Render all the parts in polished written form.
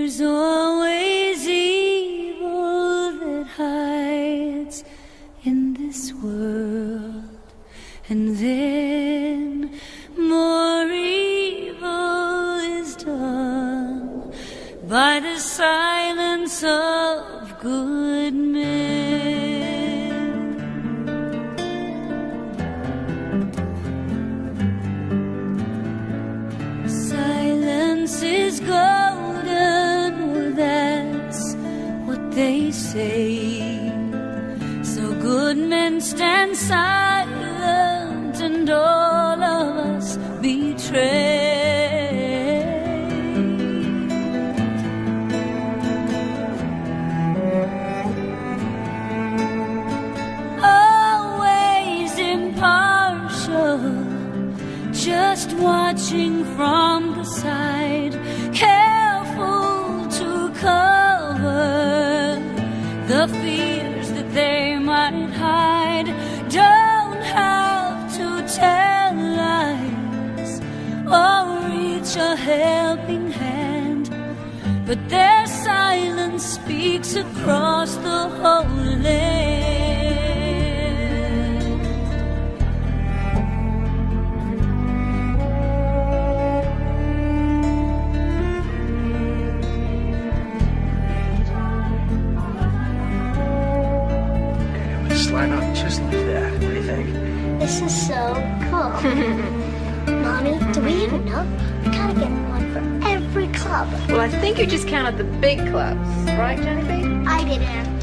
There's always evil that hides in this world, and then more evil is done by the silence of good men. Silence is golden, or that's what they say. So good men stand silent, and all of us betray. Always impartial, just watching from the side, careful to cover the fears that they might hide. Don't have to tell lies or reach a helping hand, but their silence speaks across the whole land. Slide up just like that. What do you think? This is so cool. Mommy, do we have enough? We gotta get one for every club. Well, I think you just counted the big clubs, right, Johnny B? I didn't.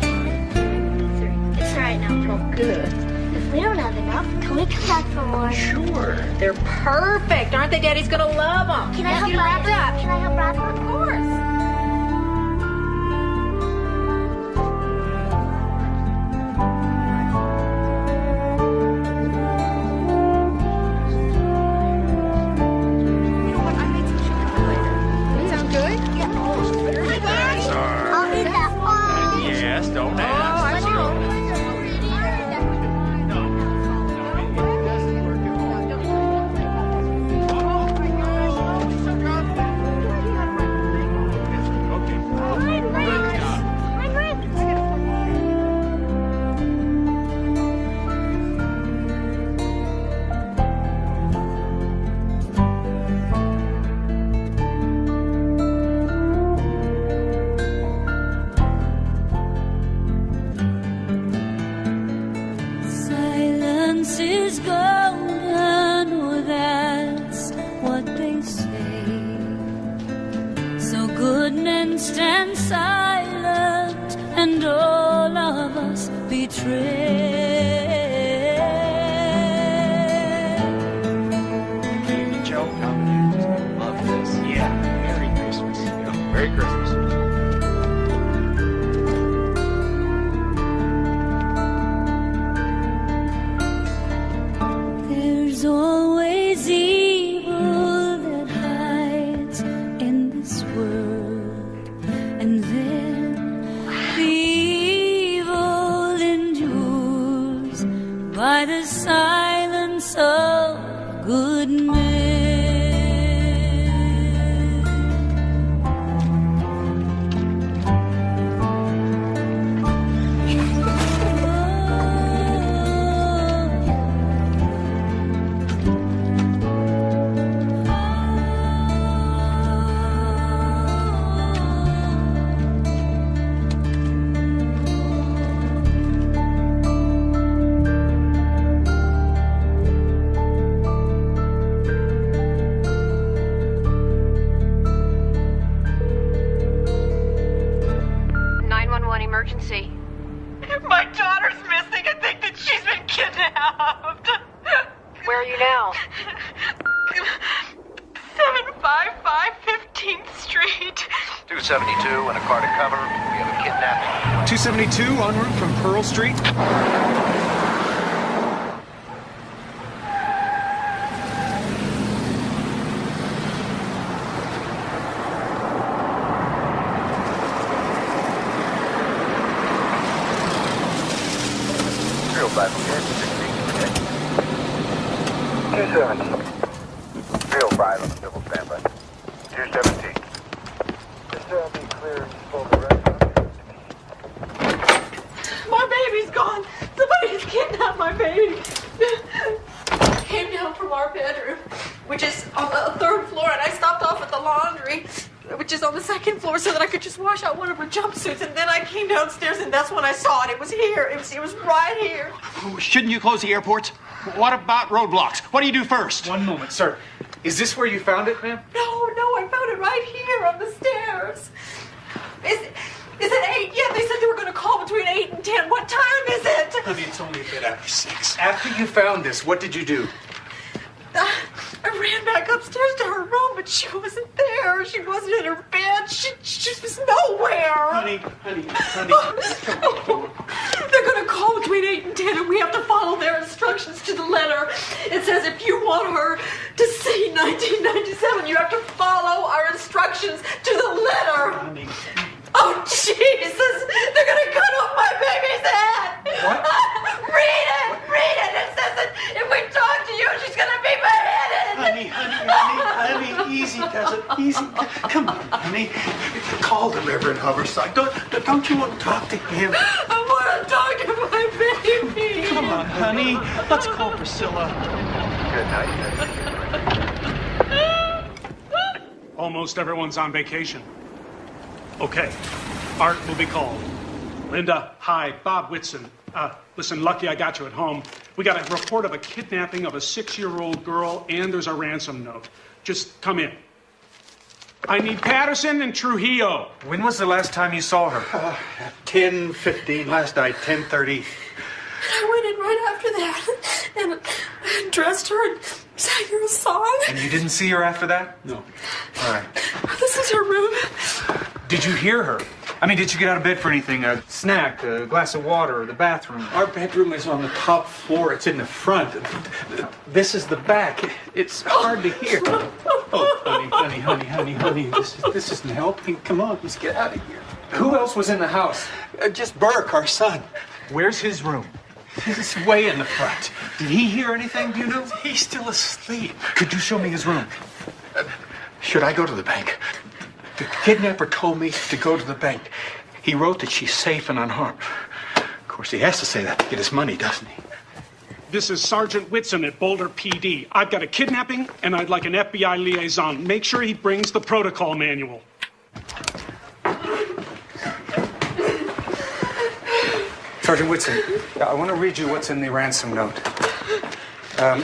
3. It's right now. Oh, good. If we don't have enough, can we come back for more? Sure. They're perfect. Aren't they? Daddy's gonna love them. Can I help wrap it up? Can I help wrap it up? Of course. Don't ask. Silence is golden, or that's what they say. So good men stand silent, and all of us betray. Hey, Joe, love this. Yeah. Merry Christmas. Merry Christmas. There's always evil that hides in this world, and then the evil endures by the silence of good men. Emergency. My daughter's missing. I think that she's been kidnapped. Where are you now? 755 15th Street. 272 and a car to cover. We have a kidnapping. 272 en route from Pearl Street. Real 5, okay? 16, okay? 270. Real 5 on the civil standby. 217. Just My baby's gone. Somebody's kidnapped my baby. Came down from our bedroom, which is on the third floor, and I stopped off at the laundry, which is on the second floor, so that I could just wash out one of her jumpsuits. And then I came downstairs, and that's when I saw it. It was here. It was right here. Shouldn't you close the airports? What about roadblocks? What do you do first? One moment, sir. Is this where you found it, ma'am? No, I found it right here on the stairs. Is it 8? Yeah, they said they were going to call between 8 and 10. What time is it? Honey, it's only a bit after 6. After you found this, what did you do? I ran back upstairs to her room, but she wasn't there. She wasn't in her bed. She was nowhere. Honey. They're going to call between 8 and 10, and we have to follow their instructions to the letter. It says if you want her to see 1997, you have to follow our instructions to the letter. Honey. Oh, Jesus! They're going to cut off my baby's head! What? Read it! It says that if we talk to you, she's going to be beheaded! Honey, easy, does it? Easy. Come on, honey. Call the Reverend Hoverside. Don't you want to talk to him? I want to talk to my baby! Come on, honey. Let's call Priscilla. Almost everyone's on vacation. Okay. Art will be called. Linda, hi. Bob Whitson. Listen, lucky I got you at home. We got a report of a kidnapping of a 6-year-old girl, and there's a ransom note. Just come in. I need Patterson and Trujillo. When was the last time you saw her? 10:15 last night, 10:30. I went in right after that and dressed her and sang her a song. And you didn't see her after that? No. All right. This is her room. Did you hear her? I mean, did you get out of bed for anything? A snack, a glass of water, or the bathroom? Our bedroom is on the top floor. It's in the front. This is the back. It's hard to hear. Oh, honey. This isn't helping. Come on, let's get out of here. Who else was in the house? Just Burke, our son. Where's his room? He's way in the front. Did he hear anything, do you know? He's still asleep. Could you show me his room? Should I go to the bank? The kidnapper told me to go to the bank. He wrote that she's safe and unharmed. Of course, he has to say that to get his money, doesn't he? This is Sergeant Whitson at Boulder PD. I've got a kidnapping, and I'd like an FBI liaison. Make sure he brings the protocol manual. Sergeant Whitson, I want to read you what's in the ransom note.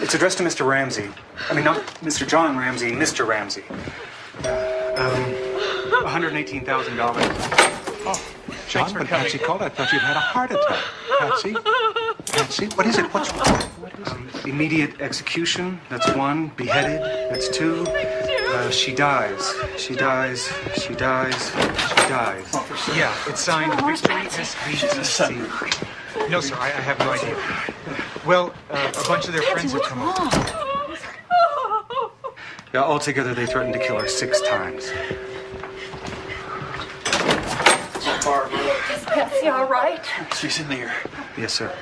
It's addressed to Mr. Ramsey. I mean, not Mr. John Ramsey, Mr. Ramsey. $118,000. Oh, John, when Patsy called, I thought you'd had a heart attack. Patsy, what is it? What's wrong? Immediate execution, that's 1. Beheaded, that's 2. She dies. Yeah, it's signed Victory SVC. No, sir, I have no idea. Well, a bunch of their friends have come over. Yeah, altogether, they threatened to kill her 6 times. Is Patsy all right? She's in there. Yes, sir.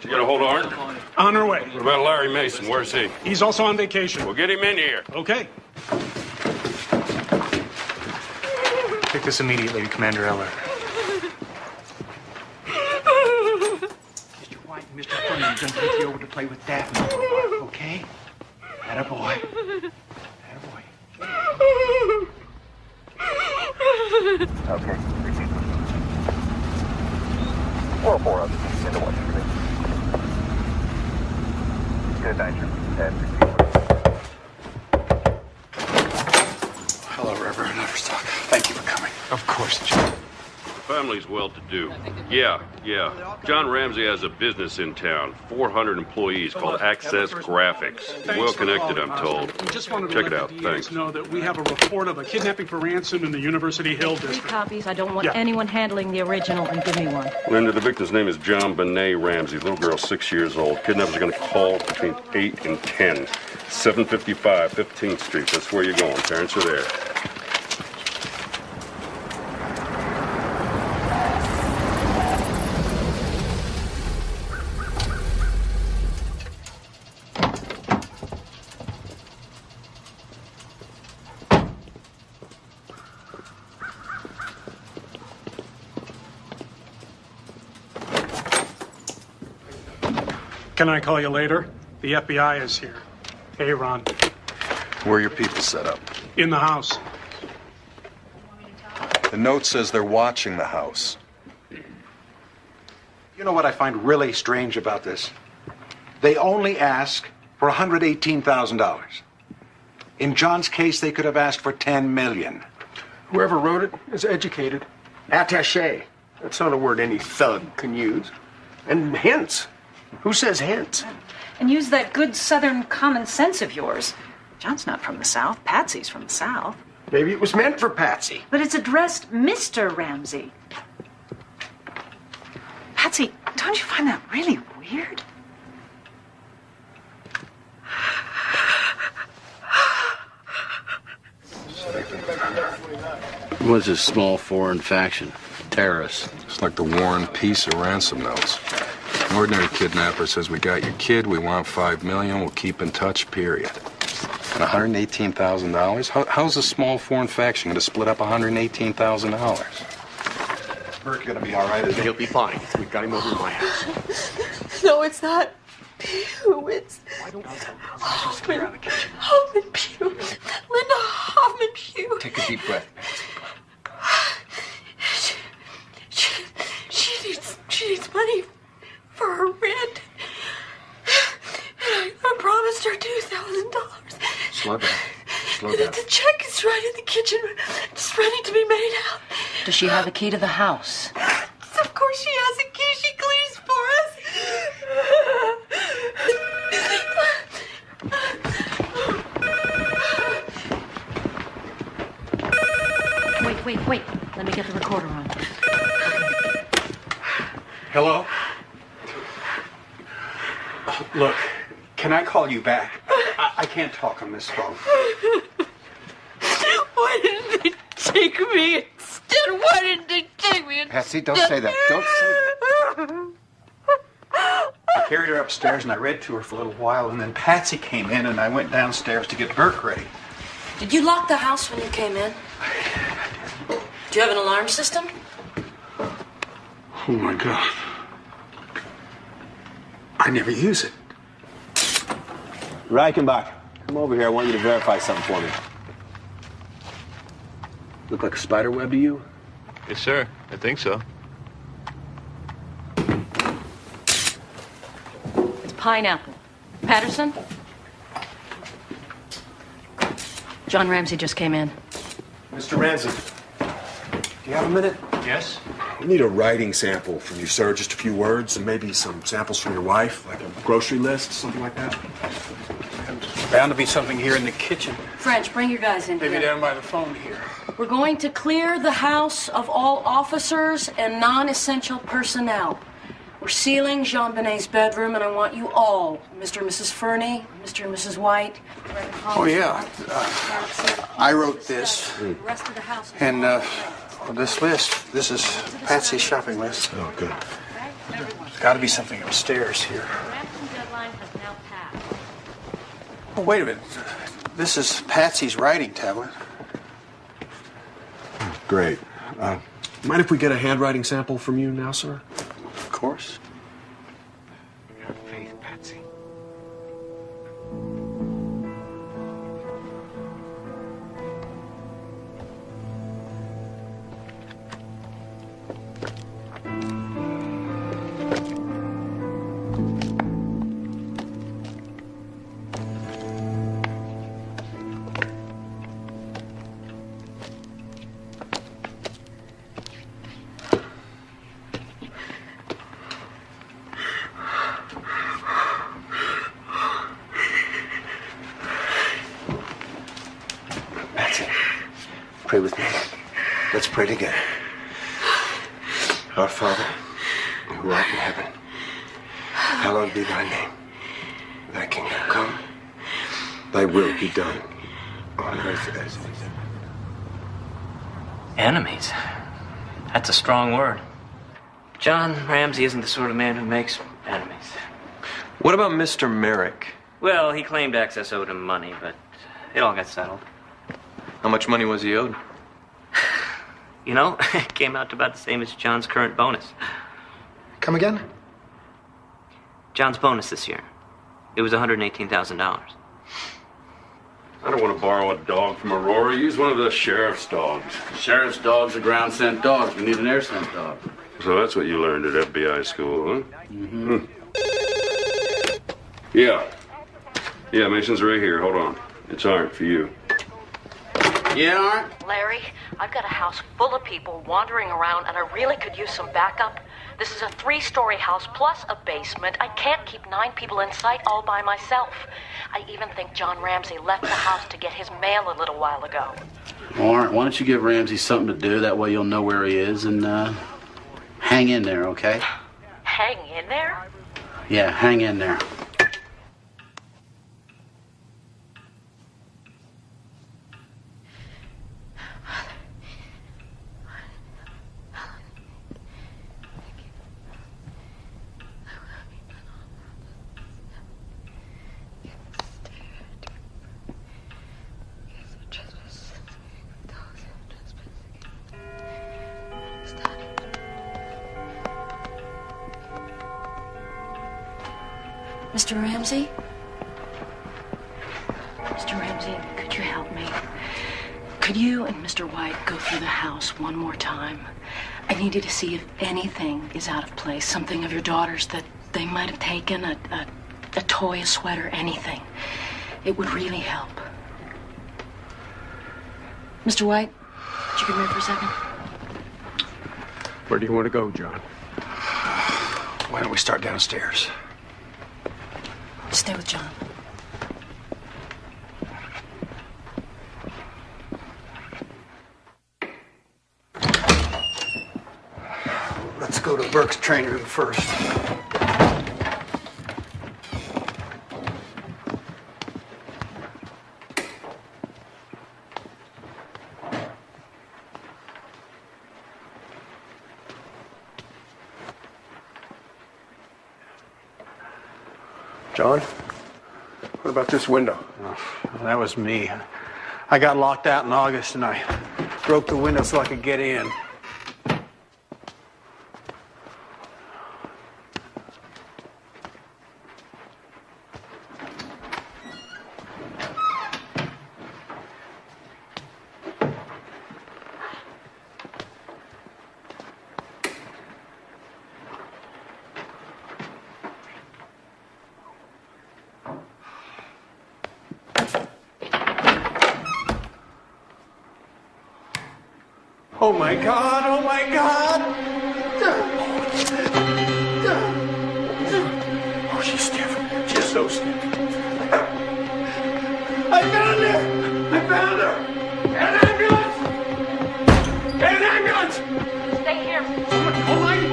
You got a hold of Art? On her way. What about Larry Mason? Where's he? He's also on vacation. Well, get him in here. Okay. Take this immediately to Commander Eller. Mr. White and Mr. Funny are going to take you over to play with Daphne for a while, okay? Attaboy. Okay, repeat. 404 up into what? Good night, sir. And Hello, Reverend Overstock. Thank you for coming. Of course, John. Family's well-to-do. Yeah. John Ramsey has a business in town. 400 employees called Access Graphics. Well-connected, I'm told. We just wanted to Check it let out. the DAs Thanks. know that we have a report of a kidnapping for ransom in the University Hill 3 district. copies. I don't want Yeah. anyone handling the original, and give me one. Linda, the victim's name is JonBenet Ramsey. Little girl, 6 years old. Kidnappers are going to call between 8 and 10. 755 15th Street. That's where you're going. Parents are there. Can I call you later? The FBI is here. Hey, Ron. Where are your people set up? In the house. The note says they're watching the house. You know what I find really strange about this? They only ask for $118,000. In John's case, they could have asked for $10 million. Whoever wrote it is educated. Attaché. That's not a word any thug can use. And hence. Who says hence? And use that good Southern common sense of yours. John's not from the South. Patsy's from the South. Maybe it was meant for Patsy. But it's addressed Mr. Ramsey. Patsy, don't you find that really weird? What's a small foreign faction? Terrorists. It's like the War and Peace of ransom notes. An ordinary kidnapper says, we got your kid, we want $5 million, we'll keep in touch, period. And $118,000? How's a small foreign faction going to split up $118,000? Burke's gonna be all right, isn't he? He'll be fine. We've got him over at my house. No, it's not Pew. It's Hoffman Pew. Linda Hoffman Pew. Take a deep breath. She needs money for her rent. And I promised her $2,000. Slow down. Slow down. The check is right in the kitchen, just ready to be made out. Does she have a key to the house? Of course she has a key. She cleans for Wait. Let me get the recorder on. Hello? Look, can I call you back? I can't talk on this phone. Why didn't they take me instead? Why didn't they take me instead? Patsy, don't say that. Don't say that. I carried her upstairs and I read to her for a little while, and then Patsy came in and I went downstairs to get Burke ready. Did you lock the house when you came in? Do you have an alarm system? Oh my God. I never use it. Reichenbach, come over here. I want you to verify something for me. Look like a spider web to you? Yes, sir. I think so. It's pineapple. Patterson? John Ramsey just came in. Mr. Ramsey, do you have a minute? Yes? We need a writing sample from you, sir. Just a few words and maybe some samples from your wife, like a grocery list, something like that. There's bound to be something here in the kitchen. French, bring your guys in Maybe here. down by the phone here. We're going to clear the house of all officers and non-essential personnel. We're sealing JonBenet's bedroom, and I want you all, Mr. and Mrs. Fernie, Mr. and Mrs. White. Oh, yeah. I wrote this. And this list, this is Patsy's shopping list. Oh, good. There's got to be something upstairs here. Oh, wait a minute. This is Patsy's writing tablet. Great. Mind if we get a handwriting sample from you now, sir? Of course. Have faith, Patsy. Pray with me. Let's pray together. Our Father, who art in heaven, hallowed be thy name. Thy kingdom come, thy will be done on earth as it is. Enemies? That's a strong word. John Ramsey isn't the sort of man who makes enemies. What about Mr. Merrick? Well, he claimed Access owed him money, but it all got settled. How much money was he owed? You know, it came out to about the same as John's current bonus. Come again? John's bonus this year. It was $118,000. I don't want to borrow a dog from Aurora. Use one of the sheriff's dogs. Sheriff's dogs are ground scent dogs. We need an air scent dog. So that's what you learned at FBI school, huh? Mm-hmm. Yeah. Yeah, Mason's right here. Hold on. It's Art for you. Yeah, Art? Larry, I've got a house full of people wandering around, and I really could use some backup. This is a 3-story house plus a basement. I can't keep 9 people in sight all by myself. I even think John Ramsey left the house to get his mail a little while ago. Well, Art, why don't you give Ramsey something to do? That way you'll know where he is, and hang in there, okay? Hang in there? Yeah, hang in there. Mr. Ramsey? Mr. Ramsey, could you help me? Could you and Mr. White go through the house one more time? I need you to see if anything is out of place. Something of your daughter's that they might have taken, a toy, a sweater, anything. It would really help. Mr. White, could you come here for a second? Where do you want to go, John? Why don't we start downstairs? Stay with John. Let's go to Burke's training room first. John, what about this window? Oh, that was me. I got locked out in August and I broke the window so I could get in. Oh my God, oh my God! Oh, she's stiff. She's so stiff. I found her! I found her! An ambulance! An ambulance! Stay here. Oh my God!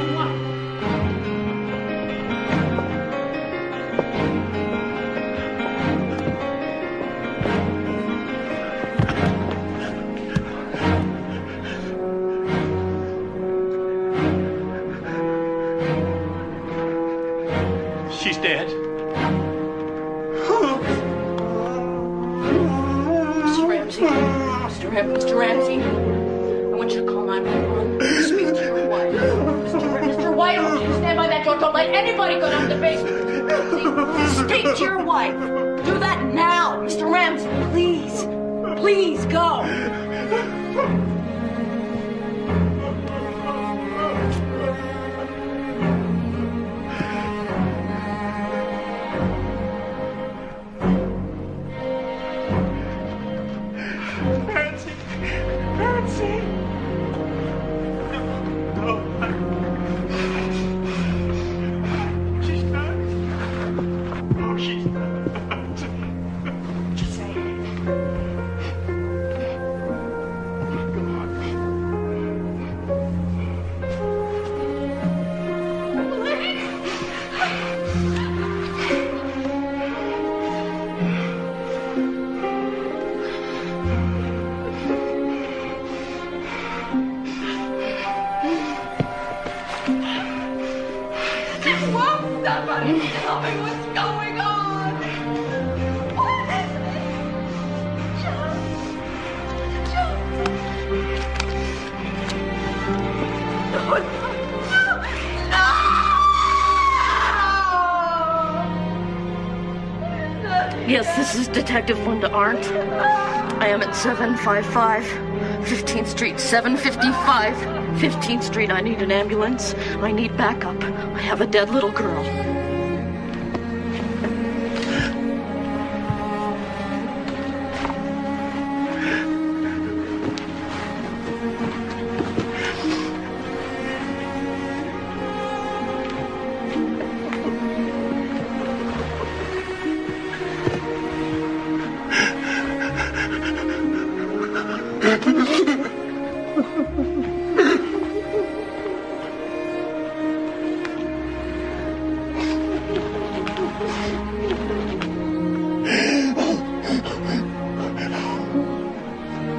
She's dead. Mr. Ramsey. Mr. Ramsey. I want you to call 911. Speak to your wife. Mr. White, I want you to stand by that door. Don't let anybody go down to the basement. Ramsey, speak to your wife. Do that now. Mr. Ramsey, please. Please go. Somebody tell me what's going on. What is it? John. No. This is Detective Linda Arndt. I am at 755 15th Street, 755 15th Street. I need an ambulance. I need backup. I have a dead little girl.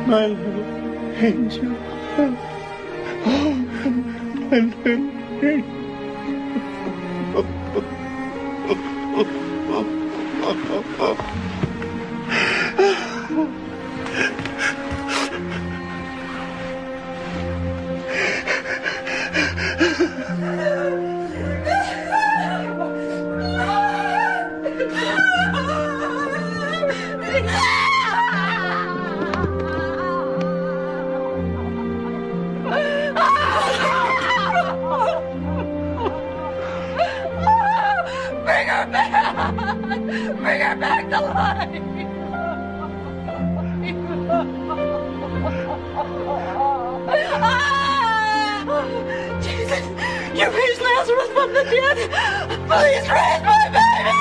My little angel. My little Bring her back! Bring her back to life! Jesus, you raised Lazarus from the dead! Please raise my baby!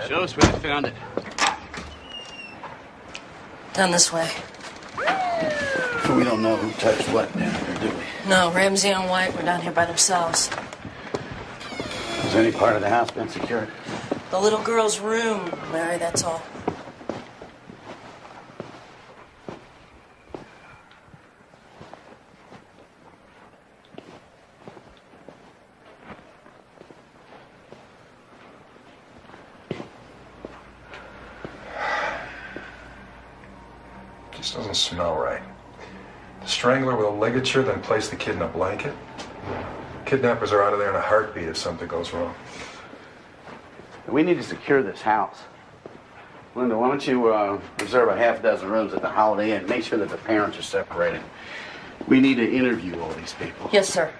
Show us where they found it. Down this way. We don't know who touched what down here, do we? No, Ramsey and White were down here by themselves. Has any part of the house been secured? The little girl's room, Larry, that's all. This doesn't smell right. The strangler with a ligature, then place the kid in a blanket. Kidnappers are out of there in a heartbeat if something goes wrong. We need to secure this house. Linda, why don't you reserve a half dozen rooms at the Holiday Inn? Make sure that the parents are separated. We need to interview all these people. Yes, sir.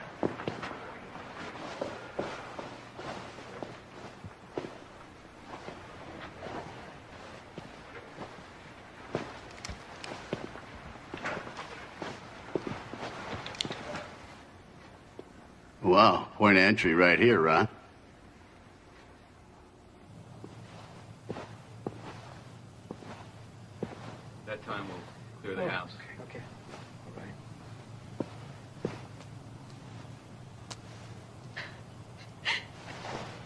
Wow, point of entry right here, Ron. That time we'll clear the house. Okay. All right.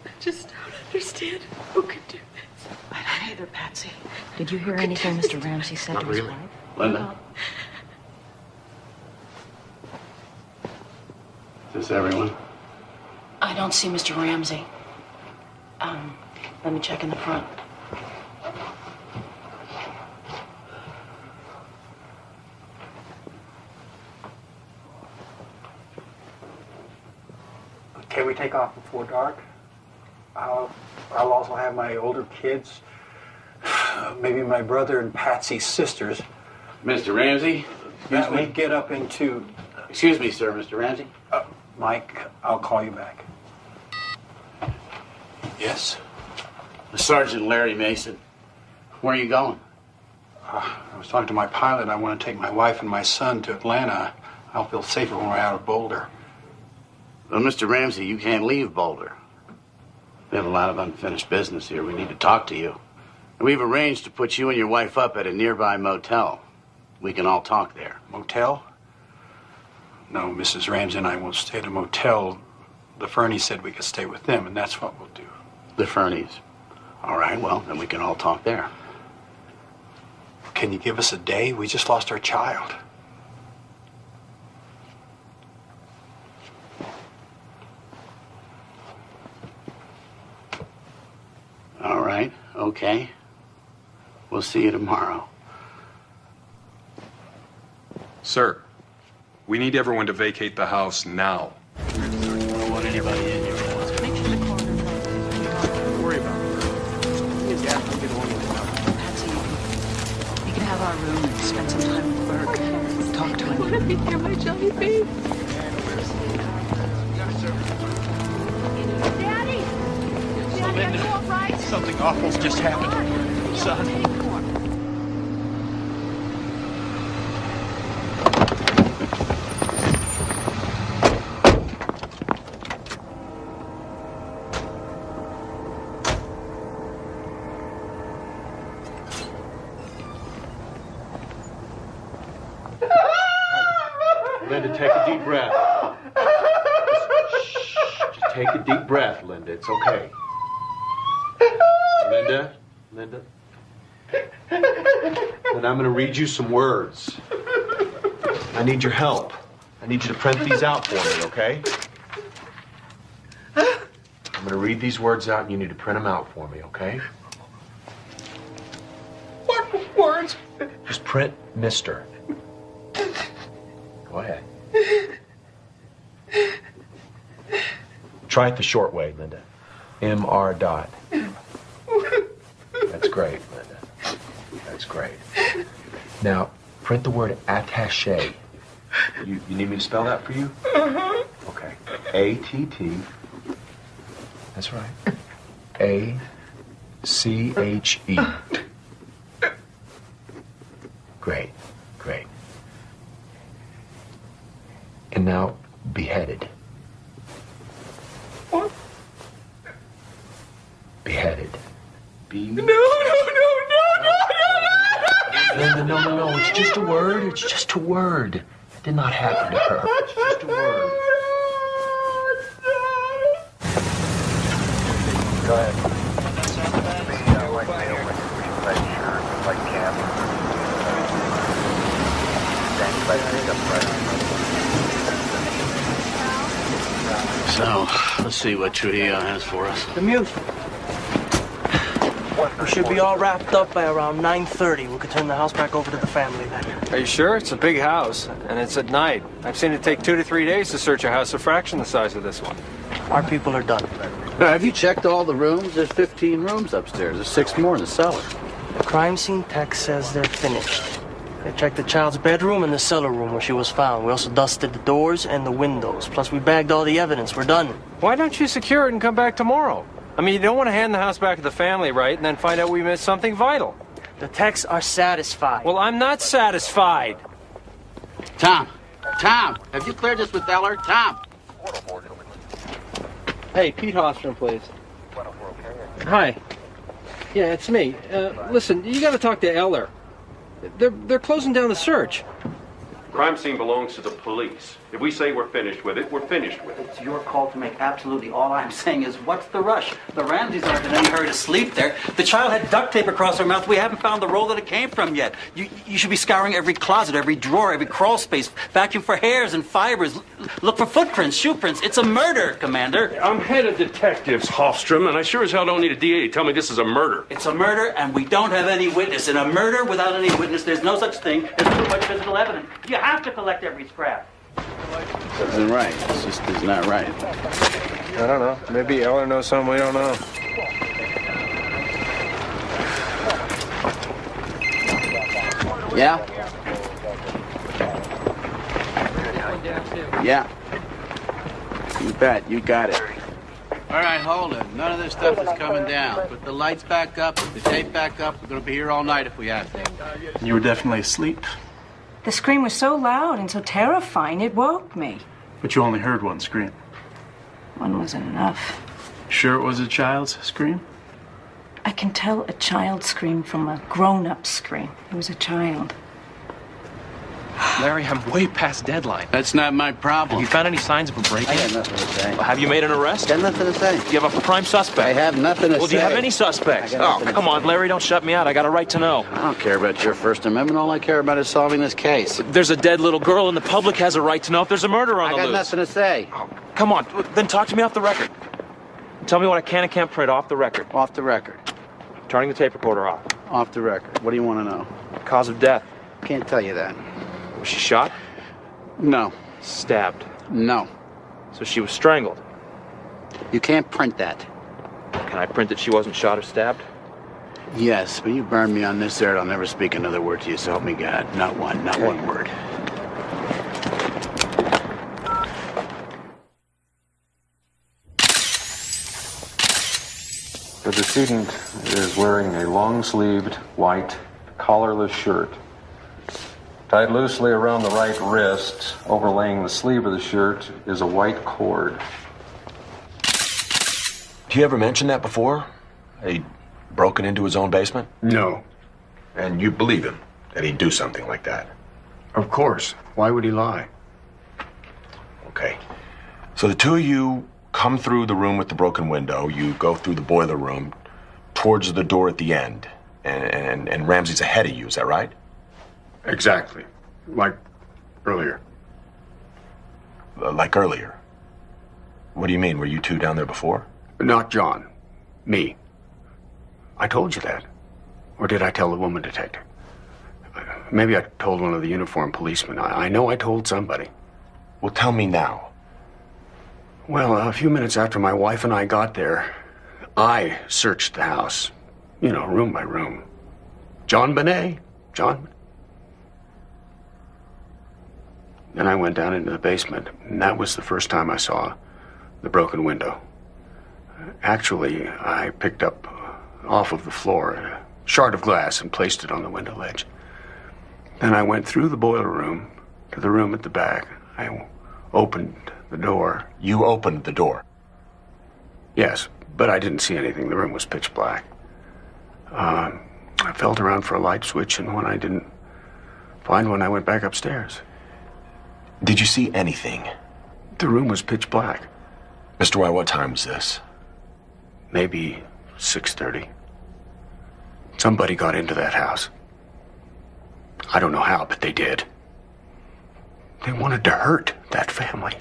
I just don't understand who could do this. I don't either, Patsy. Did you hear anything Mr. Ramsey said Not to his really. wife? Linda? Is this everyone? I don't see Mr. Ramsey. Let me check in the front. Can we take off before dark? I'll also have my older kids, maybe my brother and Patsy's sisters. Mr. Ramsey? That we get up into... Excuse me, sir, Mr. Ramsey? Mike, I'll call you back. Yes? Sergeant Larry Mason. Where are you going? I was talking to my pilot. I want to take my wife and my son to Atlanta. I'll feel safer when we're out of Boulder. Well, Mr. Ramsey, you can't leave Boulder. We have a lot of unfinished business here. We need to talk to you. We've arranged to put you and your wife up at a nearby motel. We can all talk there. Motel? No, Mrs. Ramsey and I won't stay at a motel. The Fernies said we could stay with them, and that's what we'll do. The Fernies. All right, well, then we can all talk there. Can you give us a day? We just lost our child. All right, okay. We'll see you tomorrow. Sir, We need everyone to vacate the house now. I don't want anybody in here. Don't worry about it. Patsy, you can have our room and spend some time with Burke. Talk to him. I want to be near my jelly baby. Daddy! Daddy, are you all right? Something awful's just happened. Son. Linda, take a deep breath. Just take a deep breath, Linda. It's okay. Linda. And I'm going to read you some words. I need your help. I need you to print these out for me, okay? I'm going to read these words out, and you need to print them out for me, okay? What words? Just print Mr. Go ahead. Try it the short way, Linda. M.R. Dot. That's great, Linda. That's great. Now, print the word attaché. You need me to spell that for you? Okay. A-T-T. That's right. A-C-H-E. Great. Great. And now, beheaded. What? Beheaded. B. No. Linda, no. It's just a word. It's just a word. It did not happen to her. It's just a word. Go ahead. White male, white shirt, white cap. Standing by pickup, right? So, let's see what Trujillo has for us. The music. We should be all wrapped up by around 9:30. We could turn the house back over to the family then. Are you sure? It's a big house, and it's at night. I've seen it take 2 to 3 days to search a house a fraction the size of this one. Our people are done. Have you checked all the rooms? There's 15 rooms upstairs. There's 6 more in the cellar. The crime scene tech says they're finished. They checked the child's bedroom and the cellar room where she was found. We also dusted the doors and the windows. Plus, we bagged all the evidence. We're done. Why don't you secure it and come back tomorrow? I mean, you don't want to hand the house back to the family, right, and then find out we missed something vital. The techs are satisfied. Well, I'm not satisfied. Tom, have you cleared this with Eller? Tom. Hey, Pete Hostrom, please. Hi. Yeah, it's me. Listen, you got to talk to Eller. They're closing down the search. Crime scene belongs to the police. If we say we're finished with it, we're finished with it. It's your call to make absolutely. All I'm saying is, what's the rush? The Ramseys aren't in any hurry to sleep there. The child had duct tape across her mouth. We haven't found the roll that it came from yet. You should be scouring every closet, every drawer, every crawl space, vacuum for hairs and fibers. Look for footprints, shoe prints. It's a murder, Commander. I'm head of detectives, Hofstrom, and I sure as hell don't need a DA to tell me this is a murder. It's a murder, and we don't have any witness. In a murder without any witness, there's no such thing as too much physical evidence. You have to collect every scrap. This isn't right. It's not right. I don't know. Maybe Eller knows something we don't know. Yeah? Yeah. You bet. You got it. All right, hold it. None of this stuff is coming down. Put the lights back up, put the tape back up. We're going to be here all night if we have to. You were definitely asleep, The scream was so loud and so terrifying, it woke me. but you only heard one scream. One wasn't enough. Sure it was a child's scream? I can tell a child scream from a grown-up scream. It was a child. Larry, I'm way past deadline. That's not my problem. Have you found any signs of a break-in? I have nothing to say. Well, have you made an arrest? Got nothing to say. Do you have a prime suspect? I have nothing to say. Well, do you have any suspects? I got Oh, nothing to come on, say. Larry, don't shut me out. I got a right to know. I don't care about your First Amendment. All I care about is solving this case. There's a dead little girl, and the public has a right to know if there's a murder on I the got loose. nothing to say. Come on, then talk to me off the record. Tell me what I can and can't print off the record. Off the record. Turning the tape recorder off. Off the record. What do you want to know? Cause of death. Can't tell you that. Was she shot? No. Stabbed? No. So she was strangled? You can't print that. Can I print that she wasn't shot or stabbed? Yes, but you burned me on this there. I'll never speak another word to you, so help me God. Not one word. The decedent is wearing a long-sleeved, white, collarless shirt. Tied loosely around the right wrist, overlaying the sleeve of the shirt, is a white cord. Do you ever mention that before? He'd broken into his own basement? No. And you believe him, that he'd do something like that? Of course. Why would he lie? Okay. So the two of you come through the room with the broken window. You go through the boiler room towards the door at the end. And Ramsey's ahead of you, is that right? Exactly. Like earlier. Like earlier? What do you mean? Were you two down there before? Not John. Me. I told you that. Or did I tell the woman detective? Maybe I told one of the uniformed policemen. I know I told somebody. Well, tell me now. Well, a few minutes after my wife and I got there, I searched the house. You know, room by room. JonBenet. John. Then I went down into the basement, and that was the first time I saw the broken window. Actually, I picked up off of the floor a shard of glass and placed it on the window ledge. Then I went through the boiler room to the room at the back. I opened the door. You opened the door? Yes, but I didn't see anything. The room was pitch black. I felt around for a light switch, and when I didn't find one, I went back upstairs. Did you see anything? The room was pitch black. Mr. White, what time was this? Maybe 6:30. Somebody got into that house. I don't know how, but they did. They wanted to hurt that family.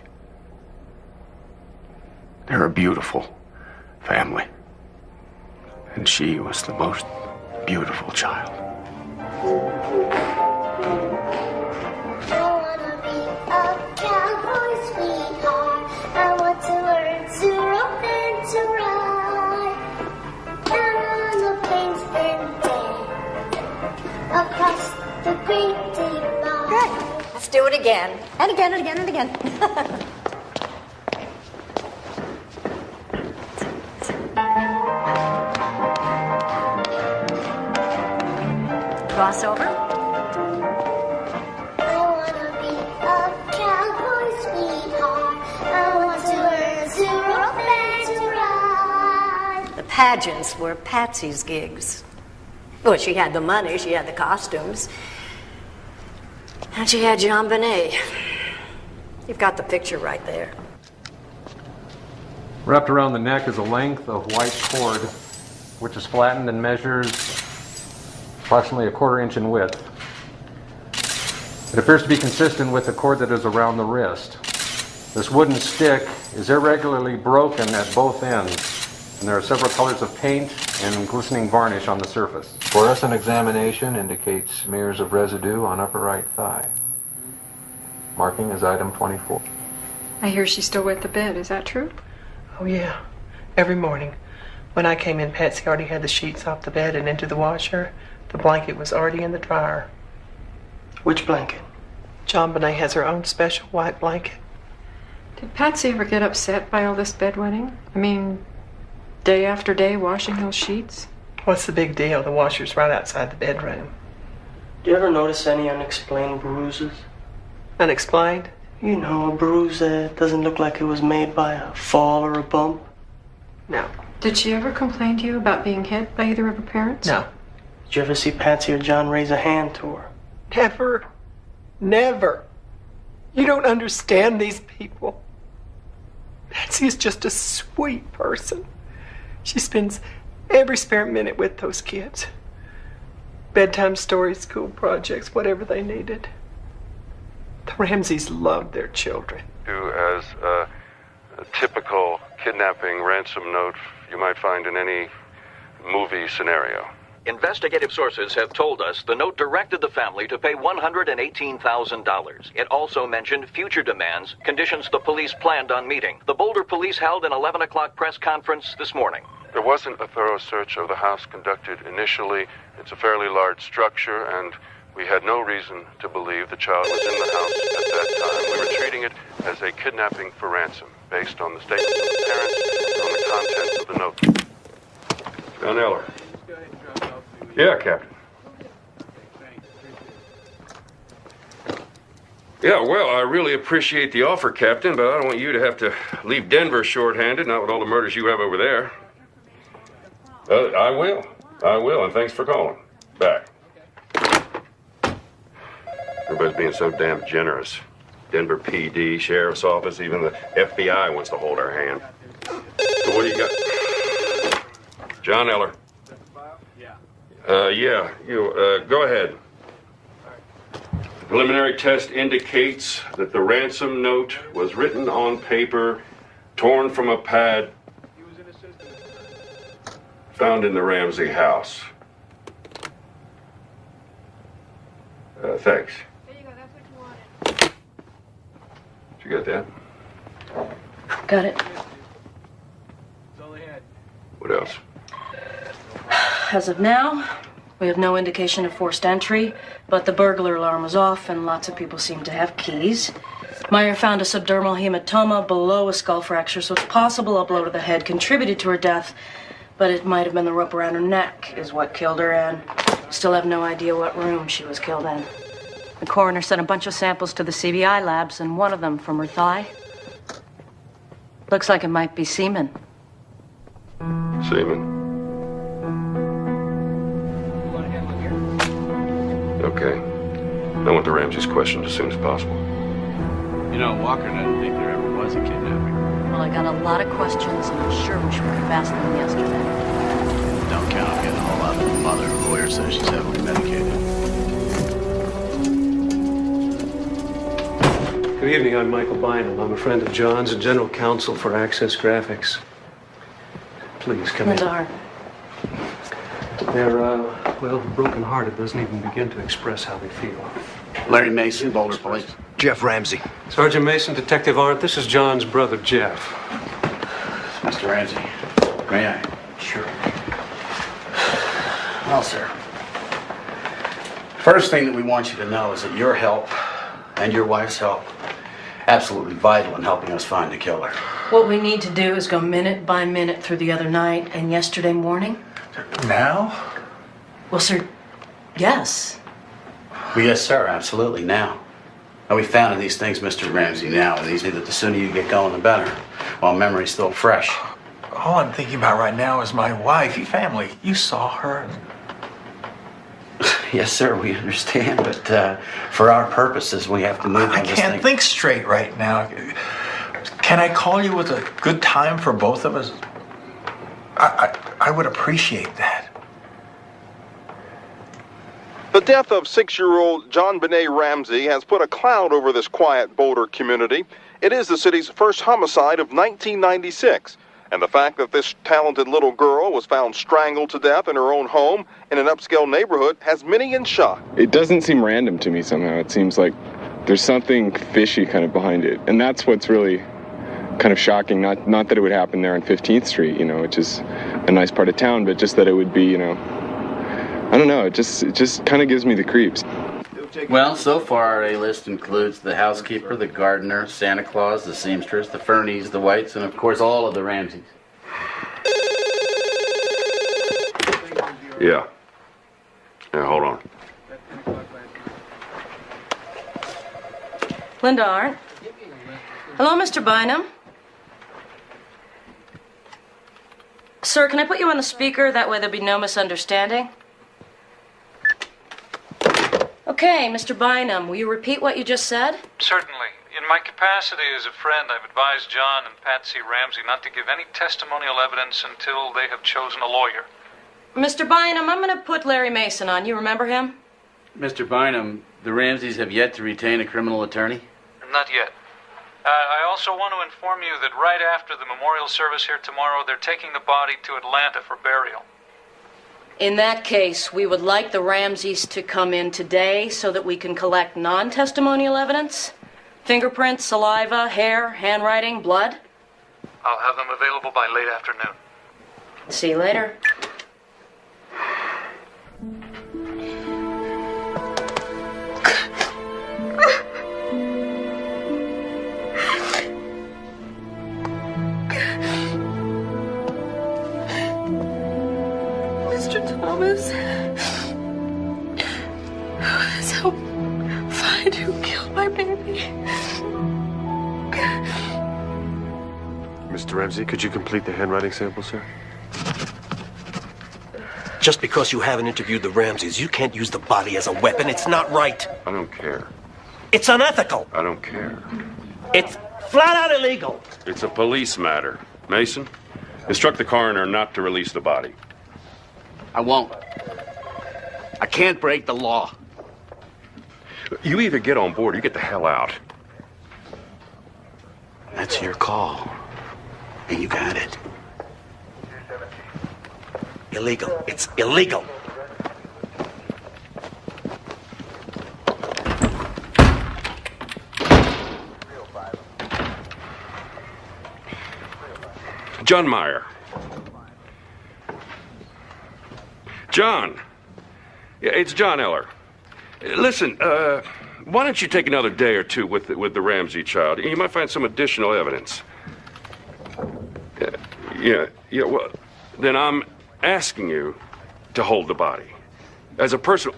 They're a beautiful family. And she was the most beautiful child. Good. Let's do it again. And again and again and again. Crossover. I wanna be a cowboy sweetheart. I want to learn to rope and to ride. The pageants were Patsy's gigs. Well, she had the money, she had the costumes. And she had JonBenet. You've got the picture right there. Wrapped around the neck is a length of white cord, which is flattened and measures approximately a 1/4 inch in width. It appears to be consistent with the cord that is around the wrist. This wooden stick is irregularly broken at both ends, and there are several colors of paint and glistening varnish on the surface. Fluorescent examination indicates smears of residue on upper right thigh. Marking is item 24. I hear she's still wet the bed. Is that true? Oh, yeah. Every morning. When I came in, Patsy already had the sheets off the bed and into the washer. The blanket was already in the dryer. Which blanket? JonBenet has her own special white blanket. Did Patsy ever get upset by all this bedwetting? I mean, day after day washing those sheets? What's the big deal? The washer's right outside the bedroom. Do you ever notice any unexplained bruises? Unexplained? You know, a bruise that doesn't look like it was made by a fall or a bump. No. Did she ever complain to you about being hit by either of her parents? No. Did you ever see Patsy or John raise a hand to her? Never. Never. You don't understand these people. Patsy is just a sweet person. She spends every spare minute with those kids. Bedtime stories, school projects, whatever they needed. The Ramseys loved their children. As a typical kidnapping ransom note you might find in any movie scenario. Investigative sources have told us the note directed the family to pay $118,000. It also mentioned future demands, conditions the police planned on meeting. The Boulder police held an 11 o'clock press conference this morning. There wasn't a thorough search of the house conducted initially. It's a fairly large structure, and we had no reason to believe the child was in the house at that time. We were treating it as a kidnapping for ransom, based on the statements of the parents and on the contents of the note. John Eller. Yeah, Captain. Yeah, well, I really appreciate the offer, Captain, but I don't want you to have to leave Denver shorthanded, not with all the murders you have over there. I will, and thanks for calling. Back. Everybody's being so damn generous. Denver PD, Sheriff's Office, even the FBI wants to hold our hand. So what do you got? John Eller. Go ahead. The preliminary test indicates that the ransom note was written on paper, torn from a pad, found in the Ramsey house. Thanks. Did you get that? Got it. What else? As of now, we have no indication of forced entry, but the burglar alarm was off and lots of people seem to have keys. Meyer found a subdermal hematoma below a skull fracture, so it's possible a blow to the head contributed to her death, but it might have been the rope around her neck is what killed her, and still have no idea what room she was killed in. The coroner sent a bunch of samples to the CBI labs, and one of them from her thigh. Looks like it might be semen. Semen? Okay. I want the Ramseys questioned as soon as possible. You know, Walker doesn't think there ever was a kidnapping. Well, I got a lot of questions, and I sure wish we could have asked them yesterday. Don't count on getting a whole lot of the mother. The lawyer says she's heavily medicated. Good evening, I'm Michael Bynum. I'm a friend of John's and general counsel for Access Graphics. Please come in. Linda Hart. They're, broken-hearted, doesn't even begin to express how they feel. Larry Mason, Boulder Police. Jeff Ramsey. Sergeant Mason, Detective Arndt, this is John's brother, Jeff. Mr. Ramsey, may I? Sure. Well, sir. First thing that we want you to know is that your help and your wife's help absolutely vital in helping us find the killer. What we need to do is go minute by minute through the other night and yesterday morning. Now? Well, sir, yes. Well, yes, sir, absolutely, now. Now, we found these things, Mr. Ramsey, now, and these that the sooner you get going, the better, while memory's still fresh. All I'm thinking about right now is my wife, your family. You saw her. Yes, sir, we understand, but for our purposes, we have to move on I this can't thing. think straight right now. Can I call you with a good time for both of us? I would appreciate that. The death of 6-year-old JonBenet Ramsey has put a cloud over this quiet Boulder community. It is the city's first homicide of 1996. And the fact that this talented little girl was found strangled to death in her own home in an upscale neighborhood has many in shock. It doesn't seem random to me somehow. It seems like there's something fishy kind of behind it. And that's what's really kind of shocking. Not that it would happen there on 15th Street, which is a nice part of town, but just that it would be, I don't know, it just kind of gives me the creeps. Well, so far, our A-list includes the housekeeper, the gardener, Santa Claus, the seamstress, the Fernies, the Whites, and of course all of the Ramseys. Yeah. Yeah, hold on. Linda Arndt. Hello, Mr. Bynum. Sir, can I put you on the speaker? That way there'll be no misunderstanding. Okay, Mr. Bynum, will you repeat what you just said? Certainly. In my capacity as a friend, I've advised John and Patsy Ramsey not to give any testimonial evidence until they have chosen a lawyer. Mr. Bynum, I'm going to put Larry Mason on. You remember him? Mr. Bynum, the Ramseys have yet to retain a criminal attorney? Not yet. I also want to inform you that right after the memorial service here tomorrow, they're taking the body to Atlanta for burial. In that case, we would like the Ramseys to come in today so that we can collect non-testimonial evidence. Fingerprints, saliva, hair, handwriting, blood. I'll have them available by late afternoon. See you later. Mr. Thomas, let's help find who killed my baby. Mr. Ramsey, could you complete the handwriting sample, sir? Just because you haven't interviewed the Ramseys, you can't use the body as a weapon. It's not right. I don't care. It's unethical. I don't care. It's flat out illegal. It's a police matter. Mason, instruct the coroner not to release the body. I won't. I can't break the law. You either get on board or you get the hell out. That's your call. And you got it. Illegal. It's illegal. John Meyer. John. Yeah, it's John Eller. Listen, why don't you take another day or two with the Ramsey child? You might find some additional evidence. Yeah, well, then I'm asking you to hold the body. As a personal...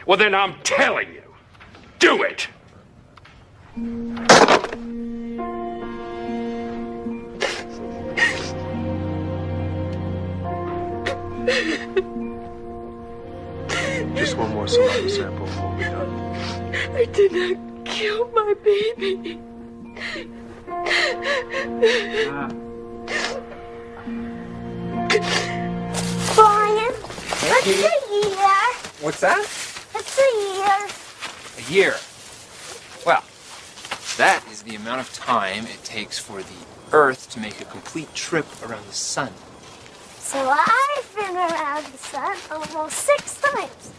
Well, then I'm telling you, do it! Just one more saliva sample and we'll be done. I did not kill my baby. Brian, what's a year? What's that? What's a year? A year. Well, that is the amount of time it takes for the Earth to make a complete trip around the sun. So I've been around the sun almost 6 times.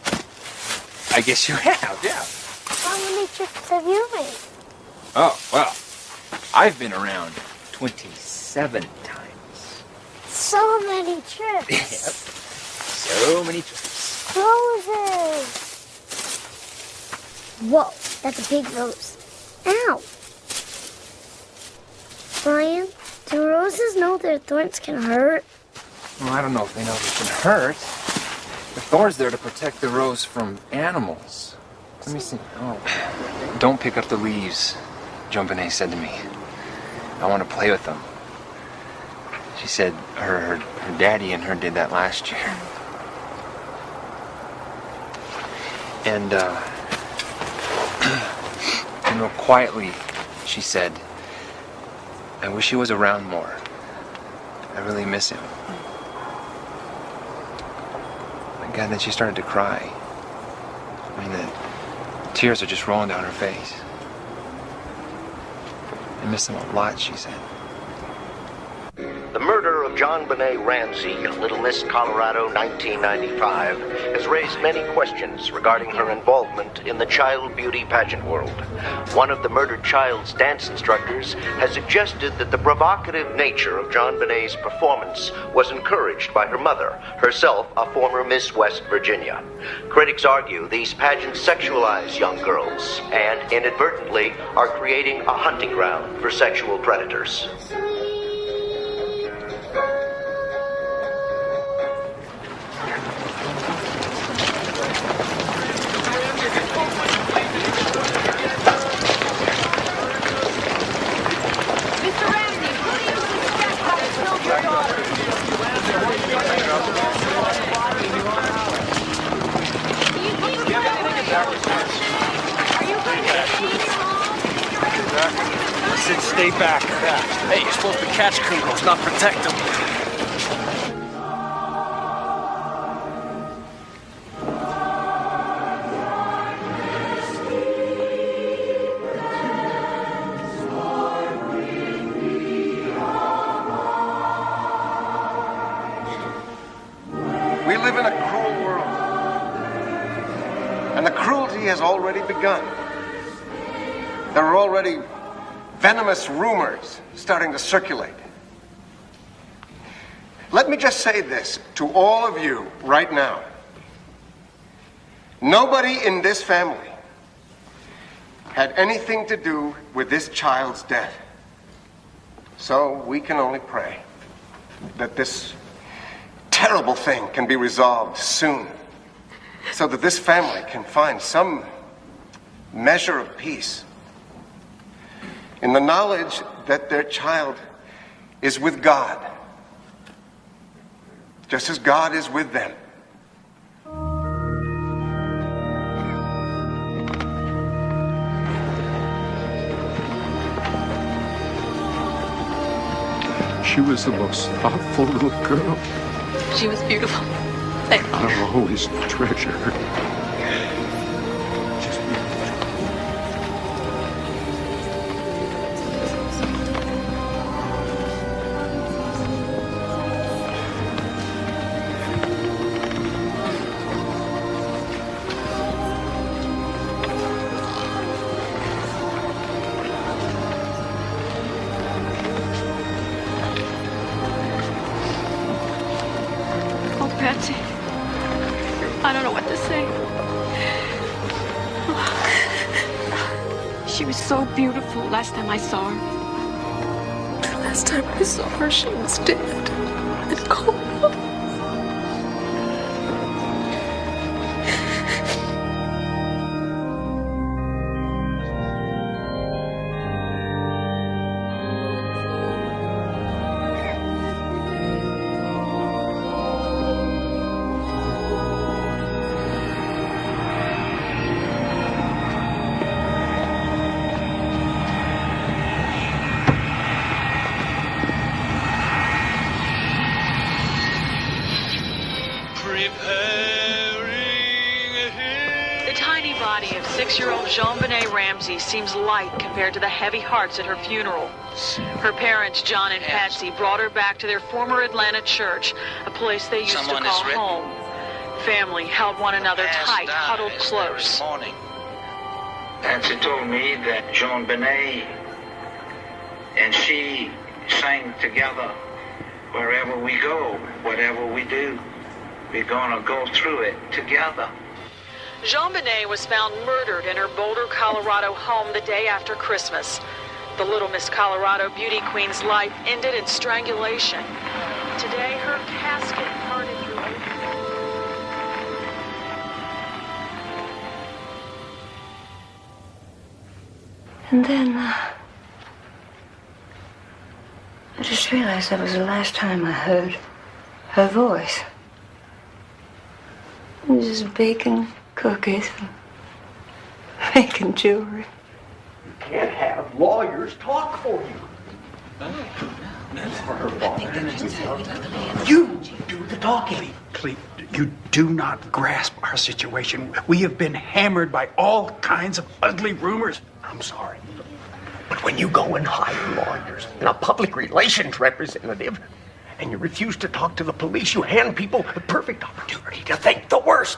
I guess you have, yeah. How many trips have you made? Oh, well, I've been around 27 times. So many trips. Yep. So many trips. Roses. Whoa, that's a big rose. Ow. Brian, do roses know their thorns can hurt? Well, I don't know if they know they can hurt. The thorn's there to protect the rose from animals. Let me see. Oh, don't pick up the leaves, JonBenet said to me. I want to play with them. She said her daddy and her did that last year. And, real quietly, she said, I wish he was around more. I really miss him. God, then she started to cry. I mean, the tears are just rolling down her face. I miss him a lot, she said. The murder of JonBenet Ramsey of Little Miss, Colorado, 1995, has raised many questions regarding her involvement in the child beauty pageant world. One of the murdered child's dance instructors has suggested that the provocative nature of JonBenet's performance was encouraged by her mother, herself a former Miss West Virginia. Critics argue these pageants sexualize young girls and inadvertently are creating a hunting ground for sexual predators. I said stay back. Hey, you're supposed to catch criminals, not protect them. We live in a cruel world. And the cruelty has already begun. There are already venomous rumors starting to circulate. Let me just say this to all of you right now. Nobody in this family had anything to do with this child's death. So we can only pray that this terrible thing can be resolved soon, so that this family can find some measure of peace in the knowledge that their child is with God, just as God is with them. She was the most thoughtful little girl. She was beautiful. Thank you. I'll always treasure her. Oh, Patsy. I don't know what to say. She was so beautiful last time I saw her. The last time I saw her, she was dead and cold. The tiny body of 6-year-old JonBenet Ramsey seems light compared to the heavy hearts at her funeral. Her parents, John and Patsy, brought her back to their former Atlanta church, a place they used to call home. Family held one another tight, huddled close. Patsy told me that JonBenet and she sang together, wherever we go, whatever we do, we're gonna go through it together. JonBenet was found murdered in her Boulder, Colorado home the day after Christmas. The Little Miss Colorado beauty queen's life ended in strangulation. Today, her casket parted through And then, I just realized that was the last time I heard her voice. It was just baking cookies and making jewelry. You can't have lawyers talk for you. You do the talking. Clete, you do not grasp our situation. We have been hammered by all kinds of ugly rumors. I'm sorry, but when you go and hire lawyers and a public relations representative, and you refuse to talk to the police, you hand people the perfect opportunity to think the worst.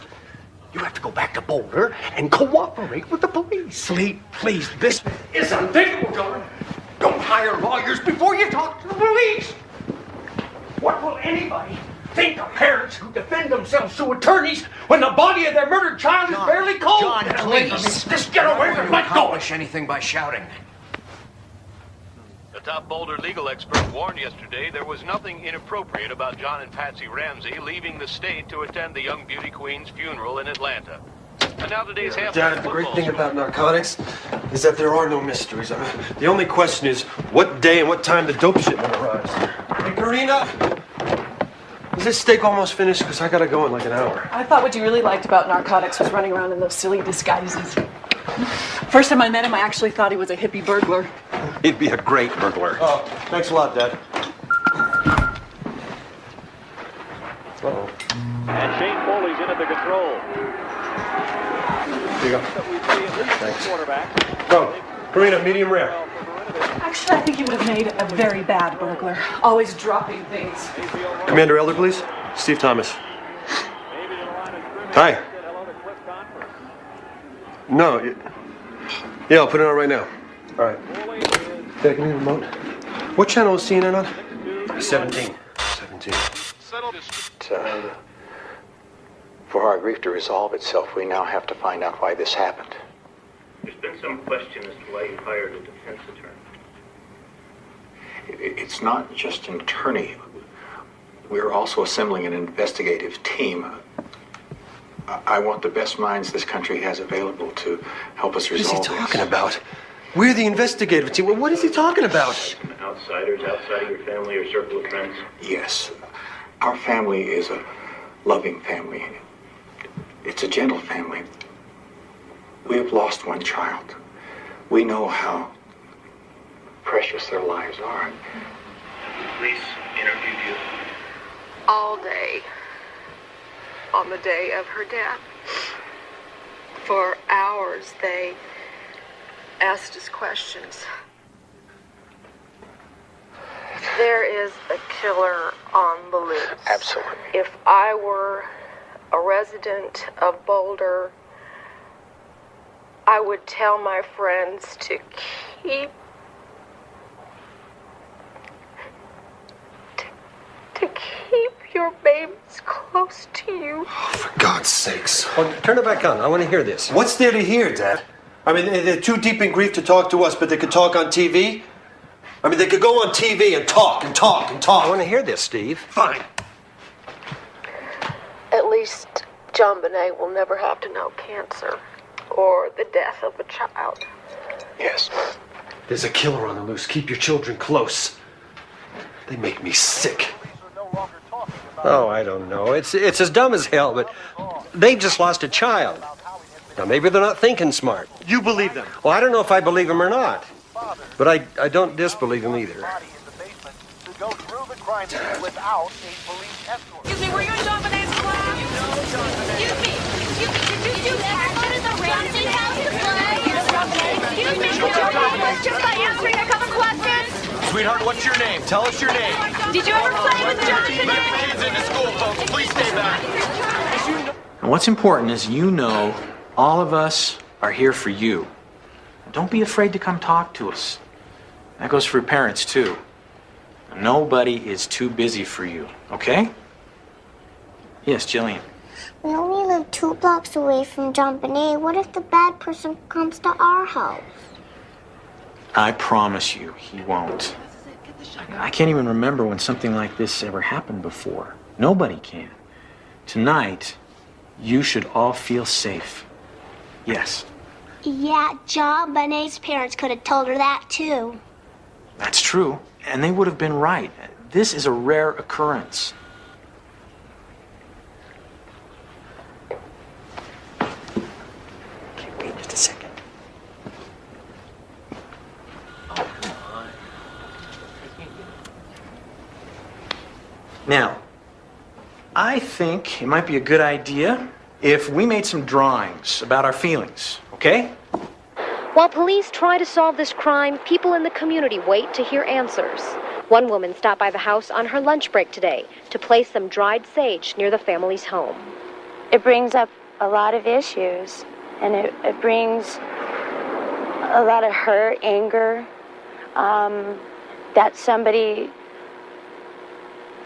You have to go back to Boulder and cooperate with the police. Fleet, please, this is unthinkable, John. Don't hire lawyers before you talk to the police. What will anybody think of parents who defend themselves to attorneys when the body of their murdered child is barely cold? John, please. Just get away from it. Let go. Accomplish anything by shouting. The top Boulder legal expert warned yesterday there was nothing inappropriate about John and Patsy Ramsey leaving the state to attend the young beauty queen's funeral in Atlanta. And now today's half. Dad, the great thing about narcotics is that there are no mysteries. I mean, the only question is what day and what time the dope shipment arrives. Hey, Karina, is this steak almost finished? Because I gotta go in like an hour. I thought what you really liked about narcotics was running around in those silly disguises. First time I met him, I actually thought he was a hippie burglar. He'd be a great burglar. Oh, thanks a lot, Dad. Uh-oh. And Shane Foley's in at the control. Here you go. Thanks. Go. Karina, medium rare. Actually, I think he would have made a very bad burglar. Always dropping things. Commander Elder, please. Steve Thomas. Hi. No. Yeah, I'll put it on right now. All right. Dad, give me the remote. What channel is CNN on? 17. 17. For our grief to resolve itself, we now have to find out why this happened. There's been some question as to why you hired a defense attorney. It's not just an attorney. We're also assembling an investigative team. I want the best minds this country has available to help us resolve What is he talking about? We're the investigative team. What is he talking about? Outsiders outside of your family or circle of friends? Yes. Our family is a loving family. It's a gentle family. We have lost one child. We know how precious their lives are. Police interviewed you. All day on the day of her death. For hours, they asked us questions. There is a killer on the loose. Absolutely. If I were a resident of Boulder, I would tell my friends to keep your babies close to you. For God's sakes. Oh, turn it back on. I want to hear this. What's there to hear, Dad? I mean, they're too deep in grief to talk to us, but they could talk on TV? I mean, they could go on TV and talk and talk and talk. I want to hear this, Steve. Fine. At least JonBenet will never have to know cancer or the death of a child. Yes. There's a killer on the loose. Keep your children close. They make me sick. Oh, I don't know. It's as dumb as hell, but they've just lost a child. Now, maybe they're not thinking smart. You believe them? Well, I don't know if I believe them or not. But I don't disbelieve them either. Excuse me, were you in JonBenet's class? Excuse me, did you ever go to the Ramsey house to play? Excuse me, could you help us just by answering a couple questions? Sweetheart, what's your name? Tell us your name. Did you ever play with JonBenet? Let the kids into school, folks. Please stay back. And what's important is you know all of us are here for you. Don't be afraid to come talk to us. That goes for parents, too. Nobody is too busy for you, okay? Yes, Jillian. We only live 2 blocks away from JonBenet. What if the bad person comes to our house? I promise you, he won't. I can't even remember when something like this ever happened before. Nobody can. Tonight, you should all feel safe. Yes. Yeah, JonBenet's parents could have told her that too. That's true, and they would have been right. This is a rare occurrence. Okay, wait just a second. Oh, come on. Now, I think it might be a good idea if we made some drawings about our feelings, okay? While police try to solve this crime, people in the community wait to hear answers. One woman stopped by the house on her lunch break today to place some dried sage near the family's home. It brings up a lot of issues, and it brings a lot of hurt, anger, that somebody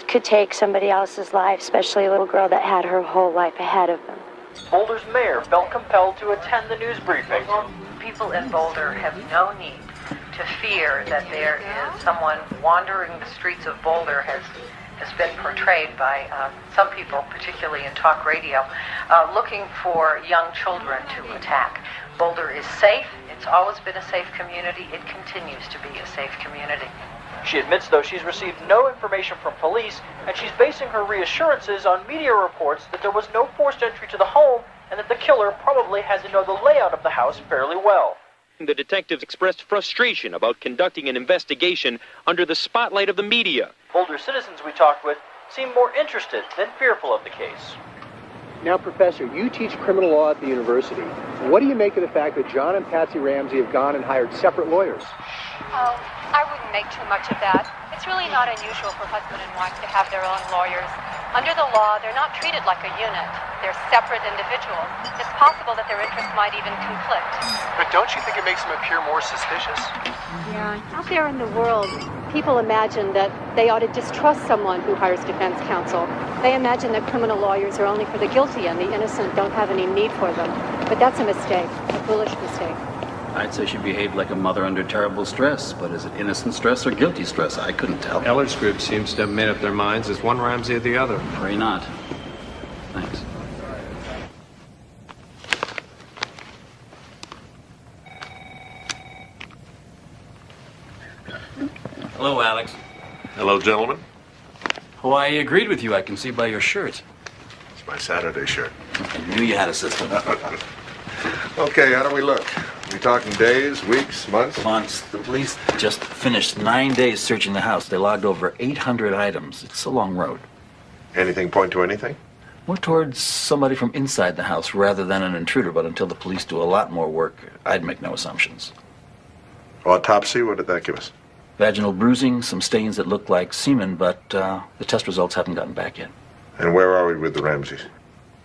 could take somebody else's life, especially a little girl that had her whole life ahead of them. Boulder's mayor felt compelled to attend the news briefing. People in Boulder have no need to fear that there is someone wandering the streets of Boulder, has been portrayed by some people, particularly in talk radio, looking for young children to attack. Boulder is safe. It's always been a safe community. It continues to be a safe community. She admits, though, she's received no information from police, and she's basing her reassurances on media reports that there was no forced entry to the home and that the killer probably has to know the layout of the house fairly well. The detectives expressed frustration about conducting an investigation under the spotlight of the media. Boulder citizens we talked with seem more interested than fearful of the case. Now, Professor, you teach criminal law at the university. What do you make of the fact that John and Patsy Ramsey have gone and hired separate lawyers? Oh, I wouldn't make too much of that. It's really not unusual for husband and wife to have their own lawyers. Under the law, they're not treated like a unit. They're separate individuals. It's possible that their interests might even conflict. But don't you think it makes them appear more suspicious? Yeah, out there in the world, people imagine that they ought to distrust someone who hires defense counsel. They imagine that criminal lawyers are only for the guilty and the innocent don't have any need for them. But that's a mistake, a foolish mistake. I'd say she behaved like a mother under terrible stress, but is it innocent stress or guilty stress? I couldn't tell. Eller's group seems to have made up their minds. Is one Ramsey or the other? Pray not. Thanks. Hello, Alex. Hello, gentlemen. Hawaii agreed with you, I can see by your shirt. It's my Saturday shirt. I knew you had a system. Okay, how do we look? We talking days, weeks, months? Months. The police just finished 9 days searching the house. They logged over 800 items. It's a long road. Anything point to anything? More towards somebody from inside the house rather than an intruder, but until the police do a lot more work, I'd make no assumptions. Autopsy, what did that give us? Vaginal bruising, some stains that look like semen, but the test results haven't gotten back yet. And where are we with the Ramseys?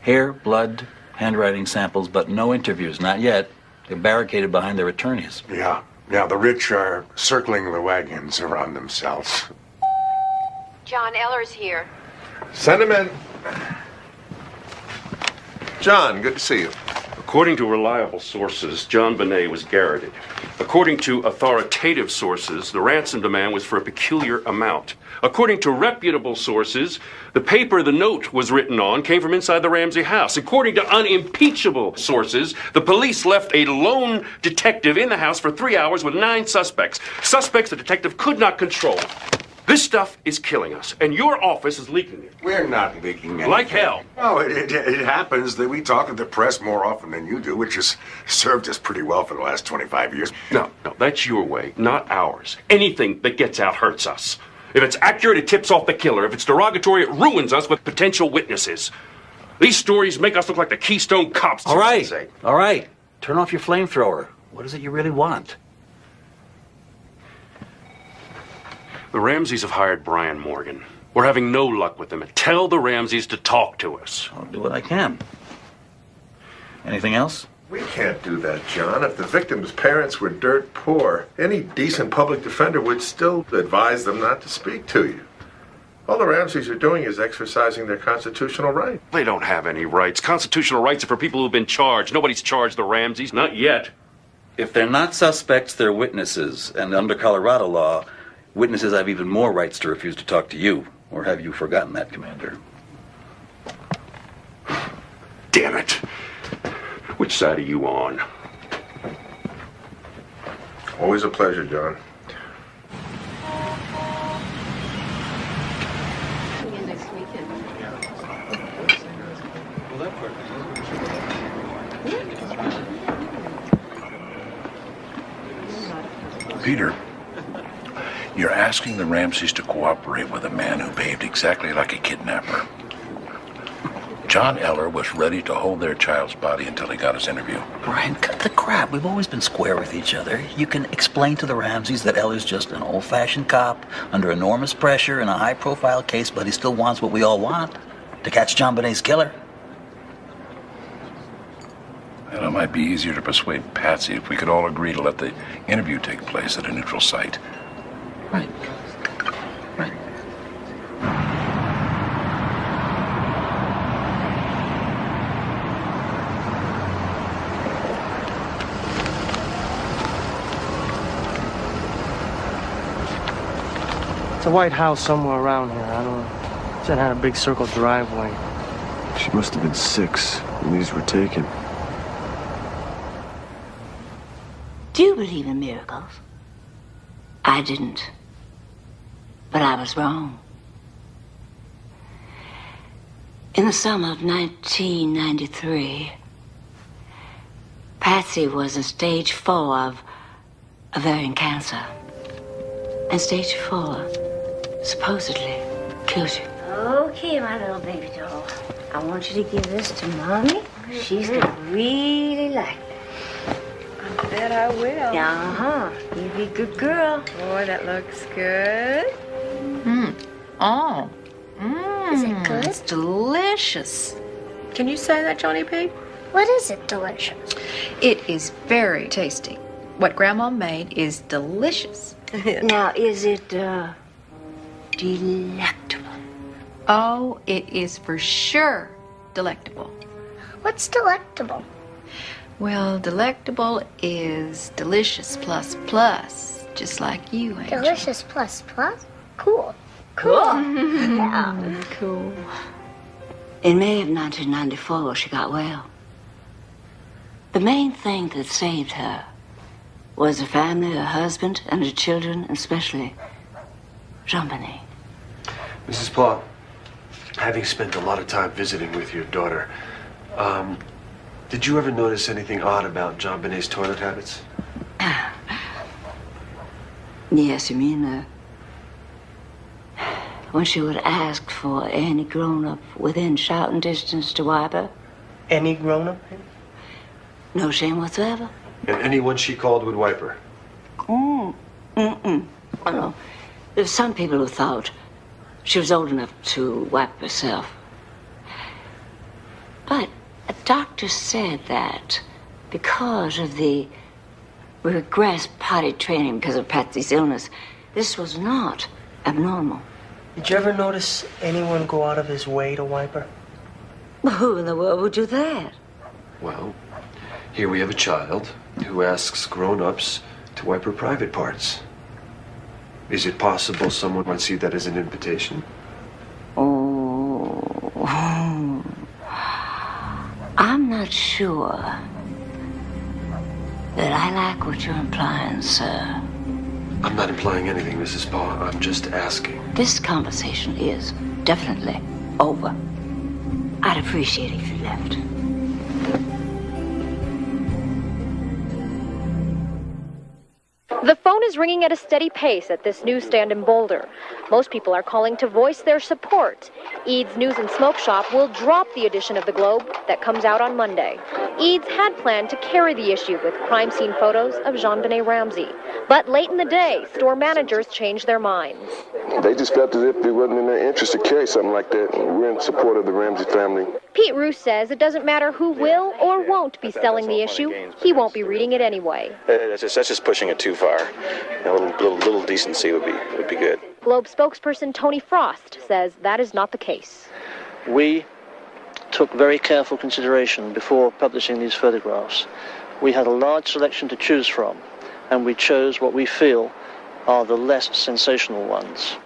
Hair, blood, handwriting samples, but no interviews, not yet. They're barricaded behind their attorneys. Yeah, the rich are circling the wagons around themselves. John Eller's here. Send him in. John, good to see you. According to reliable sources, JonBenet was garroted. According to authoritative sources, the ransom demand was for a peculiar amount. According to reputable sources, the paper the note was written on came from inside the Ramsey house. According to unimpeachable sources, the police left a lone detective in the house for 3 hours with 9 suspects. Suspects the detective could not control. This stuff is killing us, and your office is leaking it. We're not leaking anything. Like hell. Oh, it happens that we talk to the press more often than you do, which has served us pretty well for the last 25 years. No, that's your way, not ours. Anything that gets out hurts us. If it's accurate, it tips off the killer. If it's derogatory, it ruins us with potential witnesses. These stories make us look like the Keystone Cops. All right. Turn off your flamethrower. What is it you really want? The Ramseys have hired Brian Morgan. We're having no luck with them. Tell the Ramseys to talk to us. I'll do what I can. Anything else? We can't do that, John. If the victim's parents were dirt poor, any decent public defender would still advise them not to speak to you. All the Ramseys are doing is exercising their constitutional right. They don't have any rights. Constitutional rights are for people who've been charged. Nobody's charged the Ramseys, not yet. If they're not suspects, they're witnesses. And under Colorado law, witnesses have even more rights to refuse to talk to you. Or have you forgotten that, Commander? Damn it. Which side are you on? Always a pleasure, John. Peter, you're asking the Ramseys to cooperate with a man who behaved exactly like a kidnapper. John Eller was ready to hold their child's body until he got his interview. Brian, cut the crap. We've always been square with each other. You can explain to the Ramseys that Eller's just an old-fashioned cop under enormous pressure in a high-profile case, but he still wants what we all want, to catch JonBenet's killer. And it might be easier to persuade Patsy if we could all agree to let the interview take place at a neutral site. Right. It's a white house somewhere around here. I don't know. It said it had a big circle driveway. She must have been 6 when these were taken. Do you believe in miracles? I didn't. But I was wrong. In the summer of 1993, Patsy was in stage 4 of ovarian cancer. And stage 4 supposedly killed you. Okay, my little baby doll. I want you to give this to Mommy. She's gonna really like it. I bet I will. Uh-huh. You be a good girl. Boy, that looks good. Oh. Is it good? It's delicious. Can you say that, Johnny P? What is it delicious? It is very tasty. What Grandma made is delicious. Now, is it, delectable? Oh, it is for sure delectable. What's delectable? Well, delectable is delicious plus plus, just like you, Angel. Delicious plus plus? Cool. Cool. Yeah. Cool. In May of 1994, she got well. The main thing that saved her was her family, her husband, and her children, and especially JonBenet. Mrs. Paul, having spent a lot of time visiting with your daughter, did you ever notice anything odd about JonBenet's toilet habits? Yes, you mean, when she would ask for any grown-up within shouting distance to wipe her? Any grown-up? No shame whatsoever. And anyone she called would wipe her? Oh, no. There's some people who thought she was old enough to wipe herself. But a doctor said that because of the regressed potty training because of Patsy's illness, this was not abnormal. Did you ever notice anyone go out of his way to wipe her? Well, who in the world would do that? Well, here we have a child who asks grown-ups to wipe her private parts. Is it possible someone might see that as an invitation? Oh, I'm not sure that I like what you're implying, sir. I'm not implying anything, Mrs. Paul. I'm just asking. This conversation is definitely over. I'd appreciate it if you left. The phone is ringing at a steady pace at this newsstand in Boulder. Most people are calling to voice their support. Eads News and Smoke Shop will drop the edition of the Globe that comes out on Monday. Eads had planned to carry the issue with crime scene photos of JonBenet Ramsey. But late in the day, store managers changed their minds. They just felt as if it wasn't in their interest to carry something like that. We're in support of the Ramsey family. Pete Roos says it doesn't matter who will or won't be selling the issue. He won't be reading it anyway. That's just pushing it too far. A little decency would be good. Globe spokesperson Tony Frost says that is not the case. We took very careful consideration before publishing these photographs. We had a large selection to choose from, and we chose what we feel are the less sensational ones.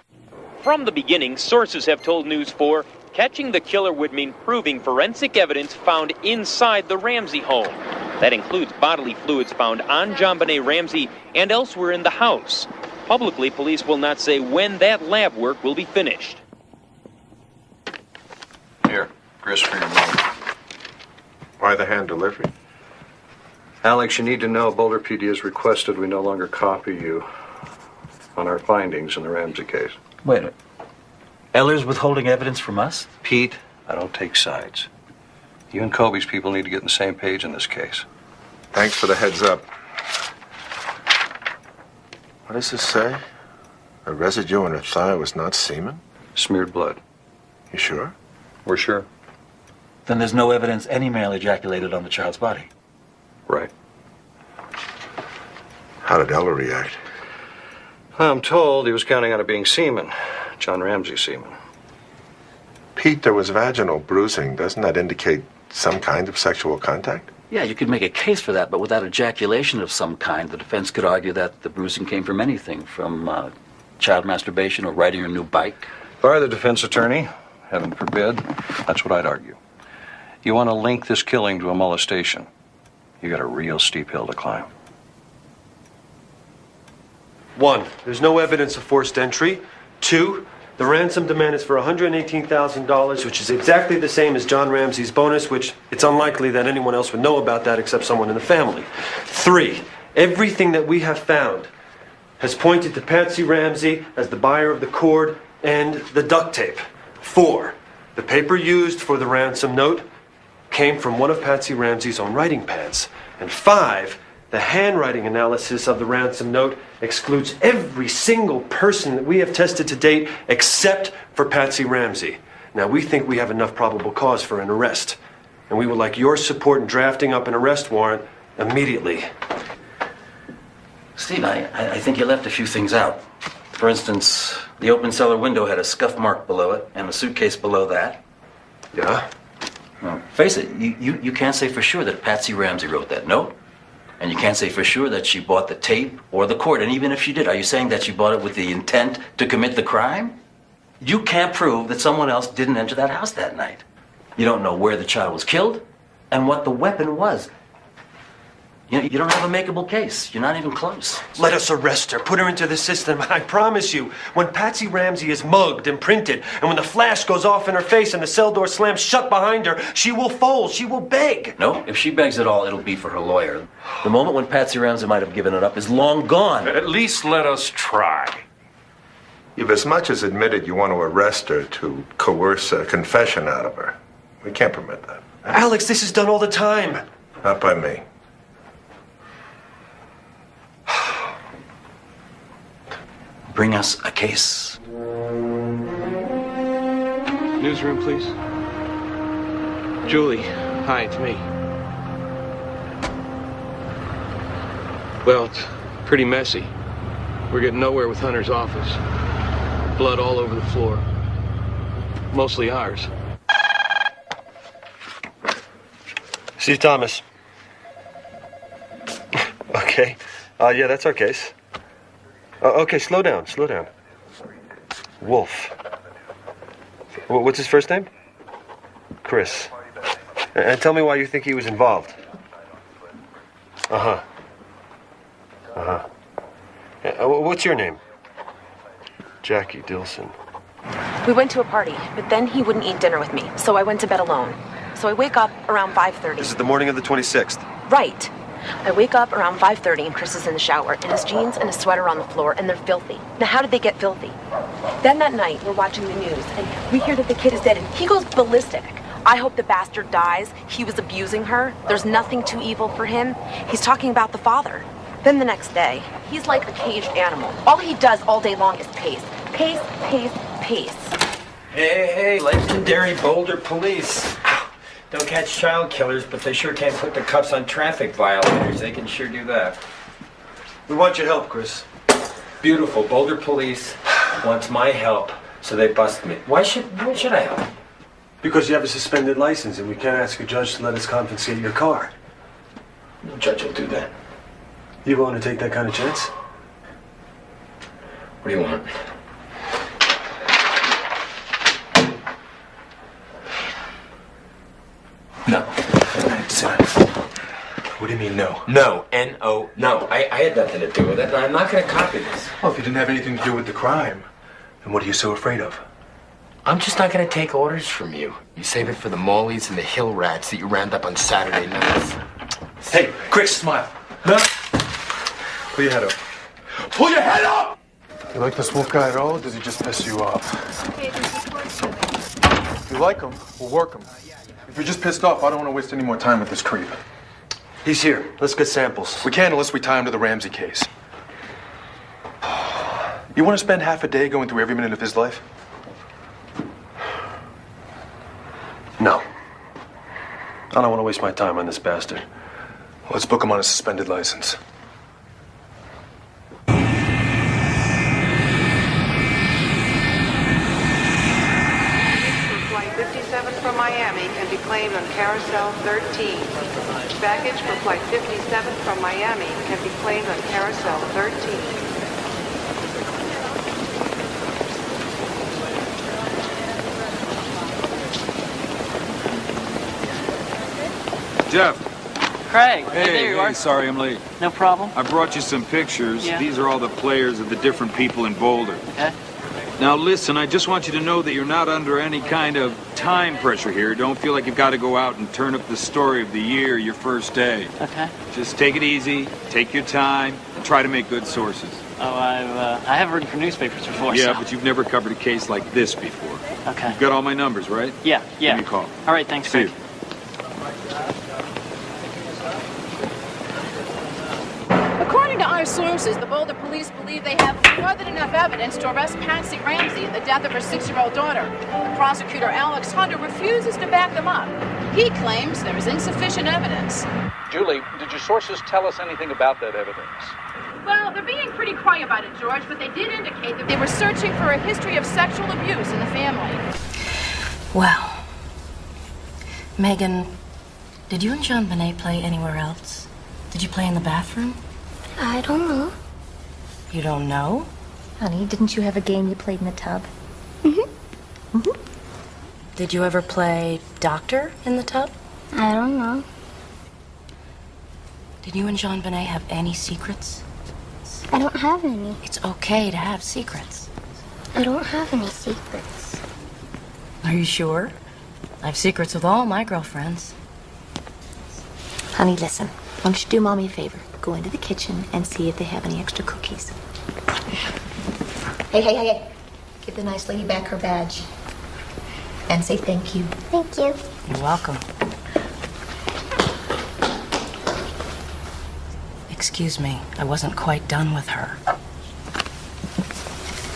From the beginning, sources have told News 4 catching the killer would mean proving forensic evidence found inside the Ramsey home. That includes bodily fluids found on JonBenet Ramsey and elsewhere in the house. Publicly, police will not say when that lab work will be finished. Here, grist for your money. Why the hand delivery? Alex, you need to know Boulder PD has requested we no longer copy you on our findings in the Ramsey case. Wait a minute. Eller's withholding evidence from us? Pete, I don't take sides. You and Kobe's people need to get on the same page in this case. Thanks for the heads up. What does this say? The residue on her thigh was not semen? Smeared blood. You sure? We're sure. Then there's no evidence any male ejaculated on the child's body. Right. How did Ella react? I'm told he was counting on it being semen. John Ramsey semen. Pete, there was vaginal bruising. Doesn't that indicate some kind of sexual contact? Yeah, you could make a case for that, but without ejaculation of some kind, the defense could argue that the bruising came from anything, from child masturbation or riding a new bike. If I were the defense attorney, heaven forbid, that's what I'd argue. You want to link this killing to a molestation, you got a real steep hill to climb. 1, there's no evidence of forced entry. 2, the ransom demand is for $118,000, which is exactly the same as John Ramsey's bonus, which it's unlikely that anyone else would know about that except someone in the family. 3, everything that we have found has pointed to Patsy Ramsey as the buyer of the cord and the duct tape. 4, the paper used for the ransom note came from one of Patsy Ramsey's own writing pads. And 5, the handwriting analysis of the ransom note excludes every single person that we have tested to date except for Patsy Ramsey. Now, we think we have enough probable cause for an arrest, and we would like your support in drafting up an arrest warrant immediately. Steve, I think you left a few things out. For instance, the open cellar window had a scuff mark below it and a suitcase below that. Yeah? Well, face it, you can't say for sure that Patsy Ramsey wrote that note. And you can't say for sure that she bought the tape or the cord. And even if she did, are you saying that she bought it with the intent to commit the crime? You can't prove that someone else didn't enter that house that night. You don't know where the child was killed and what the weapon was. You don't have a makeable case. You're not even close. Let us arrest her, put her into the system, and I promise you, when Patsy Ramsey is mugged and printed, and when the flash goes off in her face and the cell door slams shut behind her, she will fold, she will beg. No, if she begs at all, it'll be for her lawyer. The moment when Patsy Ramsey might have given it up is long gone. At least let us try. You've as much as admitted you want to arrest her to coerce a confession out of her. We can't permit that. Alex, this is done all the time. Not by me. Bring us a case. Newsroom, please. Julie, hi, it's me. Well, it's pretty messy. We're getting nowhere with Hunter's office. Blood all over the floor. Mostly ours. Steve Thomas. Okay. Yeah, that's our case. Okay, slow down. Wolf. What's his first name? Chris. And tell me why you think he was involved. What's your name? Jackie Dilson. We went to a party, but then he wouldn't eat dinner with me, so I went to bed alone. So I wake up around 5:30. This is the morning of the 26th. Right. I wake up around 5:30 and Chris is in the shower, and his jeans and his sweater are on the floor, and they're filthy. Now, how did they get filthy? Then that night, we're watching the news, and we hear that the kid is dead, and he goes ballistic. I hope the bastard dies. He was abusing her. There's nothing too evil for him. He's talking about the father. Then the next day, he's like a caged animal. All he does all day long is pace. Pace, pace, pace. Hey, legendary Boulder police. Don't catch child killers, but they sure can't put the cuffs on traffic violators. They can sure do that. We want your help, Chris. Beautiful. Boulder police wants my help, so they bust me. Why should I help? Because you have a suspended license, and we can't ask a judge to let us confiscate your car. No judge will do that. You willing to take that kind of chance? What do you want? No. What do you mean, no? No. N-O. No, I had nothing to do with it, and I'm not going to copy this. Well, if you didn't have anything to do with the crime, then what are you so afraid of? I'm just not going to take orders from you. You save it for the Mollies and the hill rats that you round up on Saturday nights. Hey, Chris, smile. No. Pull your head up. Pull your head up! You like this wolf guy at all, or does he just piss you off? If you like him, we'll work him. If you're just pissed off, I don't want to waste any more time with this creep. He's here. Let's get samples. We can't unless we tie him to the Ramsey case. You want to spend half a day going through every minute of his life? No. I don't want to waste my time on this bastard. Let's book him on a suspended license. Flight 57 from Miami can be claimed on Carousel 13. Baggage for Flight 57 from Miami can be claimed on Carousel 13. Jeff. Craig, Hey, there you are. sorry I'm late. No problem. I brought you some pictures. Yeah. These are all the players of the different people in Boulder. Okay. Now listen, I just want you to know that you're not under any kind of time pressure here. Don't feel like you've got to go out and turn up the story of the year your first day. Okay. Just take it easy, take your time, and try to make good sources. Oh, I have written for newspapers before. Yeah, so. but you've never covered a case like this before. Okay. You've got all my numbers, right? Yeah. Give me a call. All right, thanks, See Craig. you. According According to our sources, the Boulder police believe they have more than enough evidence to arrest Patsy Ramsey in the death of her 6-year-old daughter. The prosecutor, Alex Hunter, refuses to back them up. He claims there is insufficient evidence. Julie, did your sources tell us anything about that evidence? Well, they're being pretty quiet about it, George, but they did indicate that they were searching for a history of sexual abuse in the family. Well, Megan, did you and JonBenet play anywhere else? Did you play in the bathroom? I don't know. You don't know? Honey, didn't you have a game you played in the tub? Did you ever play doctor in the tub? I don't know. Did you and JonBenet have any secrets? I don't have any. It's okay to have secrets. I don't have any secrets. Are you sure? I have secrets with all my girlfriends. Honey, listen. Why don't you do Mommy a favor? Go into the kitchen and see if they have any extra cookies. Hey. Give the nice lady back her badge. And say thank you. Thank you. You're welcome. Excuse me, I wasn't quite done with her.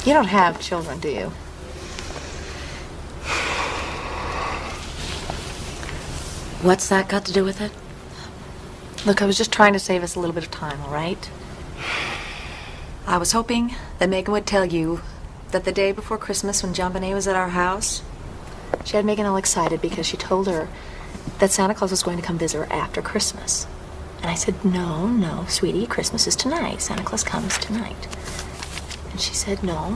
You don't have children, do you? What's that got to do with it? Look, I was just trying to save us a little bit of time, all right? I was hoping that Megan would tell you that the day before Christmas when JonBenet was at our house, she had Megan all excited because she told her that Santa Claus was going to come visit her after Christmas. And I said, no, sweetie, Christmas is tonight. Santa Claus comes tonight. And she said, no.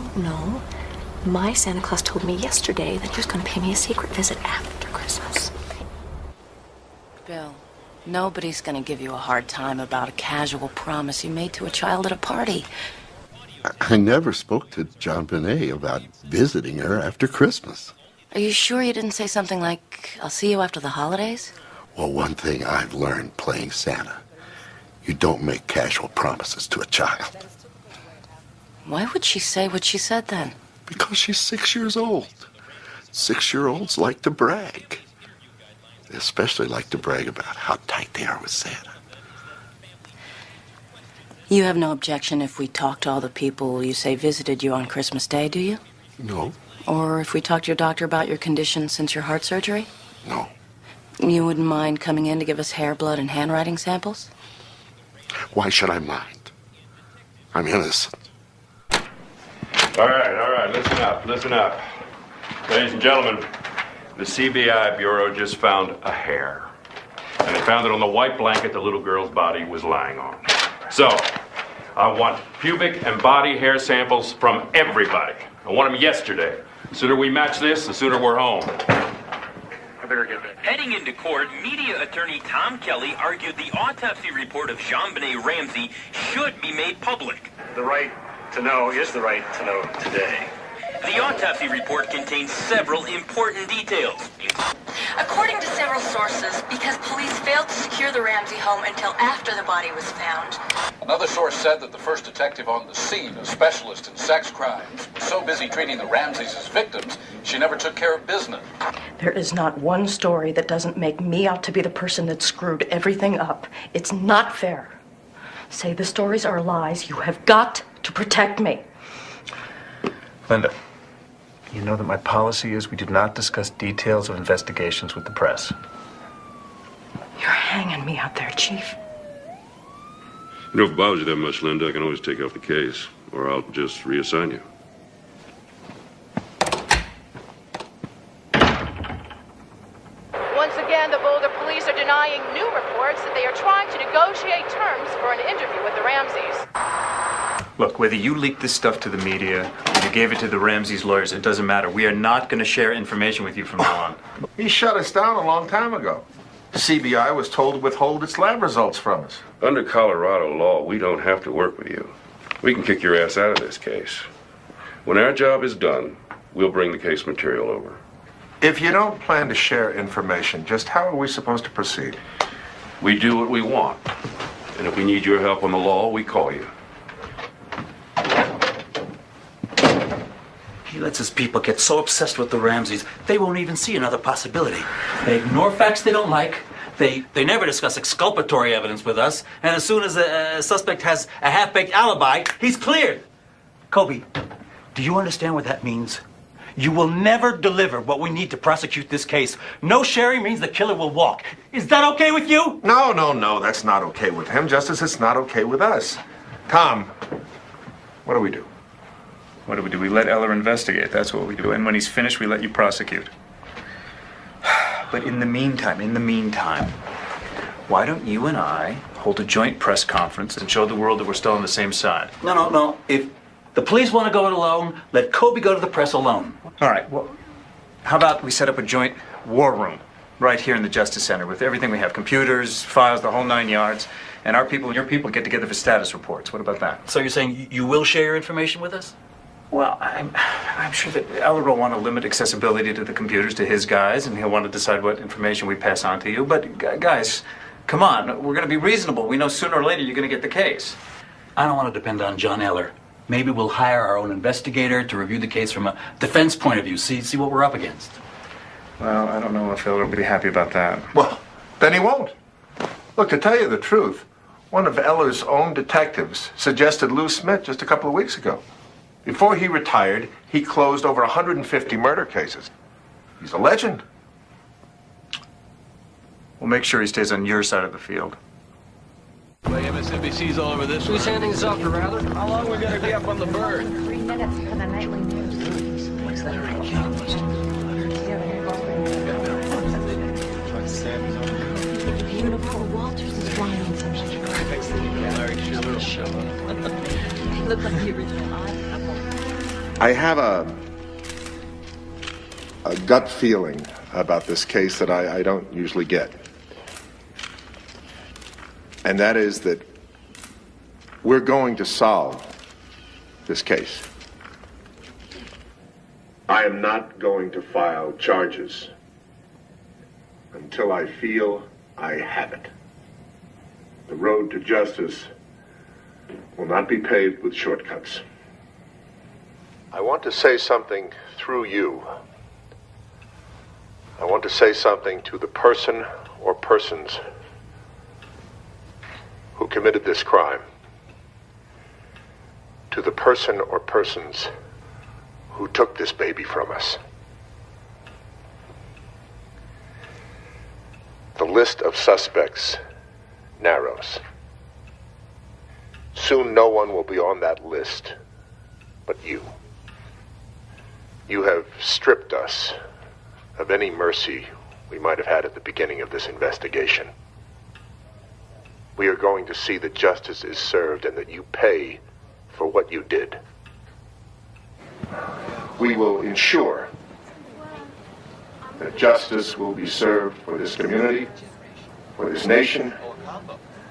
My Santa Claus told me yesterday that he was going to pay me a secret visit after Christmas. Bill, nobody's going to give you a hard time about a casual promise you made to a child at a party. I never spoke to JonBenet about visiting her after Christmas. Are you sure you didn't say something like, I'll see you after the holidays? Well, one thing I've learned playing Santa, you don't make casual promises to a child. Why would she say what she said then? Because she's 6 years old. 6-year-olds like to brag. They especially like to brag about how tight they are with Santa. You have no objection if we talk to all the people you say visited you on Christmas Day, do you? No. Or if we talk to your doctor about your condition since your heart surgery? No. You wouldn't mind coming in to give us hair, blood, and handwriting samples? Why should I mind? I'm innocent. All right, listen up. Ladies and gentlemen, the CBI Bureau just found a hair. And they found it on the white blanket the little girl's body was lying on. So, I want pubic and body hair samples from everybody. I want them yesterday. The sooner we match this, the sooner we're home. I better get back. Heading into court, media attorney Tom Kelly argued the autopsy report of JonBenet Ramsey should be made public. The right to know is the right to know today. The autopsy report contains several important details. According to several sources, because police failed to secure the Ramsey home until after the body was found. Another source said that the first detective on the scene, a specialist in sex crimes, was so busy treating the Ramseys as victims, she never took care of business. There is not one story that doesn't make me out to be the person that screwed everything up. It's not fair. Say the stories are lies. You have got to protect me. Linda, you know that my policy is we do not discuss details of investigations with the press. You're hanging me out there, Chief. You know, if it bothers you that much, Linda, I can always take off the case, or I'll just reassign you. Once again, the Boulder police are denying new reports that they are trying to negotiate terms for an interview with the Ramseys. Look, whether you leaked this stuff to the media or you gave it to the Ramseys' lawyers, it doesn't matter. We are not going to share information with you from now on. He shut us down a long time ago. CBI was told to withhold its lab results from us. Under Colorado law, we don't have to work with you. We can kick your ass out of this case. When our job is done, we'll bring the case material over. If you don't plan to share information, just how are we supposed to proceed? We do what we want. And if we need your help on the law, we call you. He lets his people get so obsessed with the Ramseys, they won't even see another possibility. They ignore facts they don't like, They never discuss exculpatory evidence with us, and as soon as a suspect has a half-baked alibi, he's cleared. Kobe, do you understand what that means? You will never deliver what we need to prosecute this case. No sharing means the killer will walk. Is that okay with you? No, that's not okay with him, just as it's not okay with us. Tom, what do we do? What do? We let Eller investigate. That's what we do. And when he's finished, we let you prosecute. But in the meantime, why don't you and I hold a joint press conference and show the world that we're still on the same side? No. If the police want to go it alone, let Kobe go to the press alone. All right, well, how about we set up a joint war room right here in the Justice Center with everything we have, computers, files, the whole 9 yards, and our people and your people get together for status reports. What about that? So you're saying you will share your information with us? Well, I'm sure that Eller will want to limit accessibility to the computers to his guys, and he'll want to decide what information we pass on to you. But guys, come on, we're going to be reasonable. We know sooner or later you're going to get the case. I don't want to depend on John Eller. Maybe we'll hire our own investigator to review the case from a defense point of view, see what we're up against. Well, I don't know if Eller will be happy about that. Well, then he won't. Look, to tell you the truth, one of Eller's own detectives suggested Lou Smith just a couple of weeks ago. Before he retired, he closed over 150 murder cases. He's a legend. We'll make sure he stays on your side of the field. MSNBC's all over this. Who's handing this off to Rather? How long we gotta be up on the bird? 3 minutes for the nightly news. What's that? Universal Walters is flying in some shit. They look like the original Odd Couple. I have a gut feeling about this case that I don't usually get. And that is that we're going to solve this case. I am not going to file charges until I feel I have it. The road to justice will not be paved with shortcuts. I want to say something through you. I want to say something to the person or persons who committed this crime, to the person or persons who took this baby from us. The list of suspects narrows. Soon no one will be on that list but you. You have stripped us of any mercy we might have had at the beginning of this investigation. We are going to see that justice is served and that you pay for what you did. We will ensure that justice will be served for this community, for this nation,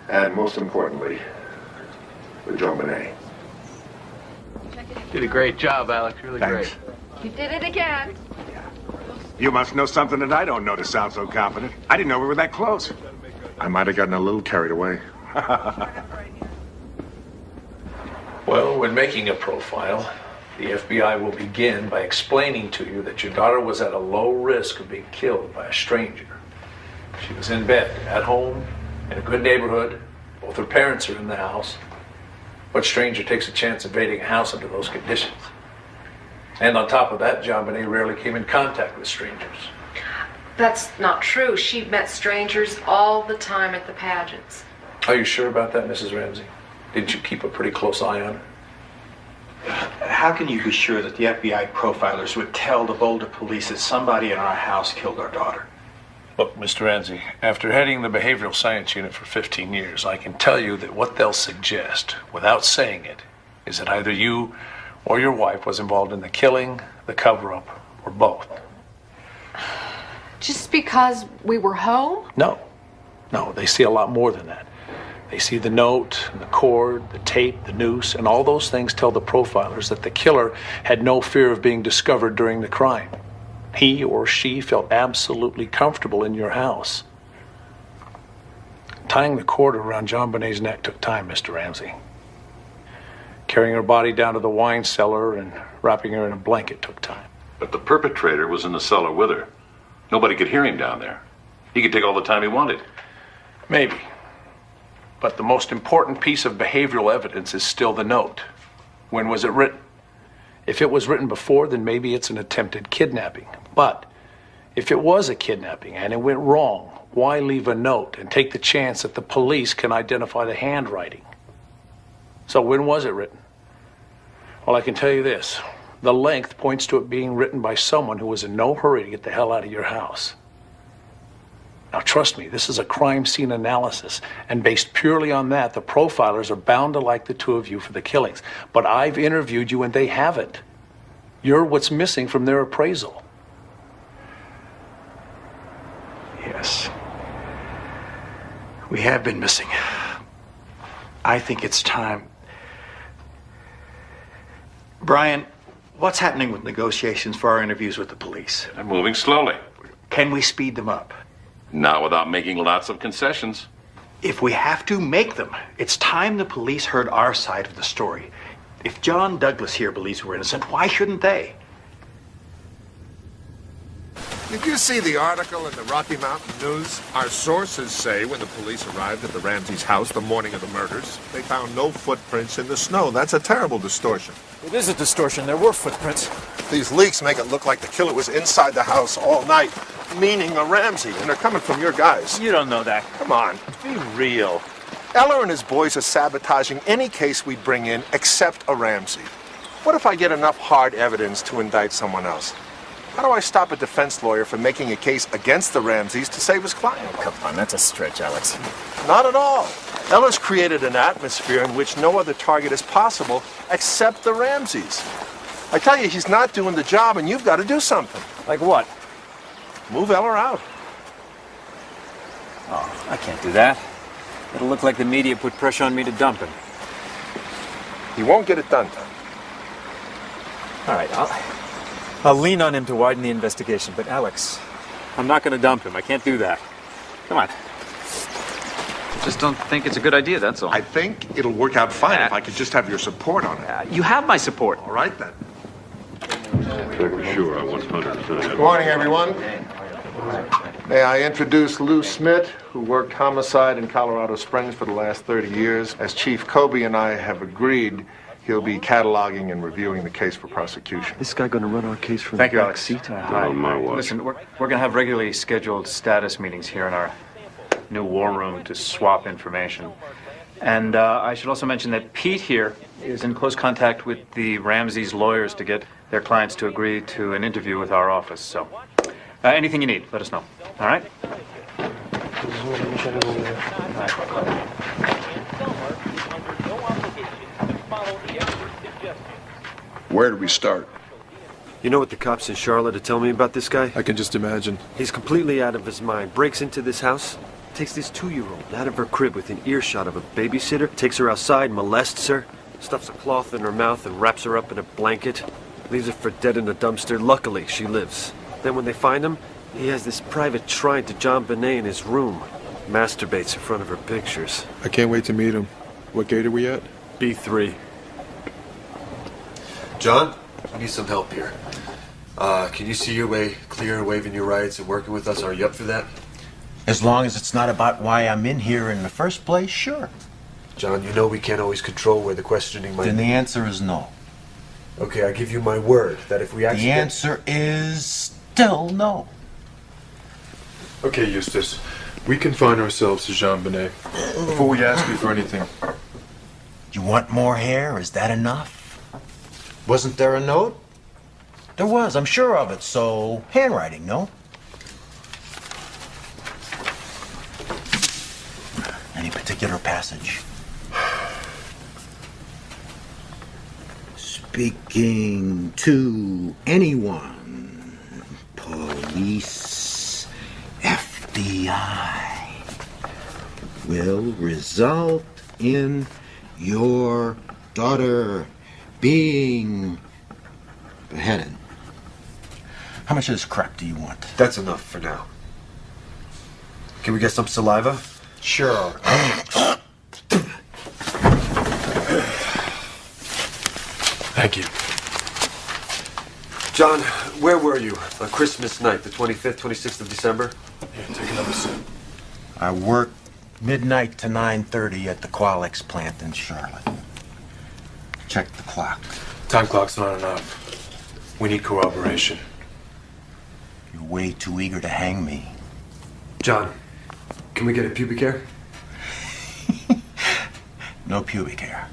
and most importantly, for JonBenet. Did a great job, Alex. Really Thanks. great. You did it again. You must know something that I don't know to sound so confident. I didn't know we were that close. I might have gotten a little carried away. Well, when making a profile, the FBI will begin by explaining to you that your daughter was at a low risk of being killed by a stranger. She was in bed, at home, in a good neighborhood. Both her parents are in the house. What stranger takes a chance invading a house under those conditions? And on top of that, JonBenet rarely came in contact with strangers. That's not true. She met strangers all the time at the pageants. Are you sure about that, Mrs. Ramsey? Didn't you keep a pretty close eye on her? How can you be sure that the FBI profilers would tell the Boulder police that somebody in our house killed our daughter? Look, Mr. Ramsey, after heading the behavioral science unit for 15 years, I can tell you that what they'll suggest, without saying it, is that either you or your wife was involved in the killing, the cover-up, or both. Just because we were home? No, they see a lot more than that. They see the note, and the cord, the tape, the noose, and all those things tell the profilers that the killer had no fear of being discovered during the crime. He or she felt absolutely comfortable in your house. Tying the cord around JonBenet's neck took time, Mr. Ramsey. Carrying her body down to the wine cellar and wrapping her in a blanket took time. But the perpetrator was in the cellar with her. Nobody could hear him down there. He could take all the time he wanted. Maybe. But the most important piece of behavioral evidence is still the note. When was it written? If it was written before, then maybe it's an attempted kidnapping. But if it was a kidnapping and it went wrong, why leave a note and take the chance that the police can identify the handwriting? So when was it written? Well, I can tell you this. The length points to it being written by someone who was in no hurry to get the hell out of your house. Now, trust me, this is a crime scene analysis, and based purely on that, the profilers are bound to like the two of you for the killings. But I've interviewed you and they haven't. You're what's missing from their appraisal. Yes. We have been missing. I think it's time. Brian, what's happening with negotiations for our interviews with the police? I'm moving slowly. Can we speed them up? Not without making lots of concessions. If we have to make them, it's time the police heard our side of the story. If John Douglas here believes we're innocent, why shouldn't they? Did you see the article in the Rocky Mountain News? Our sources say when the police arrived at the Ramseys' house the morning of the murders, they found no footprints in the snow. That's a terrible distortion. It is a distortion. There were footprints. These leaks make it look like the killer was inside the house all night, meaning a Ramsey, and they're coming from your guys. You don't know that. Come on, be real. Eller and his boys are sabotaging any case we bring in except a Ramsey. What if I get enough hard evidence to indict someone else? How do I stop a defense lawyer from making a case against the Ramseys to save his client? Oh, come on, that's a stretch, Alex. Not at all. Eller's created an atmosphere in which no other target is possible except the Ramseys. I tell you, he's not doing the job, and you've got to do something. Like what? Move Eller out. Oh, I can't do that. It'll look like the media put pressure on me to dump him. He won't get it done, Tom. All right, I'll lean on him to widen the investigation, but Alex, I'm not going to dump him. I can't do that. Come on. I just don't think it's a good idea, that's all. I think it'll work out fine if I could just have your support on it. You have my support. All right, then. Sure, I 100%. Good morning, everyone. May I introduce Lou Smith, who worked homicide in Colorado Springs for the last 30 years. As Chief Kobe and I have agreed, he'll be cataloging and reviewing the case for prosecution. This guy going to run our case from Thank you, the Alex. seat? On my watch. Listen, we're going to have regularly scheduled status meetings here in our new war room to swap information. And I should also mention that Pete here is in close contact with the Ramseys' lawyers to get their clients to agree to an interview with our office. So anything you need, let us know. All right? Where do we start? You know what the cops in Charlotte are telling me about this guy? I can just imagine. He's completely out of his mind. Breaks into this house, takes this 2-year-old out of her crib within earshot of a babysitter, takes her outside, molests her, stuffs a cloth in her mouth and wraps her up in a blanket, leaves her for dead in a dumpster. Luckily, she lives. Then when they find him, he has this private shrine to JonBenet in his room. Masturbates in front of her pictures. I can't wait to meet him. What gate are we at? B3. John, I need some help here. Can you see your way clear, waving your rights and working with us? Are you up for that? As long as it's not about why I'm in here in the first place, sure. John, you know we can't always control where the questioning might... Then the answer is no. Okay, I give you my word that if we actually... The answer is still no. Okay, Eustace. We confine ourselves to JonBenet. Before we ask you for anything... You want more hair? Is that enough? Wasn't there a note? There was, I'm sure of it, so handwriting, no? Any particular passage? Speaking to anyone, police, FBI, will result in your daughter being beheaded. How much of this crap do you want? That's enough for now. Can we get some saliva? Sure. Thank you. John, Where were you on Christmas night, the 25th, 26th of December? Here, take another sip. I worked midnight to 9:30 at the Qualix plant in Charlotte. Check the clock. Time clock's not enough. We need corroboration. You're way too eager to hang me. John, can we get a pubic hair? No pubic hair.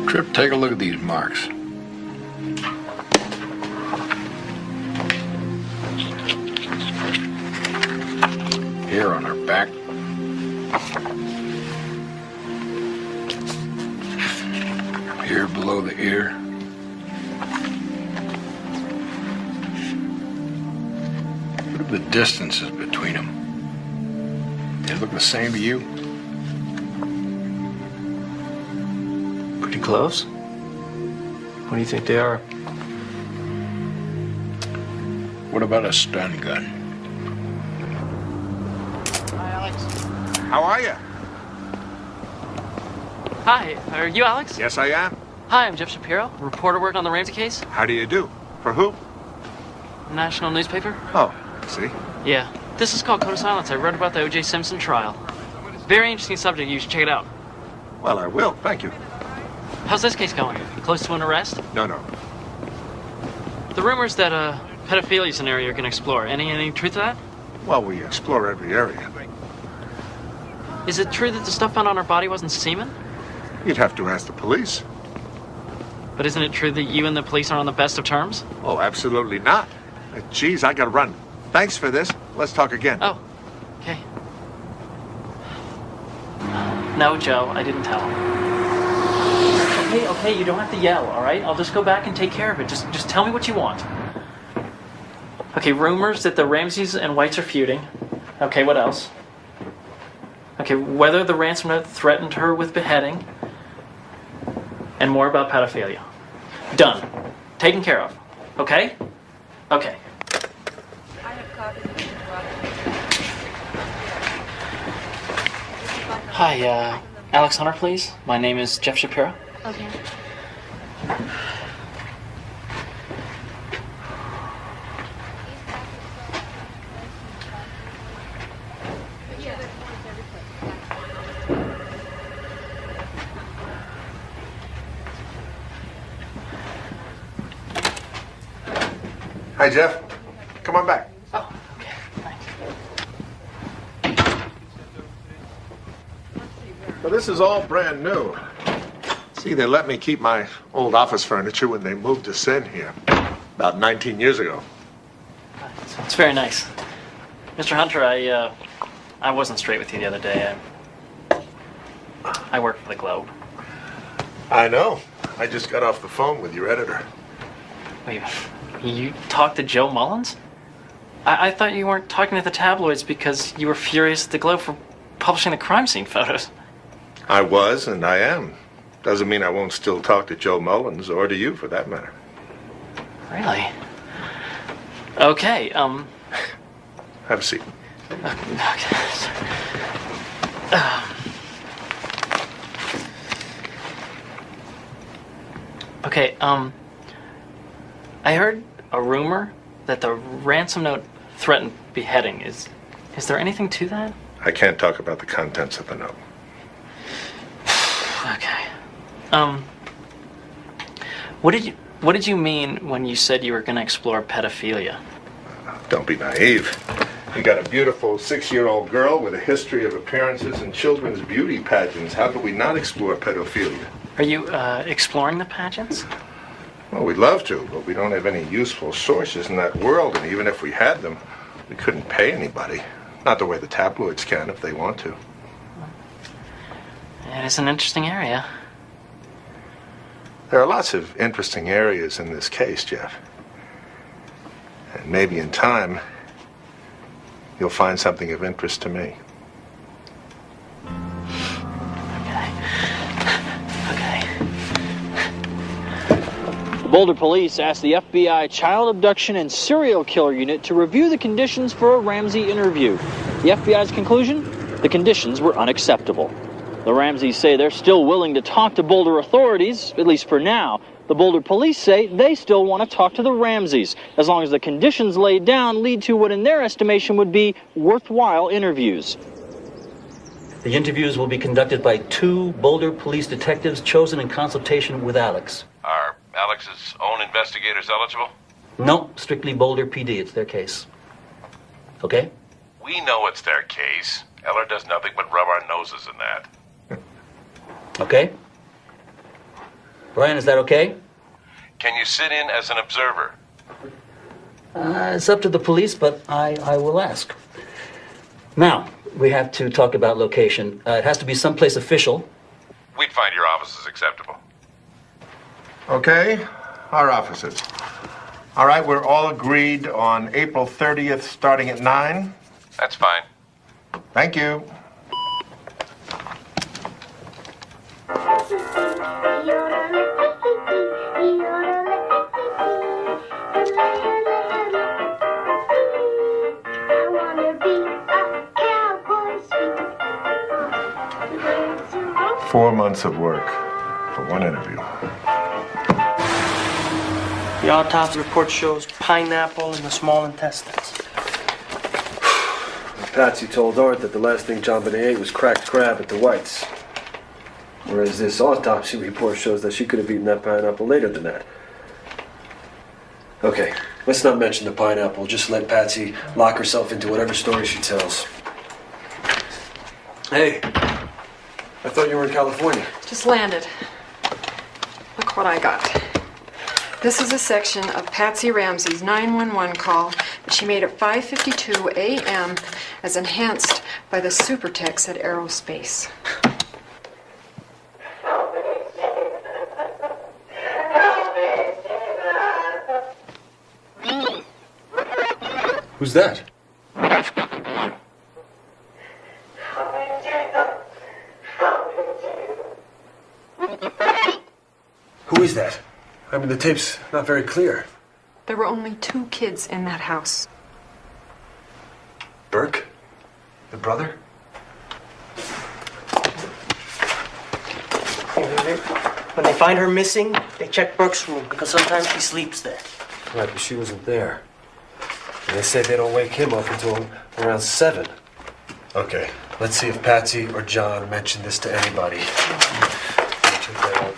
Trip, take a look at these marks. Here on her back. Here below the ear. Look at the distances between them. They look the same to you? Pretty close. What do you think they are? What about a stun gun? Hi, Alex. How are you? Hi, are you Alex? Yes, I am. Hi, I'm Jeff Shapiro, reporter working on the Ramsey case. How do you do? For who? National newspaper. Oh, see? Yeah. This is called Code of Silence. I wrote about the O.J. Simpson trial. Very interesting subject. You should check it out. Well, I will. Thank you. How's this case going? Close to an arrest? No. The rumors that pedophilia's an area you're going to explore. Any truth to that? Well, we explore every area. Is it true that the stuff found on her body wasn't semen? You'd have to ask the police. But isn't it true that you and the police are on the best of terms? Oh, absolutely not. Geez, I gotta run. Thanks for this. Let's talk again. Oh, okay. No, Joe, I didn't tell him. Okay, you don't have to yell, all right? I'll just go back and take care of it. Just tell me what you want. Okay, rumors that the Ramseys and Whites are feuding. Okay, what else? Okay, whether the ransom note threatened her with beheading. And more about pedophilia. Done. Taken care of. Okay? Okay. Hi, Alex Hunter, please. My name is Jeff Shapiro. Okay. Hi, Jeff. Come on back. Oh, okay. Thanks. Well, this is all brand new. See, they let me keep my old office furniture when they moved us in here about 19 years ago. It's very nice. Mr. Hunter, I wasn't straight with you the other day. I work for the Globe. I know. I just got off the phone with your editor. Wait, you talked to Joe Mullins? I thought you weren't talking to the tabloids because you were furious at the Globe for publishing the crime scene photos. I was, and I am. Doesn't mean I won't still talk to Joe Mullins, or to you, for that matter. Really? Okay, Have a seat. Okay, I heard a rumor that the ransom note threatened beheading. Is there anything to that? I can't talk about the contents of the note. Okay. What did you mean when you said you were going to explore pedophilia? Don't be naive. You got a beautiful 6-year-old girl with a history of appearances in children's beauty pageants. How could we not explore pedophilia? Are you exploring the pageants? Well, we'd love to, but we don't have any useful sources in that world, and even if we had them, we couldn't pay anybody. Not the way the tabloids can if they want to. It is an interesting area. There are lots of interesting areas in this case, Jeff. And maybe in time, you'll find something of interest to me. Okay. Boulder Police asked the FBI Child Abduction and Serial Killer Unit to review the conditions for a Ramsey interview. The FBI's conclusion? The conditions were unacceptable. The Ramseys say they're still willing to talk to Boulder authorities, at least for now. The Boulder Police say they still want to talk to the Ramseys, as long as the conditions laid down lead to what in their estimation would be worthwhile interviews. The interviews will be conducted by 2 Boulder police detectives chosen in consultation with Alex. Are Alex's own investigators eligible? No, strictly Boulder PD. It's their case. Okay? We know it's their case. Eller does nothing but rub our noses in that. Okay? Brian, is that okay? Can you sit in as an observer? It's up to the police, but I will ask. Now, we have to talk about location. It has to be someplace official. We'd find your offices acceptable. Okay, our offices. All right, we're all agreed on April 30th starting at 9. That's fine. Thank you. Four months of work for one interview. The autopsy report shows pineapple in the small intestines. Patsy told Art that the last thing JonBenet ate was cracked crab at the Whites. Whereas this autopsy report shows that she could have eaten that pineapple later than that. Okay, let's not mention the pineapple. Just let Patsy lock herself into whatever story she tells. Hey, I thought you were in California. Just landed. Look what I got. This is a section of Patsy Ramsey's 911 call that she made at 5:52 a.m. as enhanced by the super text at Aerospace. Who's that? Who is that? I mean, the tape's not very clear. There were only 2 kids in that house. Burke? The brother? When they find her missing, they check Burke's room because sometimes she sleeps there. Right, but she wasn't there. And they say they don't wake him up until around 7. Okay, let's see if Patsy or John mentioned this to anybody. Check that out.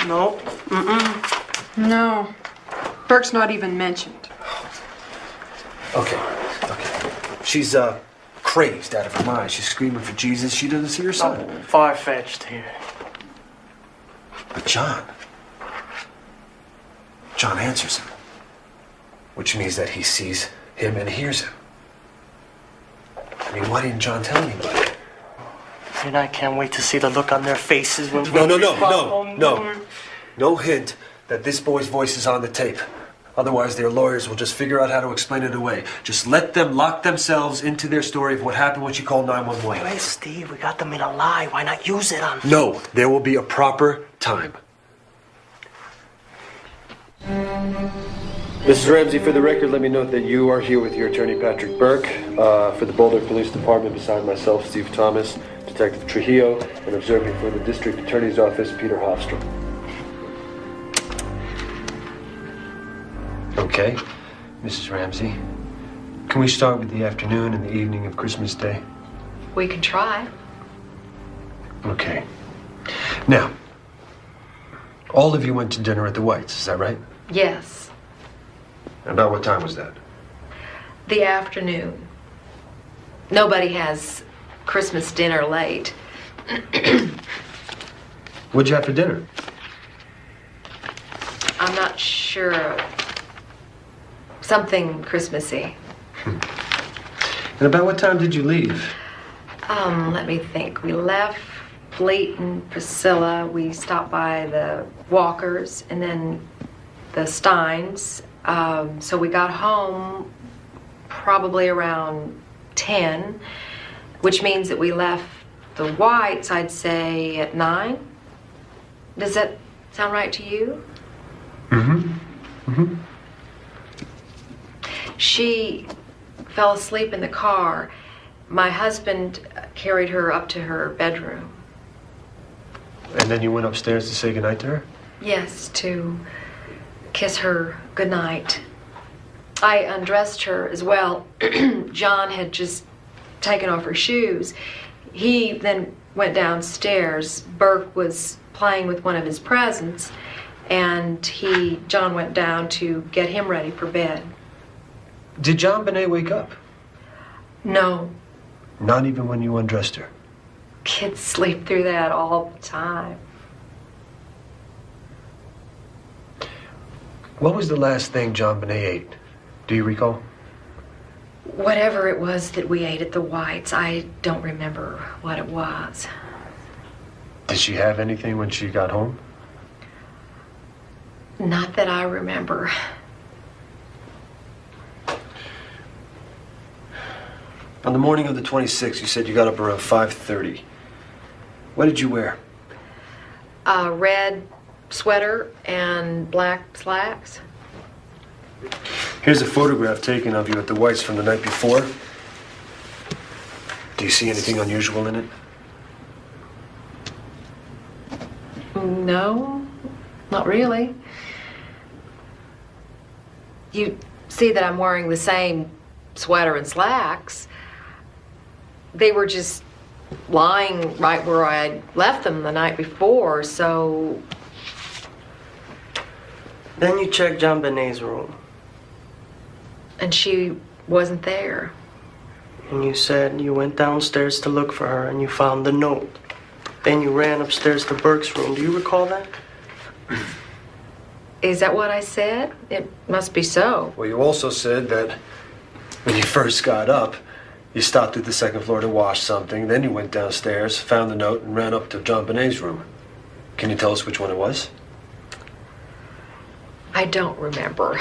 No. No. Burke's not even mentioned. Okay. She's, crazed out of her mind. She's screaming for Jesus. She doesn't see her son. Oh, far-fetched here. But John answers him. Which means that he sees him and hears him. I mean, why didn't John tell anybody? And I can't wait to see the look on their faces when No. No hint that this boy's voice is on the tape. Otherwise, their lawyers will just figure out how to explain it away. Just let them lock themselves into their story of what happened when she called 911. Hey, Steve, we got them in a lie. Why not use it on... No, there will be a proper time. Mrs. Ramsey, for the record, let me note that you are here with your attorney, Patrick Burke, for the Boulder Police Department, beside myself, Steve Thomas, Detective Trujillo, and observing for the District Attorney's Office, Peter Hofstrom. Okay, Mrs. Ramsey, can we start with the afternoon and the evening of Christmas Day? We can try. Okay. Now, all of you went to dinner at the Whites, is that right? Yes. About what time was that? The afternoon. Nobody has Christmas dinner late. What'd you have for dinner? I'm not sure. Something Christmassy. And about what time did you leave? Let me think. We left Fleet and Priscilla. We stopped by the Walkers and then the Steins. So we got home probably around 10, which means that we left the Whites, I'd say at 9. Does that sound right to you? She fell asleep in the car. My husband carried her up to her bedroom. And then you went upstairs to say goodnight to her? Yes, to kiss her goodnight. I undressed her as well. John had just taken off her shoes. He then went downstairs. Burke was playing with one of his presents, and John went down to get him ready for bed. Did JonBenet wake up? No. Not even when you undressed her? Kids sleep through that all the time. What was the last thing JonBenet ate? Do you recall? Whatever it was that we ate at the Whites, I don't remember what it was. Did she have anything when she got home? Not that I remember. On the morning of the 26th, you said you got up around 5:30. What did you wear? A red sweater and black slacks. Here's a photograph taken of you at the Whites from the night before. Do you see anything unusual in it? No, not really. You see that I'm wearing the same sweater and slacks. They were just lying right where I left them the night before, so... Then you checked JonBenet's room. And she wasn't there. And you said you went downstairs to look for her and you found the note. Then you ran upstairs to Burke's room. Do you recall that? Is that what I said? It must be so. Well, you also said that when you first got up, you stopped at the second floor to wash something, then you went downstairs, found the note, and ran up to JonBenet's room. Can you tell us which one it was? I don't remember.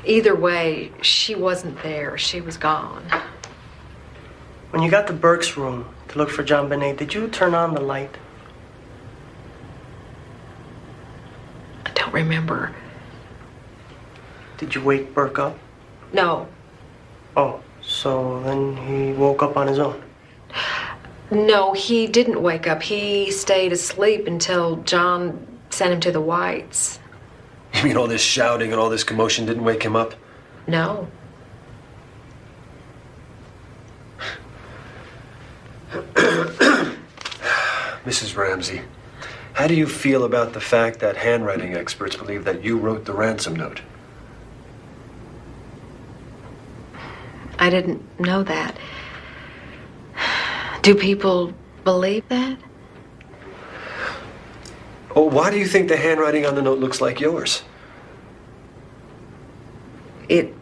Either way, she wasn't there. She was gone. When you got to Burke's room to look for JonBenet, did you turn on the light? I don't remember. Did you wake Burke up? No. Oh, so then he woke up on his own? No, he didn't wake up. He stayed asleep until John sent him to the Whites. You mean all this shouting and all this commotion didn't wake him up? No. Mrs. Ramsey, how do you feel about the fact that handwriting experts believe that you wrote the ransom note? I didn't know that. Do people believe that? Oh, why do you think the handwriting on the note looks like yours? It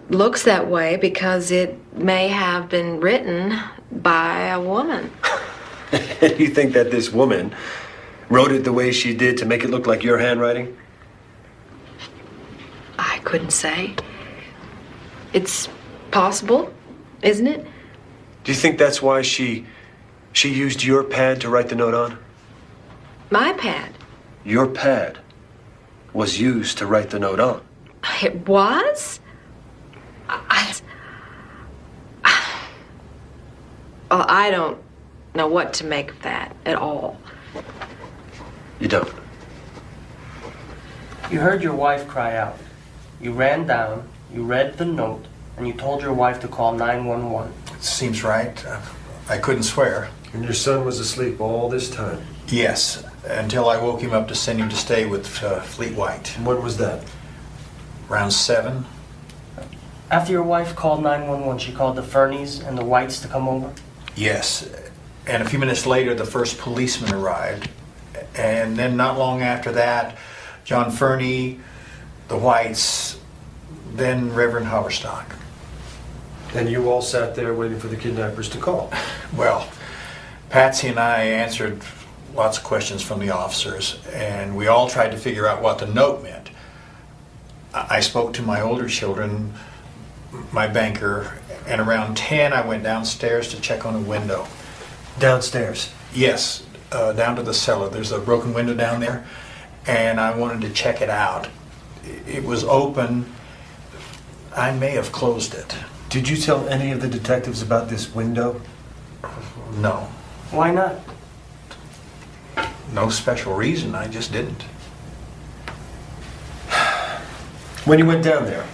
looks that way because it may have been written by a woman. You think that this woman wrote it the way she did to make it look like your handwriting? I couldn't say. It's possible, isn't it? Do you think that's why she used your pad to write the note on? My pad. Your pad was used to write the note on. It was? Well, I don't know what to make of that at all. You don't? You heard your wife cry out. You ran down, you read the note, and you told your wife to call 911. It seems right. I couldn't swear. And your son was asleep all this time? Yes, until I woke him up to send him to stay with Fleet White. And when was that? Around 7. After your wife called 911, she called the Fernies and the Whites to come over? Yes, and a few minutes later the first policeman arrived. And then not long after that, John Fernie, the Whites, then Reverend Haverstock. And you all sat there waiting for the kidnappers to call? Well, Patsy and I answered lots of questions from the officers, and we all tried to figure out what the note meant. I spoke to my older children, my banker, and around 10 I went downstairs to check on a window. Downstairs? Yes, down to the cellar. There's a broken window down there, and I wanted to check it out. It was open. I may have closed it. Did you tell any of the detectives about this window? No. Why not? No special reason, I just didn't. When you went down there,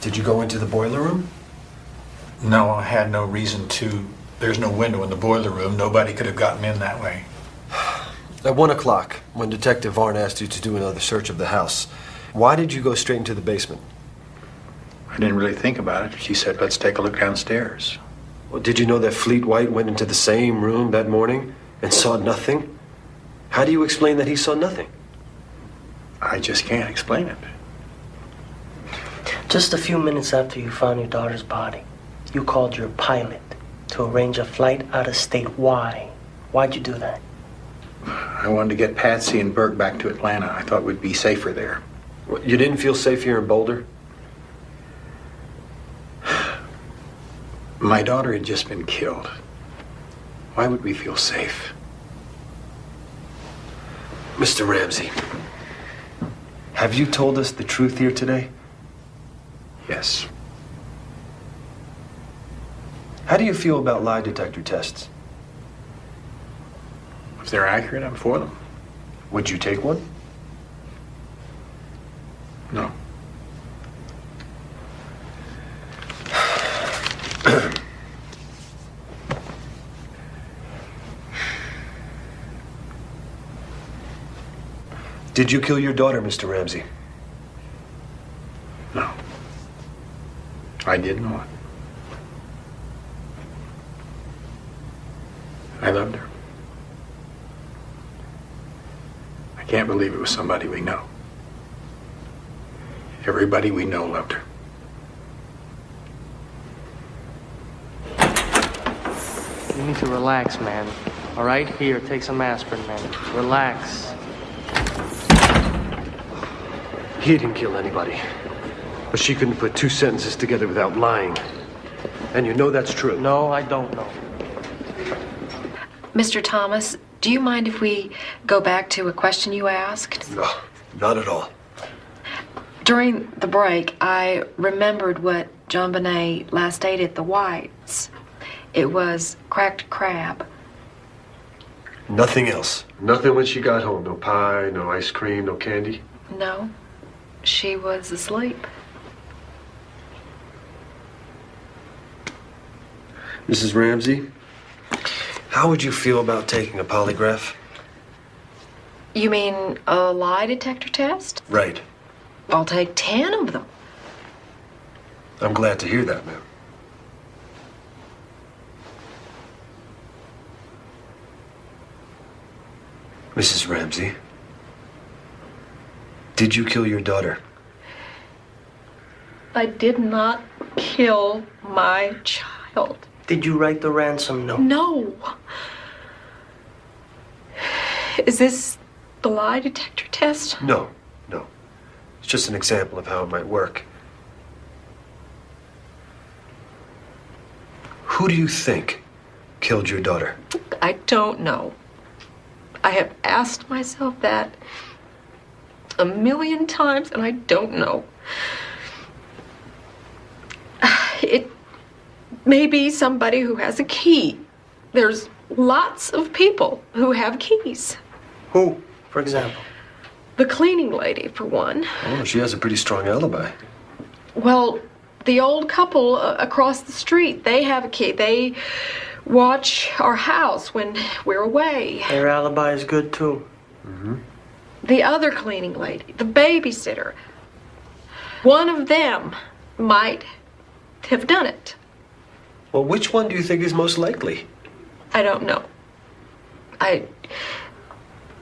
did you go into the boiler room? No, I had no reason to. There's no window in the boiler room. Nobody could have gotten in that way. At 1 o'clock, when Detective Arnn asked you to do another search of the house, why did you go straight into the basement? I didn't really think about it. She said, let's take a look downstairs. Well, did you know that Fleet White went into the same room that morning and saw nothing? How do you explain that he saw nothing? I just can't explain it. Just a few minutes after you found your daughter's body, you called your pilot to arrange a flight out of state. Why? Why'd you do that? I wanted to get Patsy and Burke back to Atlanta. I thought we'd be safer there. You didn't feel safe here in Boulder? My daughter had just been killed. Why would we feel safe? Mr. Ramsey, have you told us the truth here today? Yes. How do you feel about lie detector tests? If they're accurate, I'm for them. Would you take one? No. Did you kill your daughter, Mr. Ramsey? No. I did not. I loved her. I can't believe it was somebody we know. Everybody we know loved her. You need to relax, man. All right? Here, take some aspirin, man. Relax. He didn't kill anybody. But she couldn't put two sentences together without lying. And you know that's true. No, I don't know. Mr. Thomas, do you mind if we go back to a question you asked? No, not at all. During the break, I remembered what JonBenet last ate at the Whites. It was cracked crab. Nothing else? Nothing when she got home? No pie, no ice cream, no candy? No, she was asleep. Mrs. Ramsey, how would you feel about taking a polygraph? You mean a lie detector test? Right. I'll take 10 of them. I'm glad to hear that, ma'am. Mrs. Ramsey, did you kill your daughter? I did not kill my child. Did you write the ransom note? No. Is this the lie detector test? No, no. It's just an example of how it might work. Who do you think killed your daughter? I don't know. I have asked myself that a million times, and I don't know. It may be somebody who has a key. There's lots of people who have keys. Who, for example? The cleaning lady, for one. Oh, she has a pretty strong alibi. Well, the old couple across the street, they have a key. They watch our house when we're away. Their alibi is good, too. Mm-hmm. The other cleaning lady, the babysitter, one of them might have done it. Well, which one do you think is most likely? I don't know. I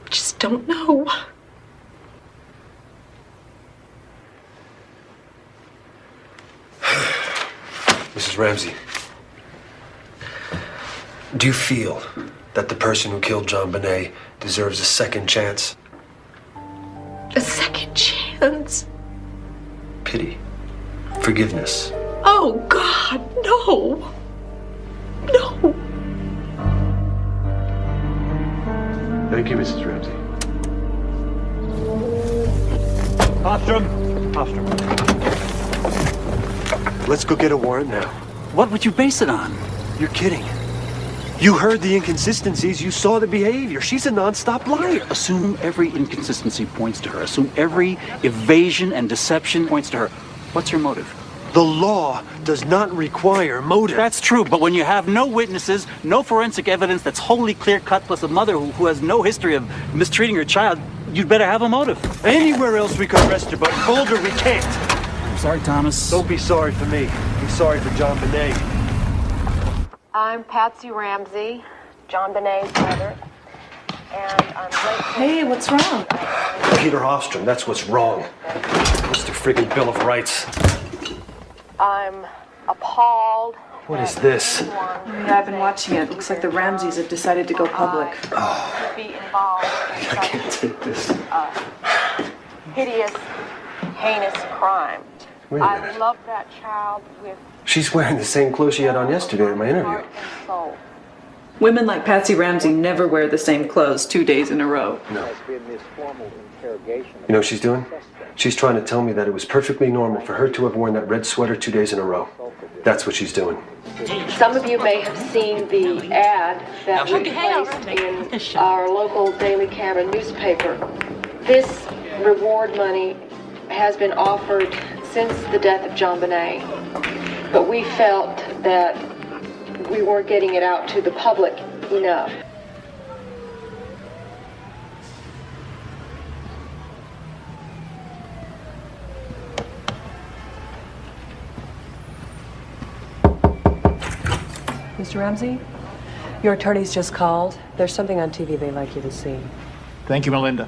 just don't know. Mrs. Ramsey, do you feel that the person who killed JonBenet deserves a second chance? A second chance? Pity. Forgiveness. Oh, God, no. No. Thank you, Mrs. Ramsey. Ostrom. Let's go get a warrant now. What would you base it on? You're kidding. You heard the inconsistencies. You saw the behavior. She's a non-stop liar. Assume every inconsistency points to her. Assume every evasion and deception points to her. What's her motive? The law does not require motive. That's true, but when you have no witnesses, no forensic evidence that's wholly clear-cut, plus a mother who has no history of mistreating her child, you'd better have a motive. Anywhere else we could arrest her, but in Boulder we can't. I'm sorry, Thomas. Don't be sorry for me. Be sorry for JonBenet. I'm Patsy Ramsey, JonBenet's mother, and I'm late. Hey, what's wrong? Peter Ostrom, that's what's wrong. Mr. friggin' Bill of Rights. I'm appalled. What is this? Yeah, I've been watching it. Looks like the Ramseys have decided to go public. Oh, Be involved in I can't take this. hideous, heinous crime. Wait a I minute. love that child with She's wearing the same clothes she had on yesterday in my interview. heart and soul. Women like Patsy Ramsey never wear the same clothes 2 days in a row. No. You know what she's doing? She's trying to tell me that it was perfectly normal for her to have worn that red sweater 2 days in a row. That's what she's doing. Some of you may have seen the ad that we placed in our local Daily Camera newspaper. This reward money has been offered since the death of JonBenet, but we felt that we weren't getting it out to the public enough. Mr. Ramsey, your attorney's just called. There's something on TV they'd like you to see. Thank you, Melinda.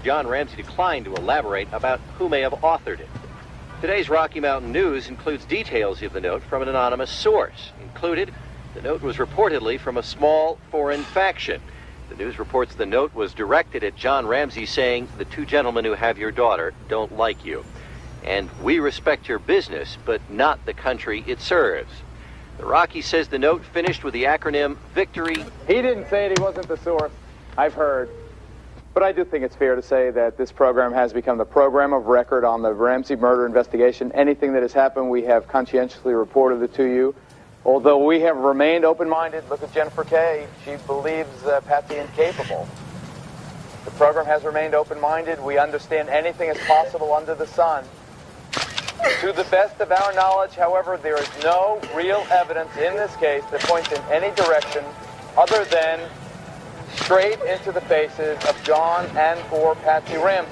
John Ramsey declined to elaborate about who may have authored it. Today's Rocky Mountain News includes details of the note from an anonymous source. Included, the note was reportedly from a small foreign faction. The news reports the note was directed at John Ramsey saying, "The two gentlemen who have your daughter don't like you. And we respect your business, but not the country it serves." The Rocky says the note finished with the acronym VICTORY. He didn't say it. He wasn't the source. I've heard. But I do think it's fair to say that this program has become the program of record on the Ramsey murder investigation. Anything that has happened, we have conscientiously reported it to you. Although we have remained open-minded. Look at Jennifer Kay. She believes Patsy incapable. The program has remained open-minded. We understand anything is possible under the sun. To the best of our knowledge, however, there is no real evidence in this case that points in any direction other than straight into the faces of John and or Patsy Ramsey.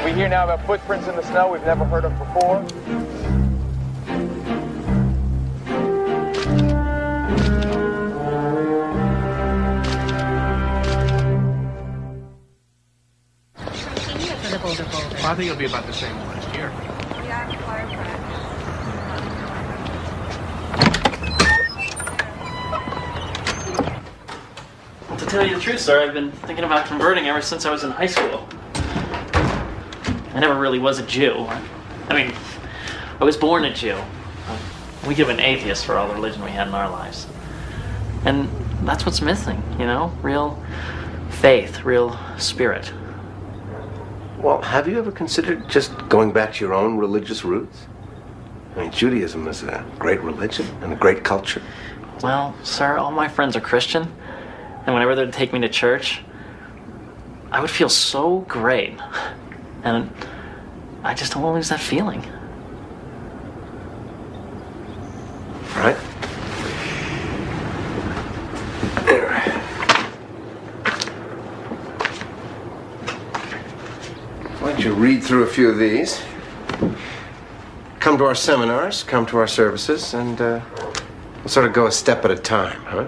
We hear now about footprints in the snow we've never heard of before. I think it'll be about the same as last year. To tell you the truth, sir, I've been thinking about converting ever since I was in high school. I never really was a Jew. I mean, I was born a Jew. We give an atheist for all the religion we had in our lives. And that's what's missing, you know? Real faith, real spirit. Well, have you ever considered just going back to your own religious roots? I mean, Judaism is a great religion and a great culture. Well, sir, all my friends are Christian. And whenever they'd take me to church, I would feel so great. And I just don't want to lose that feeling. All right. Why don't you read through a few of these? Come to our seminars, come to our services, and we'll sort of go a step at a time, huh?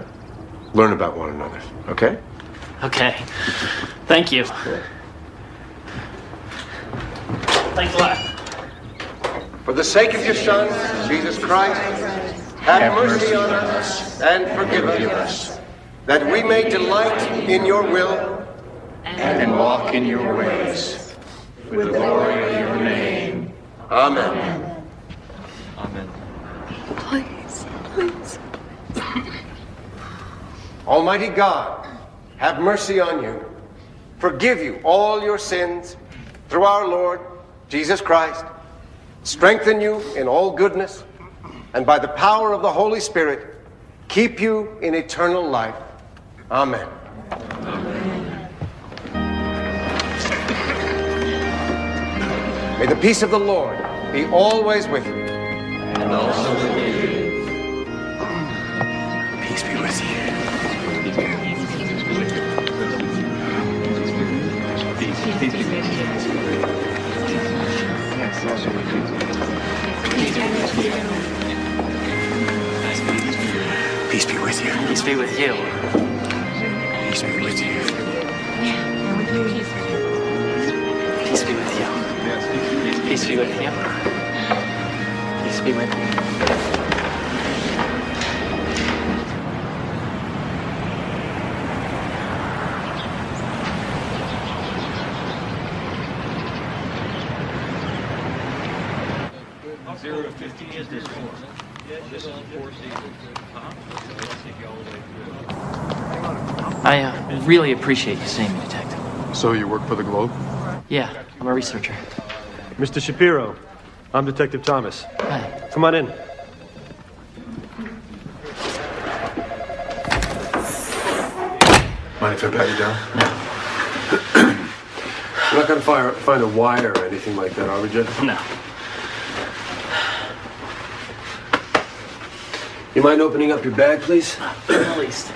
Learn about one another, okay? Okay. Thank you. Thanks a lot. For the sake of your Son, Jesus Christ, have mercy on us and forgive us, that we may delight in your will and walk in your ways, for the glory of your name. Amen. Please, please. Almighty God, have mercy on you, forgive you all your sins through our Lord Jesus Christ, strengthen you in all goodness, and by the power of the Holy Spirit, keep you in eternal life. Amen. May the peace of the Lord be always with you. And also with you. Peace be with you. Peace be with you. Peace be with you. Peace be with you. Peace be with you. Peace be with you. Peace be with you. I really appreciate you seeing me, Detective. So you work for the Globe? Yeah, I'm a researcher. Mr. Shapiro, I'm Detective Thomas. Hi. Come on in. Mind if I pat you down? You're not going to find a wire or anything like that, are we, Jeff? No. You mind opening up your bag, please? At least.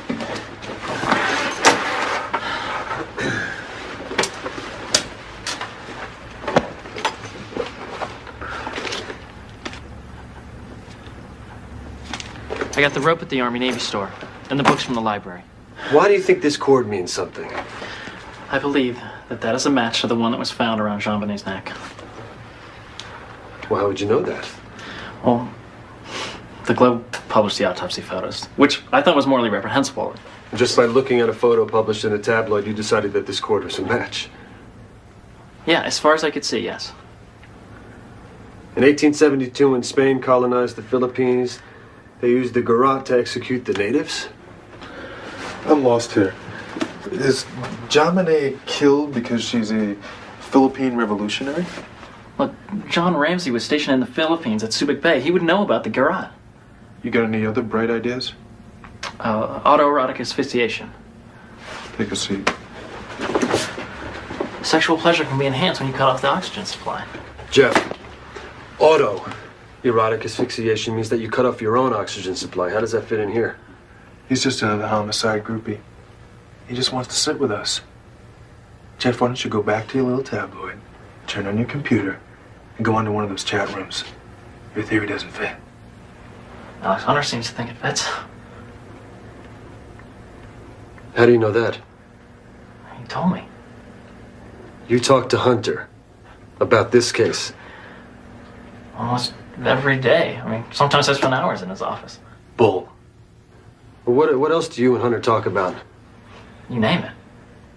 I got the rope at the Army-Navy store and the books from the library. Why do you think this cord means something? I believe that is a match to the one that was found around JonBenet's neck. Well, how would you know that? Well, the Globe published the autopsy photos, which I thought was morally reprehensible. Just by looking at a photo published in a tabloid, you decided that this cord was a match. Yeah, as far as I could see, yes. In 1872, when Spain colonized the Philippines, they used the garrote to execute the natives? I'm lost here. Is JonBenet killed because she's a Philippine revolutionary? Look, John Ramsey was stationed in the Philippines at Subic Bay. He would know about the garrote. You got any other bright ideas? Autoerotic asphyxiation. Take a seat. Sexual pleasure can be enhanced when you cut off the oxygen supply. Jeff, autoerotic asphyxiation means that you cut off your own oxygen supply. How does that fit in here? He's just another homicide groupie. He just wants to sit with us. Jeff, why don't you go back to your little tabloid, turn on your computer, and go into one of those chat rooms. Your theory doesn't fit. Alex Hunter seems to think it fits. How do you know that? He told me. You talked to Hunter about this case. Almost every day. I mean, sometimes I spend hours in his office. Bull. Well, what else do you and Hunter talk about? You name it.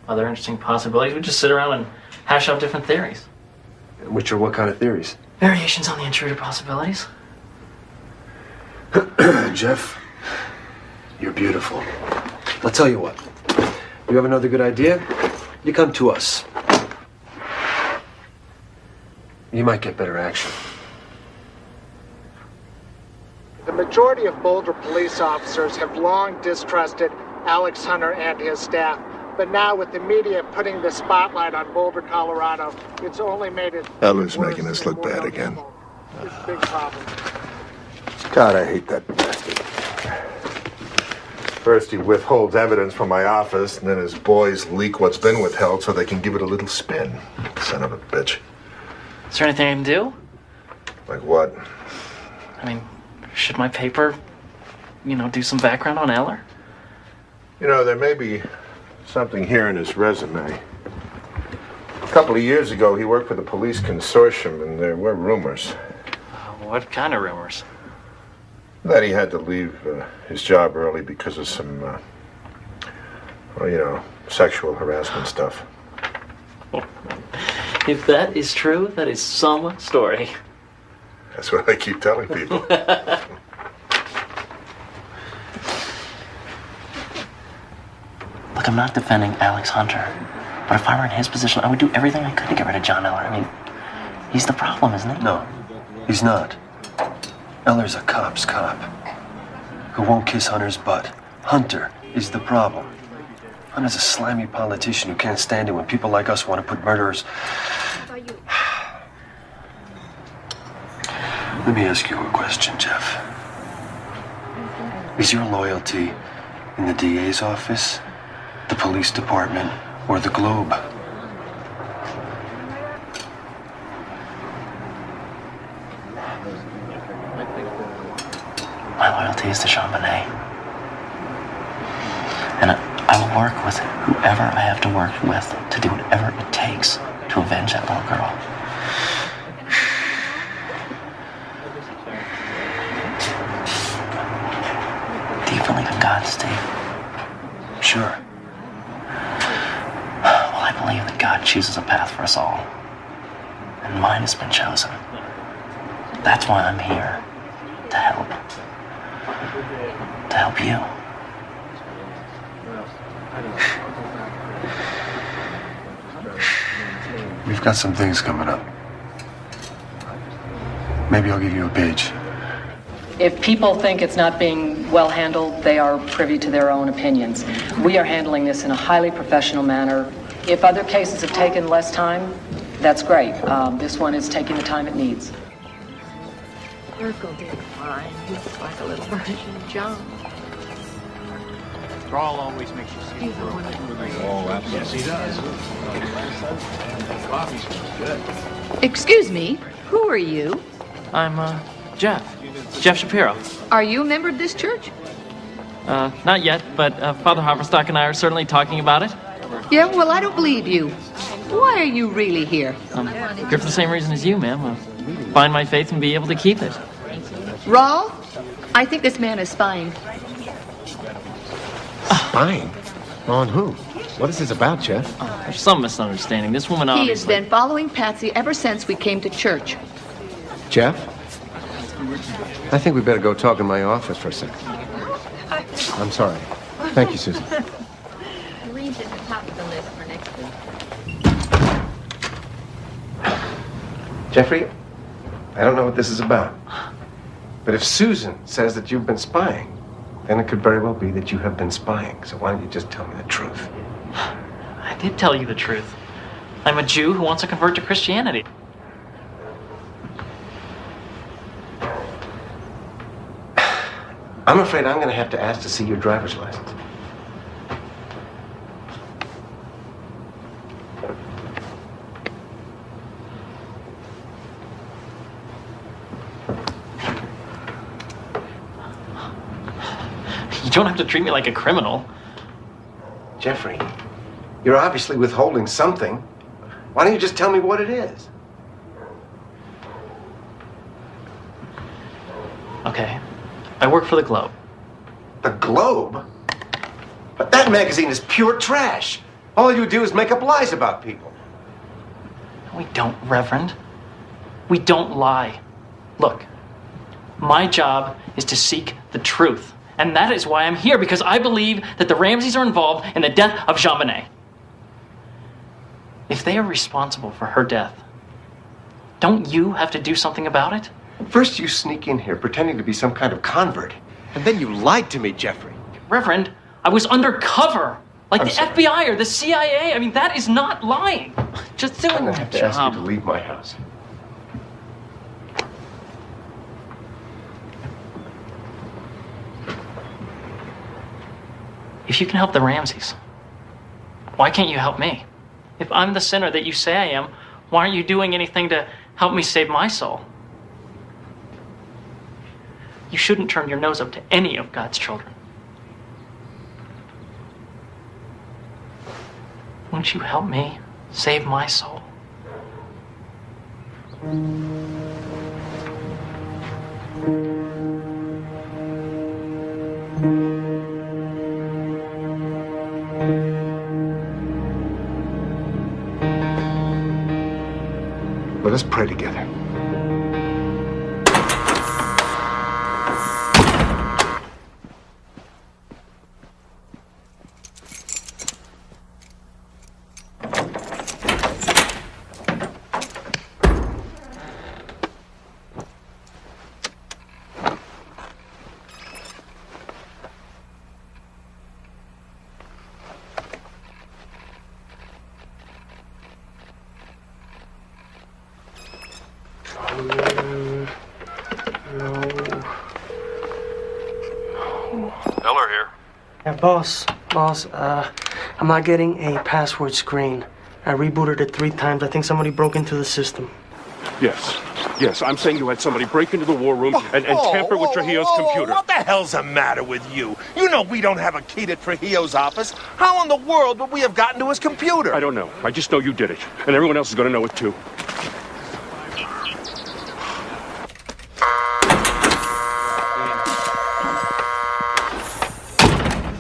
Other interesting possibilities. We just sit around and hash out different theories. Which are what kind of theories? Variations on the intruder possibilities. Jeff, you're beautiful. I'll tell you what. You have another good idea? You come to us. You might get better action. The majority of Boulder police officers have long distrusted Alex Hunter and his staff, but now with the media putting the spotlight on Boulder, Colorado, it's only made it Eller's making us look bad again. It's a big problem. God, I hate that bastard. First he withholds evidence from my office, and then his boys leak what's been withheld so they can give it a little spin. Son of a bitch. Is there anything I can do? Like what? I mean, should my paper, do some background on Eller? You know, there may be something here in his resume. A couple of years ago, he worked for the police consortium, and there were rumors. What kind of rumors? That he had to leave his job early because of some, sexual harassment stuff. If that is true, that is some story. That's what I keep telling people. Look, I'm not defending Alex Hunter, but if I were in his position, I would do everything I could to get rid of John Eller. I mean, he's the problem, isn't he? No, he's not. Eller's a cop's cop who won't kiss Hunter's butt. Hunter is the problem. Hunter's a slimy politician who can't stand it when people like us want to put murderers. Let me ask you a question, Jeff. Is your loyalty in the DA's office, the police department, or the Globe? My loyalty is to JonBenet. And I will work with whoever I have to work with to do whatever it takes to avenge that little girl. Do you believe in God, Steve? Sure. Well, I believe that God chooses a path for us all. And mine has been chosen. That's why I'm here. To help. To help you. We've got some things coming up. Maybe I'll give you a page. If people think it's not being well handled, they are privy to their own opinions. We are handling this in a highly professional manner. If other cases have taken less time, that's great. This one is taking the time it needs. Urkel did fine. He looks like a little version of John. Thrall always makes you see the world. Oh, absolutely. Yes, he does. Coffee smells good. Excuse me, who are you? I'm, Jeff. Jeff Shapiro. Are you a member of this church? Not yet, but Father Haverstock and I are certainly talking about it. Yeah, well, I don't believe you. Why are you really here? Here for the same reason as you, ma'am. Find my faith and be able to keep it. Raul, I think this man is spying. Spying? On who? What is this about, Jeff? There's some misunderstanding. This woman He has obviously... been following Patsy ever since we came to church. Jeff? I think we better go talk in my office for a second. I'm sorry. Thank you, Susan. Reed's at the top of the list for next week. Jeffrey, I don't know what this is about. But if Susan says that you've been spying, then it could very well be that you have been spying. So why don't you just tell me the truth? I did tell you the truth. I'm a Jew who wants to convert to Christianity. I'm afraid I'm going to have to ask to see your driver's license. You don't have to treat me like a criminal. Jeffrey, you're obviously withholding something. Why don't you just tell me what it is? Okay. I work for the Globe. The Globe? But that magazine is pure trash. All you do is make up lies about people. We don't, Reverend. We don't lie. Look, my job is to seek the truth. And that is why I'm here, because I believe that the Ramseys are involved in the death of JonBenet. If they are responsible for her death, don't you have to do something about it? First you sneak in here pretending to be some kind of convert. And then you lied to me, Jeffrey. Reverend, I was undercover. Like I'm the sorry. FBI or the CIA. I mean, that is not lying. Just doing I'm my going to have to ask you job. to leave my house. If you can help the Ramseys, why can't you help me? If I'm the sinner that you say I am, why aren't you doing anything to help me save my soul? You shouldn't turn your nose up to any of God's children. Won't you help me save my soul? Let us pray together. Yeah, boss, I'm not getting a password screen. I rebooted it 3 times. I think somebody broke into the system. Yes, I'm saying you had somebody break into the war room and tamper with Trujillo's computer. What the hell's the matter with you? You know we don't have a key to Trujillo's office. How in the world would we have gotten to his computer? I don't know. I just know you did it. And everyone else is going to know it, too.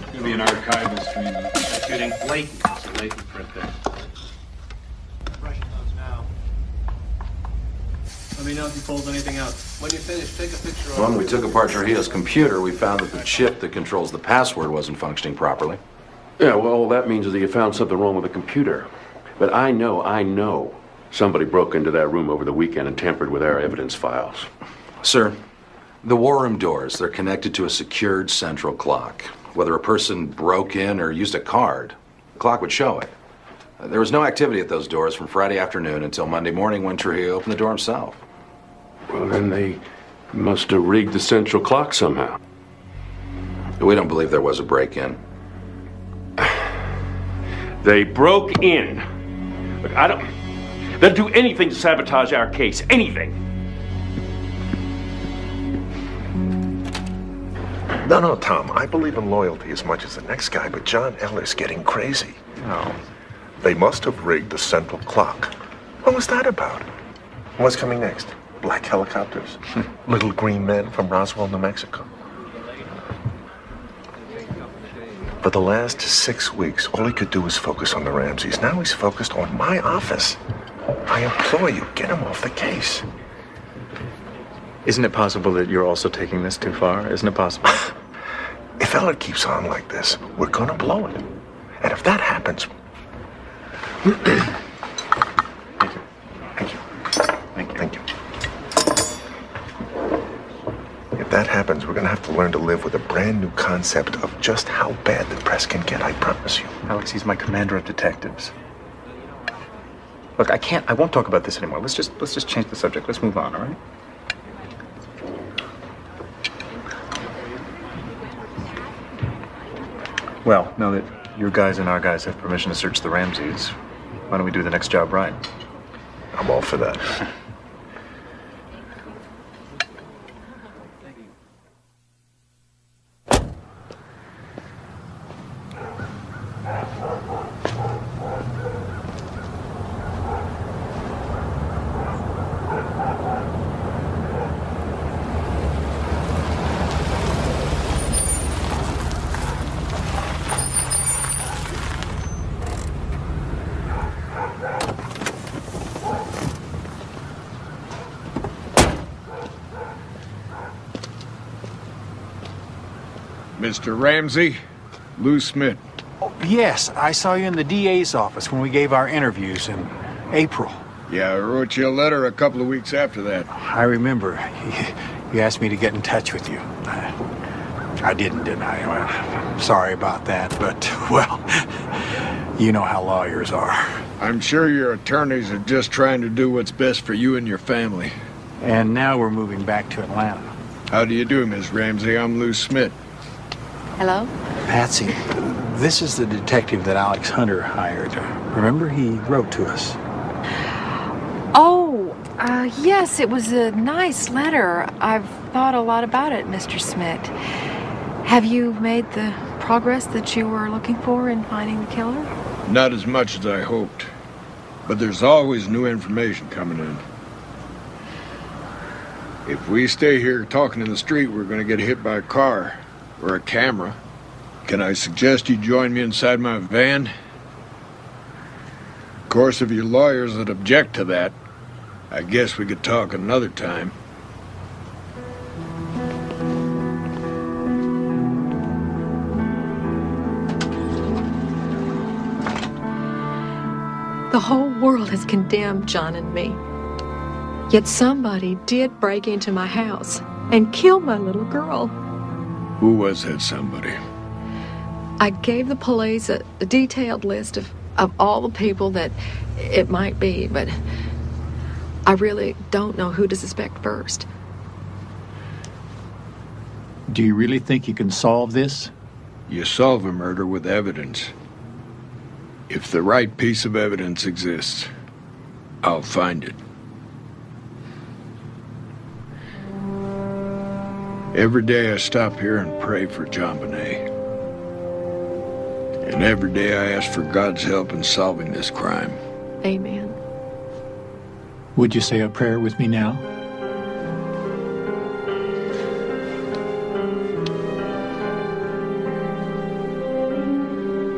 It's going to be an archival stream. That's shooting latent. It's a latent print there. Let me know if you pulled anything out. When you finish, take a picture of it. When we took apart Trujillo's computer, we found that the chip that controls the password wasn't functioning properly. Yeah, well, all that means is that you found something wrong with the computer. But I know somebody broke into that room over the weekend and tampered with our evidence files. Sir, the war room doors, they're connected to a secured central clock. Whether a person broke in or used a card, the clock would show it. There was no activity at those doors from Friday afternoon until Monday morning when Trujillo opened the door himself. Well, then they must have rigged the central clock somehow. We don't believe there was a break-in. They broke in. Look, they'll do anything to sabotage our case. Anything. No, Tom. I believe in loyalty as much as the next guy, but John Eller's getting crazy. No. They must have rigged the central clock. What was that about? What's coming next? Black helicopters? Little green men from Roswell, New Mexico? For the last 6 weeks, all he could do was focus on the Ramseys. Now he's focused on my office. I implore you, get him off the case. Isn't it possible that you're also taking this too far? Isn't it possible? If Eller keeps on like this, we're gonna blow it. And if that happens... Thank you. If that happens, we're gonna have to learn to live with a brand new concept of just how bad the press can get, I promise you. Alex, he's my commander of detectives. Look, I won't talk about this anymore. Let's just change the subject. Let's move on, all right? Well, now that your guys and our guys have permission to search the Ramseys, why don't we do the next job right? I'm all for that. Mr. Ramsey, Lou Smith. Oh, yes, I saw you in the DA's office when we gave our interviews in April. Yeah, I wrote you a letter a couple of weeks after that. I remember. You asked me to get in touch with you. I didn't I? Well, sorry about that, but, well, you know how lawyers are. I'm sure your attorneys are just trying to do what's best for you and your family. And now we're moving back to Atlanta. How do you do, Miss Ramsey? I'm Lou Smith. Hello? Patsy, this is the detective that Alex Hunter hired. Remember, he wrote to us. Oh, yes, it was a nice letter. I've thought a lot about it, Mr. Smith. Have you made the progress that you were looking for in finding the killer? Not as much as I hoped. But there's always new information coming in. If we stay here talking in the street, we're going to get hit by a car. Or a camera. Can I suggest you join me inside my van? Of course, if your lawyers would object to that, I guess we could talk another time. The whole world has condemned John and me. Yet somebody did break into my house and kill my little girl. Who was that somebody? I gave the police a detailed list of all the people that it might be, but I really don't know who to suspect first. Do you really think you can solve this? You solve a murder with evidence. If the right piece of evidence exists, I'll find it. Every day I stop here and pray for JonBenet. And every day I ask for God's help in solving this crime. Amen. Would you say a prayer with me now?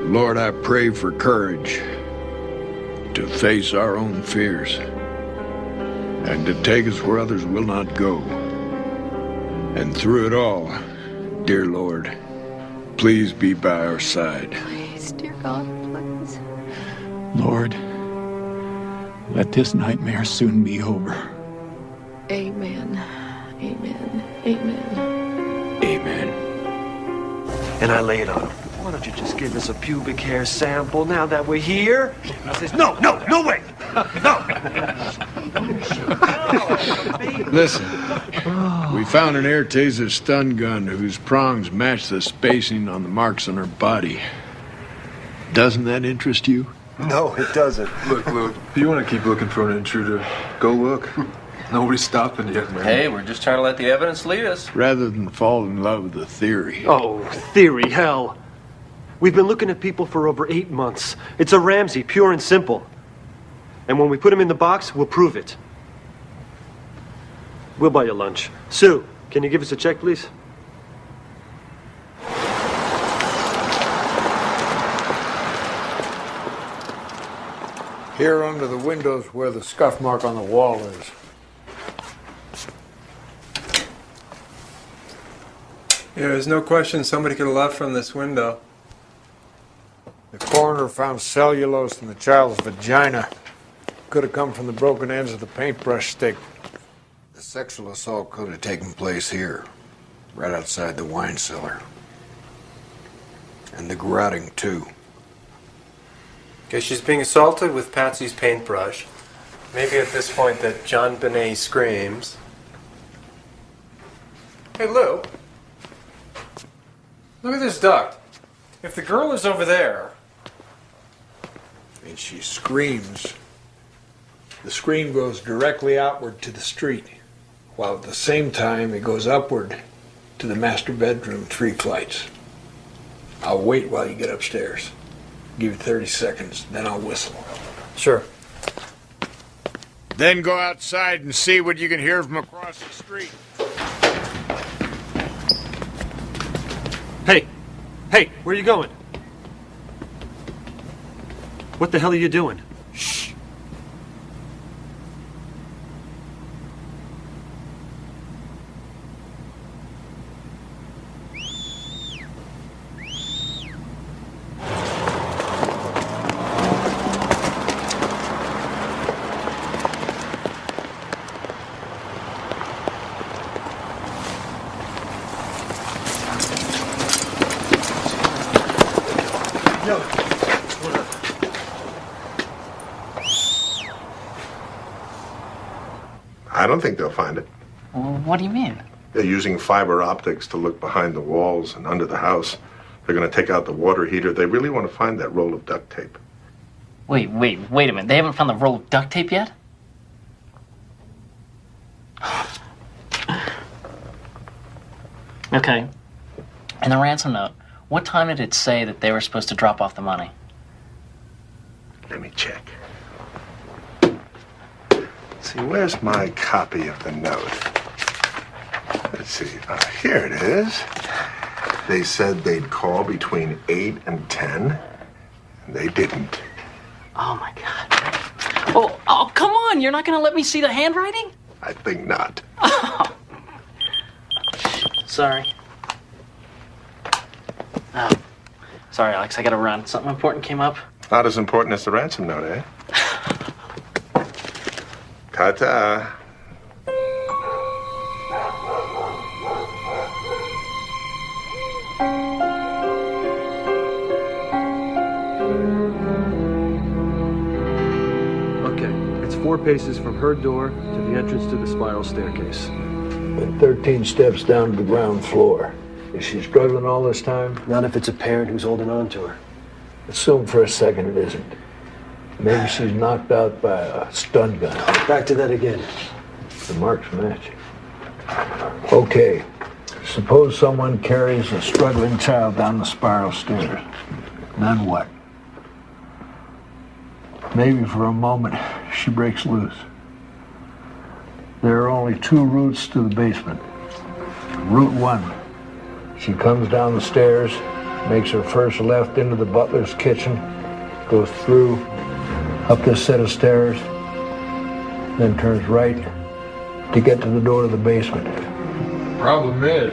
Lord, I pray for courage to face our own fears and to take us where others will not go. And through it all, dear Lord, please be by our side. Please, dear God, please. Lord, let this nightmare soon be over. Amen. Amen. Amen. Amen. And I laid on him. Why don't you just give us a pubic hair sample now that we're here? I says, no way! No! Listen, we found an air taser stun gun whose prongs match the spacing on the marks on her body. Doesn't that interest you? No, it doesn't. Look, if you want to keep looking for an intruder, go look. Nobody's stopping you, man. Hey, we're just trying to let the evidence lead us. Rather than fall in love with the theory. Oh, theory, hell. We've been looking at people for over 8 months. It's a Ramsey, pure and simple. And when we put him in the box, we'll prove it. We'll buy you lunch. Sue, can you give us a check, please? Here under the windows where the scuff mark on the wall is. Yeah, there's no question somebody could have left from this window. The coroner found cellulose in the child's vagina. Could have come from the broken ends of the paintbrush stick. The sexual assault could have taken place here, right outside the wine cellar. And the garroting, too. Okay, she's being assaulted with Patsy's paintbrush. Maybe at this point that JonBenet screams. Hey, Lou. Look at this duct. If the girl is over there... And she screams. The scream goes directly outward to the street, while at the same time it goes upward to the master bedroom 3 flights. I'll wait while you get upstairs. Give you 30 seconds, then I'll whistle. Sure. Then go outside and see what you can hear from across the street. Hey, where are you going? What the hell are you doing? Shh. I don't think they'll find it. Well, what do you mean? They're using fiber optics to look behind the walls and under the house. They're going to take out the water heater. They really want to find that roll of duct tape. Wait a minute. They haven't found the roll of duct tape yet? Okay. And the ransom note, what time did it say that they were supposed to drop off the money? Let me check. See, where's my copy of the note? Let's see. Here it is. They said they'd call between 8 and 10, and they didn't. Oh, my God. Oh, come on. You're not going to let me see the handwriting? I think not. Oh. Sorry. Oh. Sorry, Alex. I got to run. Something important came up. Not as important as the ransom note, eh? Ta-ta. Okay, it's 4 paces from her door to the entrance to the spiral staircase. And 13 steps down to the ground floor. Is she struggling all this time? Not if it's a parent who's holding on to her. Assume for a second it isn't. Maybe she's knocked out by a stun gun. Back to that again. The marks match. Okay. Suppose someone carries a struggling child down the spiral stairs. Then what? Maybe for a moment she breaks loose. There are only two routes to the basement. Route 1. She comes down the stairs, makes her first left into the butler's kitchen, goes through, up this set of stairs, then turns right to get to the door to the basement. Problem is,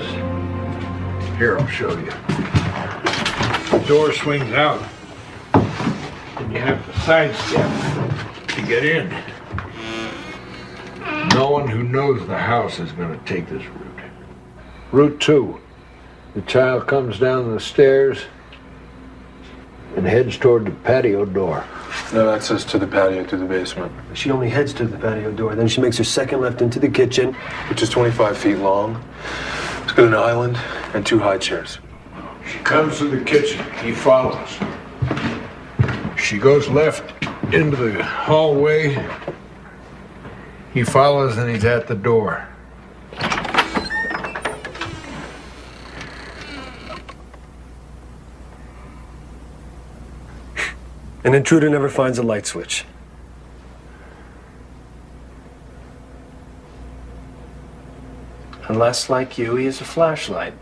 here, I'll show you. The door swings out, and you have to sidestep to get in. No one who knows the house is going to take this route. Route 2. The child comes down the stairs and heads toward the patio door. No access to the patio through the basement. She only heads to the patio door, then she makes her second left into the kitchen. Which is 25 feet long. It's got an island and 2 high chairs. She comes to the kitchen. He follows. She goes left into the hallway. He follows and he's at the door. An intruder never finds a light switch. Unless, like you, he has a flashlight.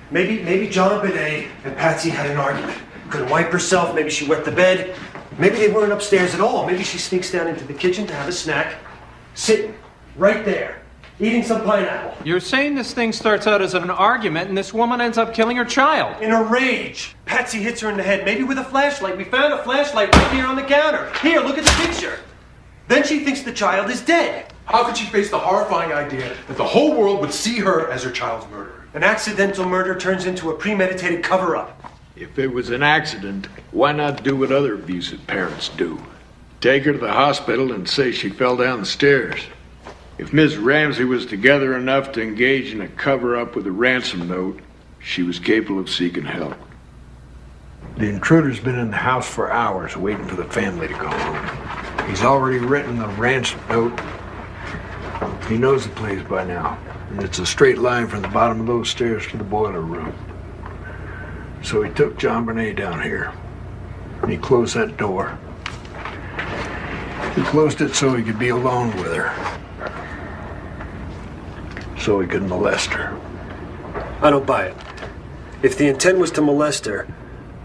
Maybe JonBenet and Patsy had an argument. Couldn't wipe herself, maybe she wet the bed. Maybe they weren't upstairs at all. Maybe she sneaks down into the kitchen to have a snack, sitting right there, eating some pineapple. You're saying this thing starts out as an argument and this woman ends up killing her child. In a rage. Patsy hits her in the head, maybe with a flashlight. We found a flashlight right here on the counter. Here, look at the picture. Then she thinks the child is dead. How could she face the horrifying idea that the whole world would see her as her child's murderer? An accidental murder turns into a premeditated cover-up. If it was an accident, why not do what other abusive parents do? Take her to the hospital and say she fell down the stairs. If Miss Ramsey was together enough to engage in a cover-up with a ransom note, she was capable of seeking help. The intruder's been in the house for hours waiting for the family to go home. He's already written the ransom note. He knows the place by now, and it's a straight line from the bottom of those stairs to the boiler room. So he took JonBenet down here, and he closed that door. He closed it so he could be alone with her, so he could molest her. I don't buy it. If the intent was to molest her,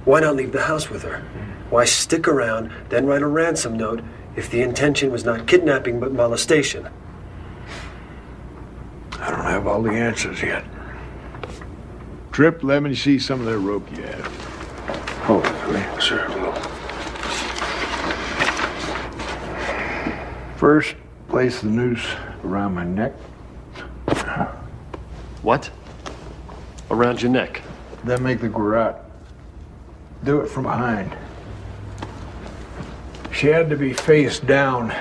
why not leave the house with her? Why stick around, then write a ransom note if the intention was not kidnapping but molestation? I don't have all the answers yet. Trip, let me see some of that rope you have. Hold it, will you? Sure, I will. First, place the noose around my neck. What? Around your neck? Then make the garrote. Do it from behind. She had to be face down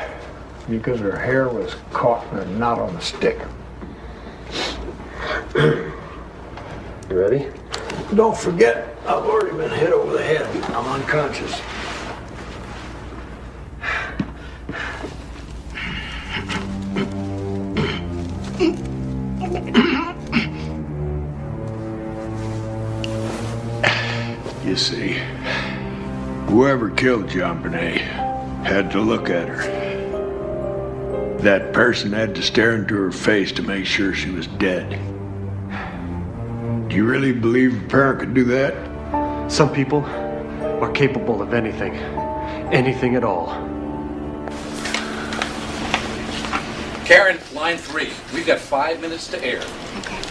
because her hair was caught in a knot on the stick. You ready? Don't forget, I've already been hit over the head. I'm unconscious. You see, whoever killed JonBenet had to look at her. That person had to stare into her face to make sure she was dead. Do you really believe a parent could do that? Some people are capable of anything. Anything at all. Karen, line 3. We've got 5 minutes to air. Okay.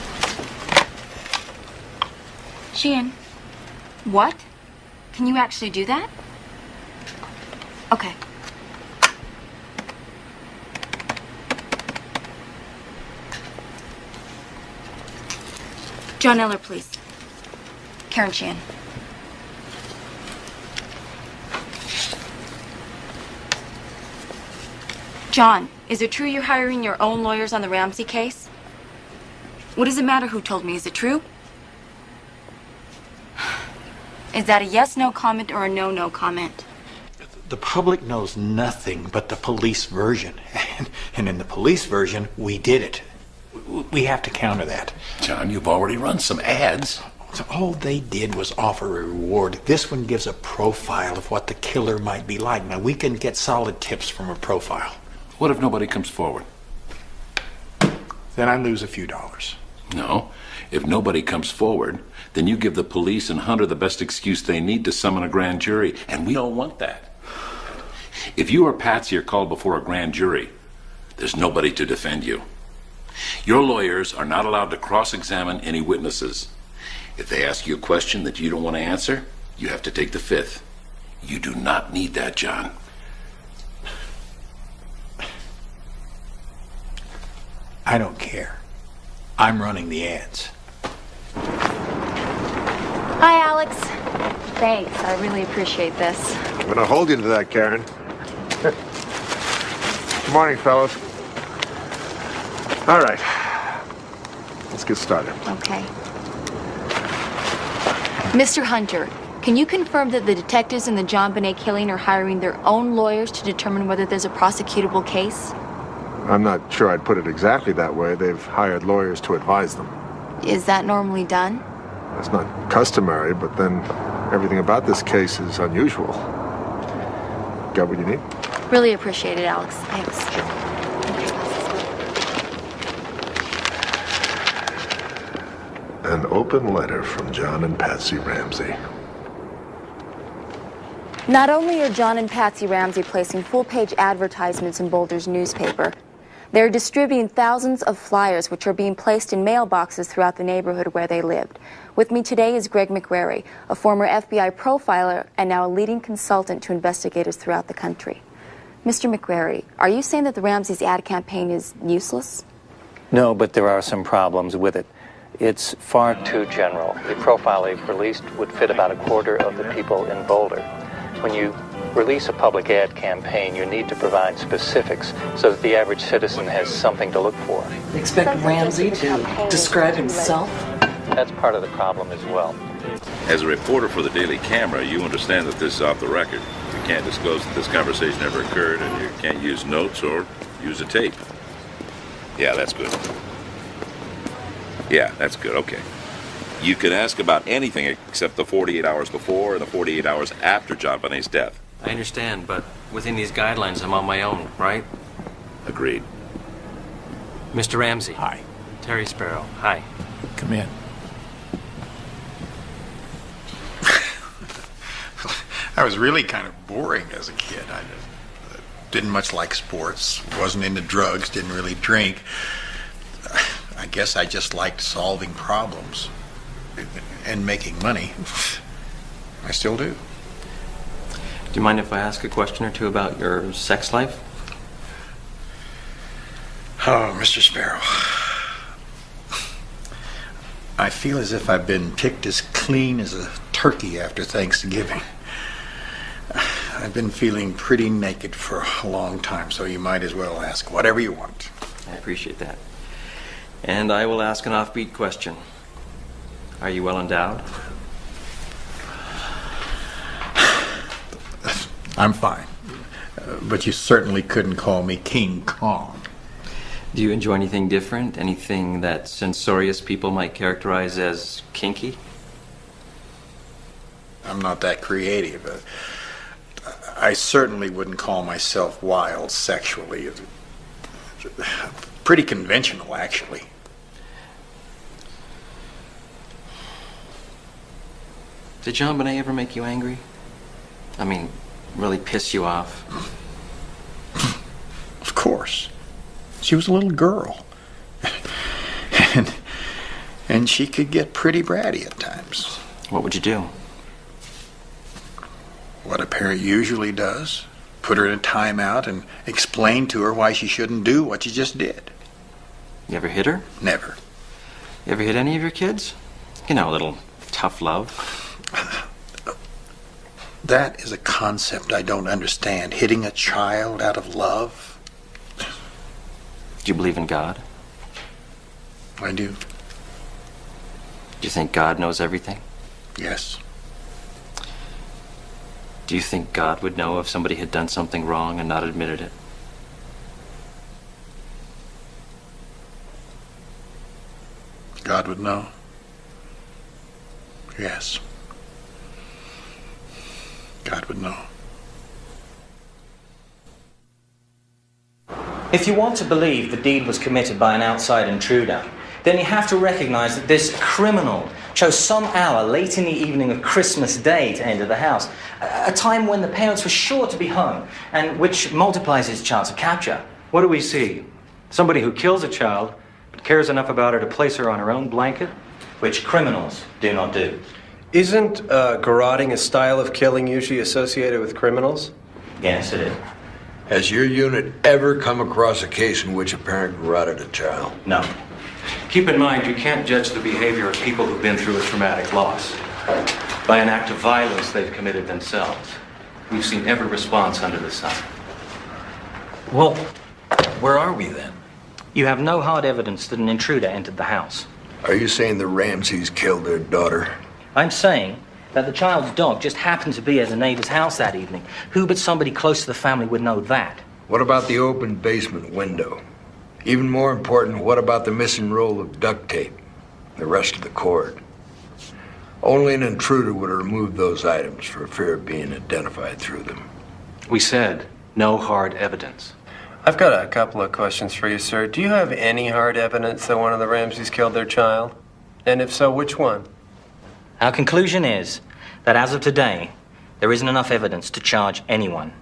Sheehan, what? Can you actually do that? Okay. John Eller, please. Karen Sheehan. John, is it true you're hiring your own lawyers on the Ramsey case? What does it matter who told me? Is it true? Is that a yes-no comment or a no-no comment? The public knows nothing but the police version. And in the police version, we did it. We have to counter that. John, you've already run some ads. All they did was offer a reward. This one gives a profile of what the killer might be like. Now, we can get solid tips from a profile. What if nobody comes forward? Then I lose a few dollars. No. If nobody comes forward, then you give the police and Hunter the best excuse they need to summon a grand jury, and we don't want that. If you or Patsy are called before a grand jury, there's nobody to defend you. Your lawyers are not allowed to cross-examine any witnesses. If they ask you a question that you don't want to answer, you have to take the fifth. You do not need that, John. I don't care. I'm running the ads. Hi, Alex. Thanks. I really appreciate this. I'm going to hold you to that, Karen. Good morning, fellas. All right. Let's get started. Okay. Mr. Hunter, can you confirm that the detectives in the JonBenet killing are hiring their own lawyers to determine whether there's a prosecutable case? I'm not sure I'd put it exactly that way. They've hired lawyers to advise them. Is that normally done? That's not customary, but then everything about this case is unusual. Got what you need? Really appreciate it, Alex. Thanks. An open letter from John and Patsy Ramsey. Not only are John and Patsy Ramsey placing full-page advertisements in Boulder's newspaper, they're distributing thousands of flyers which are being placed in mailboxes throughout the neighborhood where they lived. With me today is Greg McRary, a former FBI profiler and now a leading consultant to investigators throughout the country. Mr. McRary, are you saying that the Ramsey's ad campaign is useless? No, but there are some problems with it. It's far too general. The profile they've released would fit about a quarter of the people in Boulder. When you release a public ad campaign, you need to provide specifics so that the average citizen has something to look for. Expect Ramsey to describe himself? That's part of the problem as well. As a reporter for the Daily Camera, you understand that this is off the record. You can't disclose that this conversation ever occurred, and you can't use notes or use a tape. Yeah, that's good. Yeah, that's good, okay. You can ask about anything except the 48 hours before and the 48 hours after JonBenet's death. I understand, but within these guidelines, I'm on my own, right? Agreed. Mr. Ramsey. Hi. Terry Sparrow. Hi. Come in. I was really kind of boring as a kid. I didn't much like sports, wasn't into drugs, didn't really drink. I guess I just liked solving problems and making money. I still do. Do you mind if I ask a question or two about your sex life? Oh, Mr. Sparrow. I feel as if I've been picked as clean as a turkey after Thanksgiving. I've been feeling pretty naked for a long time, so you might as well ask whatever you want. I appreciate that. And I will ask an offbeat question. Are you well endowed? I'm fine. But you certainly couldn't call me King Kong. Do you enjoy anything different? Anything that censorious people might characterize as kinky? I'm not that creative. I certainly wouldn't call myself wild sexually. Pretty conventional, actually. Did JonBenet ever make you angry? I mean, really piss you off? Of course. She was a little girl. and she could get pretty bratty at times. What would you do? What a parent usually does. Put her in a timeout and explain to her why she shouldn't do what she just did. You ever hit her? Never. You ever hit any of your kids? You know, a little tough love. That is a concept I don't understand. Hitting a child out of love. Do you believe in God? I do. you think God knows everything? Yes. Do you think God would know if somebody had done something wrong and not admitted it? God would know. Yes. God would know. If you want to believe the deed was committed by an outside intruder, then you have to recognize that this criminal chose some hour late in the evening of Christmas Day to enter the house, a time when the parents were sure to be home, and which multiplies his chance of capture. What do we see? Somebody who kills a child, but cares enough about her to place her on her own blanket? Which criminals do not do. Isn't garroting a style of killing usually associated with criminals? Yes, it is. Has your unit ever come across a case in which a parent garroted a child? No. Keep in mind, you can't judge the behavior of people who've been through a traumatic loss by an act of violence they've committed themselves. We've seen every response under the sun. Well, where are we then? You have no hard evidence that an intruder entered the house. Are you saying the Ramseys killed their daughter? I'm saying that the child's dog just happened to be at the neighbor's house that evening. Who but somebody close to the family would know that? What about the open basement window? Even more important, what about the missing roll of duct tape? The rest of the cord? Only an intruder would have removed those items for fear of being identified through them. We said no hard evidence. I've got a couple of questions for you, sir. Do you have any hard evidence that one of the Ramseys killed their child? And if so, which one? Our conclusion is that as of today, there isn't enough evidence to charge anyone.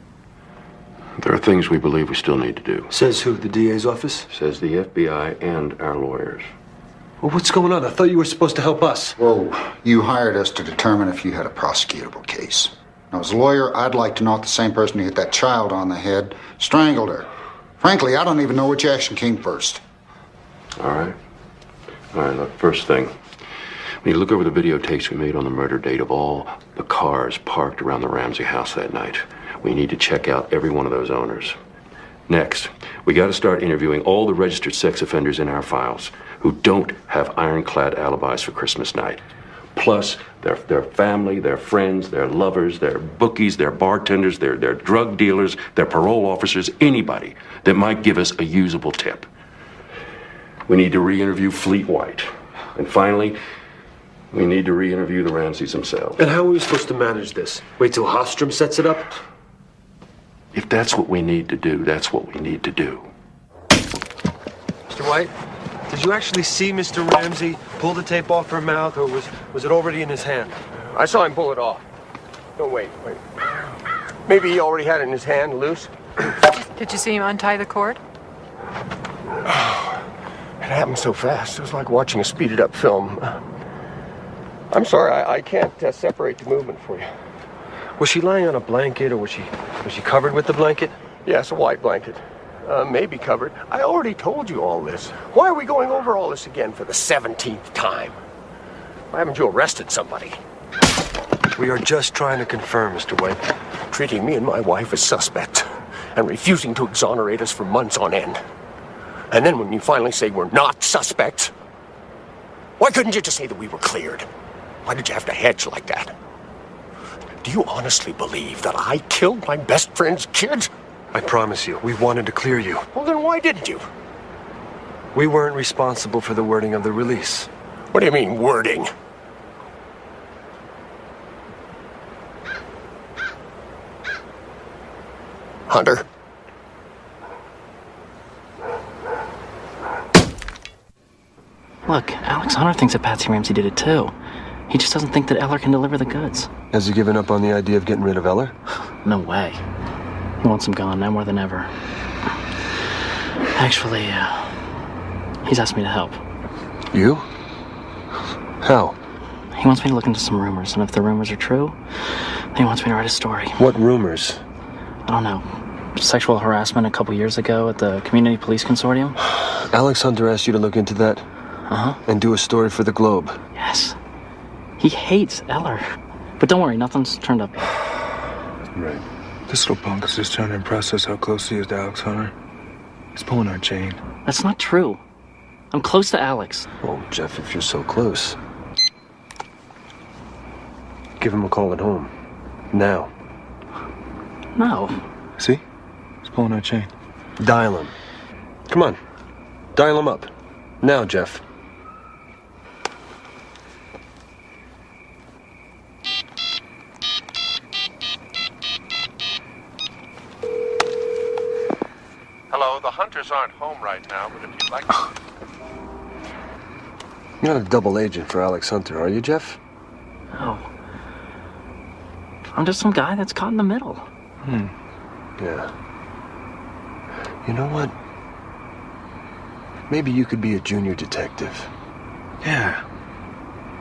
There are things we believe we still need to do. Says who? The DA's office? Says the FBI and our lawyers. Well, what's going on? I thought you were supposed to help us. Well, you hired us to determine if you had a prosecutable case. Now, as a lawyer, I'd like to know if the same person who hit that child on the head strangled her. Frankly, I don't even know which action came first. All right. Look, first thing. We need to look over the videotapes we made on the murder date of all the cars parked around the Ramsey house that night. We need to check out every one of those owners. Next, we got to start interviewing all the registered sex offenders in our files who don't have ironclad alibis for Christmas night. Plus, their family, their friends, their lovers, their bookies, their bartenders, their drug dealers, their parole officers, anybody that might give us a usable tip. We need to re-interview Fleet White. And finally, we need to re-interview the Ramseys themselves. And how are we supposed to manage this? Wait till Hofstrom sets it up? If that's what we need to do, that's what we need to do. Mr. White, did you actually see Mr. Ramsey pull the tape off her mouth, or was it already in his hand? I saw him pull it off. No, wait. Maybe he already had it in his hand, loose. Did you see him untie the cord? It happened so fast. It was like watching a speeded up film. I'm sorry, I can't separate the movement for you. Was she lying on a blanket, or was she covered with the blanket? Yes, a white blanket. Maybe covered. I already told you all this. Why are we going over all this again for the 17th time? Why haven't you arrested somebody? We are just trying to confirm, Mr. White. Treating me and my wife as suspects and refusing to exonerate us for months on end. And then when you finally say we're not suspects, why couldn't you just say that we were cleared? Why did you have to hedge like that? Do you honestly believe that I killed my best friend's kid? I promise you, we wanted to clear you. Well, then why didn't you? We weren't responsible for the wording of the release. What do you mean, wording? Hunter? Look, Alex Hunter thinks that Patsy Ramsey did it too. He just doesn't think that Eller can deliver the goods. Has he given up on the idea of getting rid of Eller? No way. He wants him gone now more than ever. Actually, he's asked me to help. You? How? He wants me to look into some rumors, and if the rumors are true, he wants me to write a story. What rumors? I don't know. Sexual harassment a couple years ago at the Community Police Consortium. Alex Hunter asked you to look into that? Uh-huh. And do a story for the Globe? Yes. He hates Eller. But don't worry, nothing's turned up yet. Right. This little punk is just trying to impress us how close he is to Alex Hunter. He's pulling our chain. That's not true. I'm close to Alex. Well, Jeff, if you're so close. Give him a call at home. Now. No. See? He's pulling our chain. Dial him. Come on. Dial him up. Now, Jeff. Hello, the hunters aren't home right now, but if you'd like to... You're not a double agent for Alex Hunter, are you, Jeff? No. I'm just some guy that's caught in the middle. Yeah. You know what? Maybe you could be a junior detective. Yeah.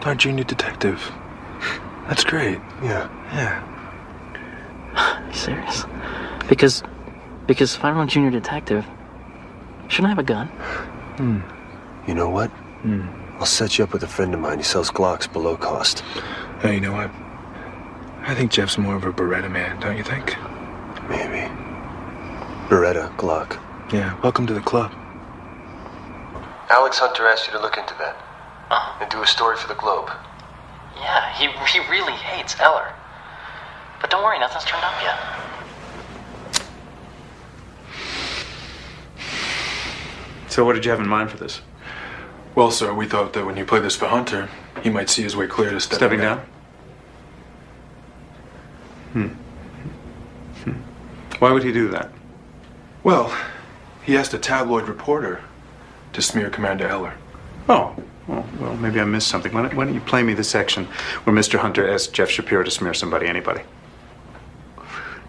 Our junior detective. That's great. Yeah. Are you serious? Because if I'm a junior detective, shouldn't I have a gun? You know what? I'll set you up with a friend of mine. He sells Glocks below cost. Hey, you know what? I think Jeff's more of a Beretta man, don't you think? Maybe. Beretta, Glock. Yeah, welcome to the club. Alex Hunter asked you to look into that. And do a story for the Globe. Yeah, he really hates Eller. But don't worry, nothing's turned up yet. So what did you have in mind for this? Well, sir, we thought that when you play this for Hunter, he might see his way clear to Stepping down? Why would he do that? Well, he asked a tabloid reporter to smear Commander Eller. Oh, well, maybe I missed something. Why don't you play me the section where Mr. Hunter asked Jeff Shapiro to smear somebody, anybody?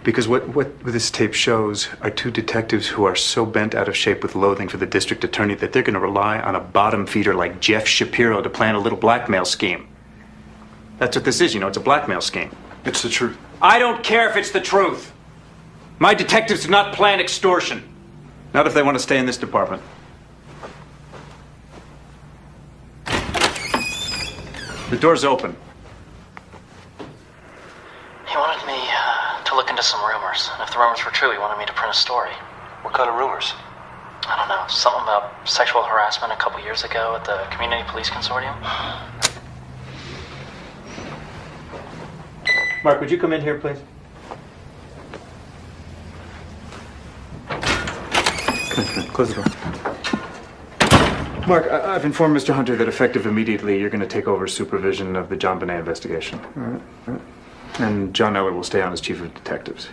Because what this tape shows are two detectives who are so bent out of shape with loathing for the district attorney that they're going to rely on a bottom feeder like Jeff Shapiro to plan a little blackmail scheme. That's what this is, it's a blackmail scheme. It's the truth. I don't care if it's the truth. My detectives do not plan extortion. Not if they want to stay in this department. The door's open. He wanted me to look into some rumors. And if the rumors were true, he wanted me to print a story. What kind of rumors? I don't know, something about sexual harassment a couple years ago at the Community Police Consortium. Mark, would you come in here, please? Close the door. Mark, I've informed Mr. Hunter that effective immediately, you're going to take over supervision of the JonBenet investigation. All right. And John Eller will stay on as chief of detectives.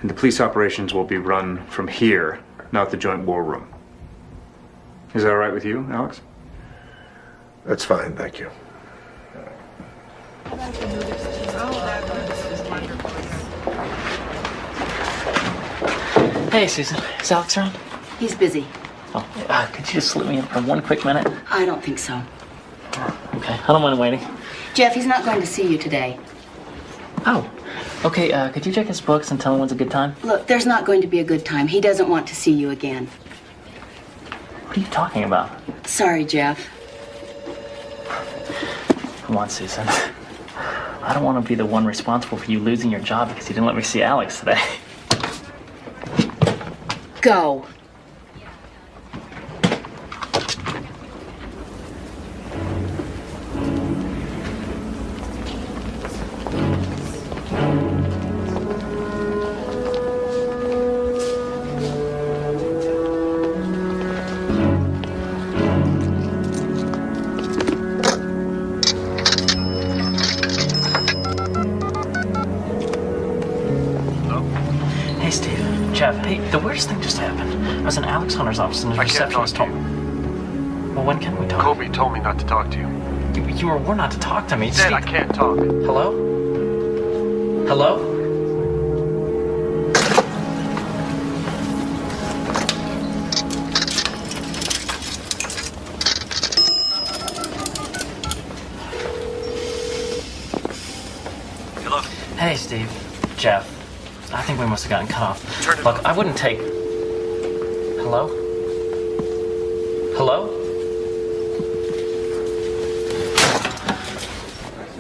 And the police operations will be run from here, not the joint war room. Is that all right with you, Alex? That's fine, thank you. Hey, Susan. Is Alex around? He's busy. Oh, could you just slip me in for one quick minute? I don't think so. Okay, I don't mind waiting. Jeff, he's not going to see you today. Oh, okay, could you check his books and tell him when's a good time? Look, there's not going to be a good time. He doesn't want to see you again. What are you talking about? Sorry, Jeff. Come on, Susan. I don't want to be the one responsible for you losing your job because you didn't let me see Alex today. Go. Hey, Steve. Jeff, hey, the weirdest thing just happened. I was in Alex Hunter's office and the receptionist told me. Well, when can we talk? Kobe told me not to talk to you. You were warned not to talk to me. He said I can't talk. Hello? Hello? Hello? Hey, Steve. Jeff. I think we must have gotten cut off. Look, I wouldn't take... Hello? Hello?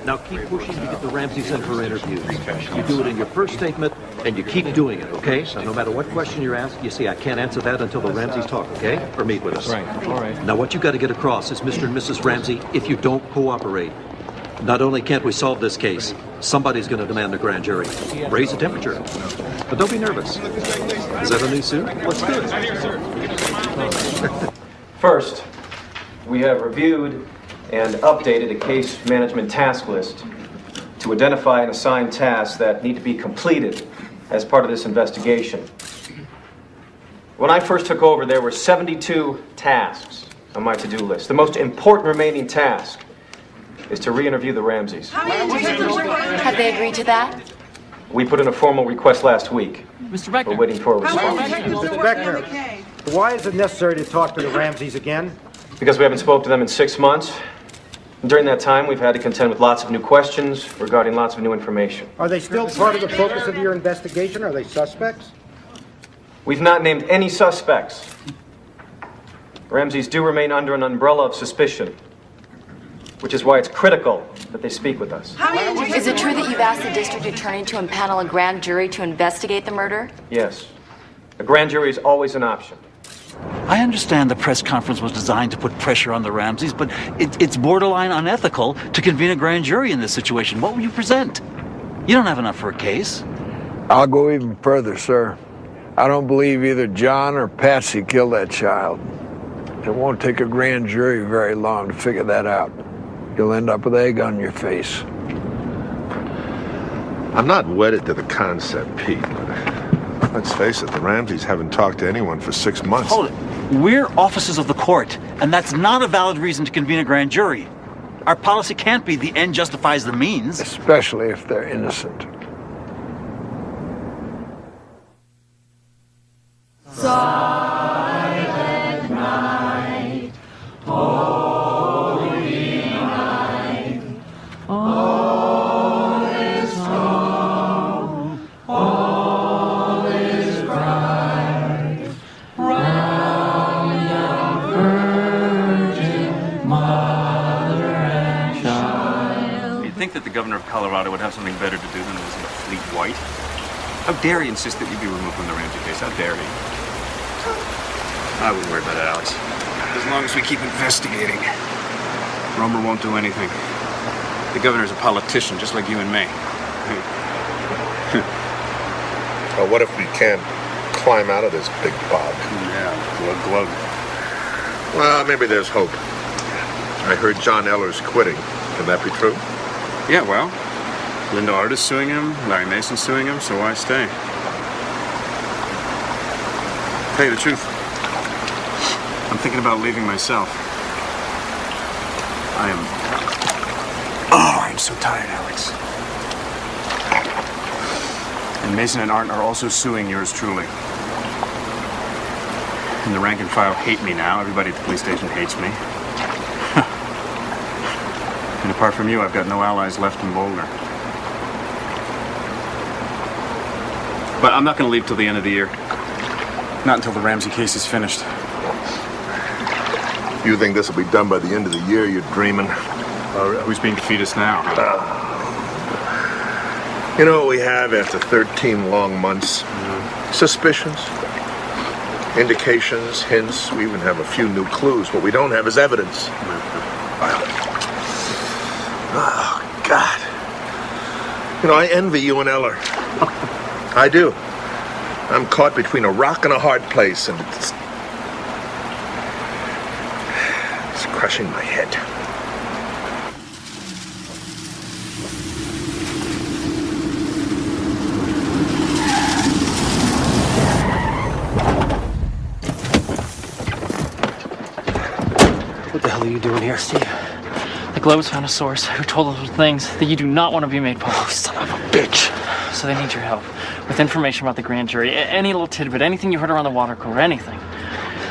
Now keep pushing to get the Ramseys in for interviews. You do it in your first statement, and you keep doing it, okay? So no matter what question you're asked, you see, I can't answer that until the Ramseys talk, okay? Or meet with us. Right, all right. Now what you got to get across is, Mr. and Mrs. Ramsey, if you don't cooperate, Not only can't we solve this case, somebody's going to demand a grand jury. Raise the temperature. But don't be nervous. Is that a new suit? Looks good. First, we have reviewed and updated a case management task list to identify and assign tasks that need to be completed as part of this investigation. When I first took over, there were 72 tasks on my to-do list. The most important remaining task is to re-interview the Ramseys. Have they agreed to that? We put in a formal request last week. Mr. Beckner. We're waiting for a response. Mr. Beckner, why is it necessary to talk to the Ramseys again? Because we haven't spoken to them in 6 months. And during that time, we've had to contend with lots of new questions regarding lots of new information. Are they still part of the focus of your investigation? Are they suspects? We've not named any suspects. Ramseys do remain under an umbrella of suspicion, which is why it's critical that they speak with us. Is it true that you've asked the district attorney to impanel a grand jury to investigate the murder? Yes. A grand jury is always an option. I understand the press conference was designed to put pressure on the Ramseys, but it's borderline unethical to convene a grand jury in this situation. What will you present? You don't have enough for a case. I'll go even further, sir. I don't believe either John or Patsy killed that child. It won't take a grand jury very long to figure that out. You'll end up with egg on your face. I'm not wedded to the concept, Pete, but let's face it, the Ramseys haven't talked to anyone for 6 months. Hold it. We're officers of the court, and that's not a valid reason to convene a grand jury. Our policy can't be the end justifies the means. Especially if they're innocent. Silent night, holy night, all is calm, all is bright, round the Virgin Mother and Child. You'd think that the governor of Colorado would have something better to do than listen to Fleet White. How dare he insist that you be removed from the Ramsey case? How dare he? I wouldn't worry about it, Alex. As long as we keep investigating. Romer won't do anything. The governor's a politician, just like you and me. Well, what if we can't climb out of this big bog? Yeah, glug glug. Well, maybe there's hope. I heard John Eller's quitting. Can that be true? Yeah, well, Linda Art is suing him, Larry Mason's suing him, so why stay? Tell you the truth, I'm thinking about leaving myself. I'm so tired, Alex. And Mason and Art are also suing yours truly. And the rank and file hate me now. Everybody at the police station hates me. And apart from you, I've got no allies left in Boulder. But I'm not going to leave till the end of the year. Not until the Ramsey case is finished. You think this will be done by the end of the year? You're dreaming. Who's being defeatist now? You know what we have after 13 long months? Suspicions, indications, hints. We even have a few new clues. What we don't have is evidence. Oh, God. You know, I envy you and Eller. I do. I'm caught between a rock and a hard place, and it's crushing my head. What the hell are you doing here, Steve? The Globe's found a source who told us things that you do not want to be made public. Oh, son of a bitch. So they need your help with information about the grand jury. Any little tidbit, anything you heard around the water cooler, anything.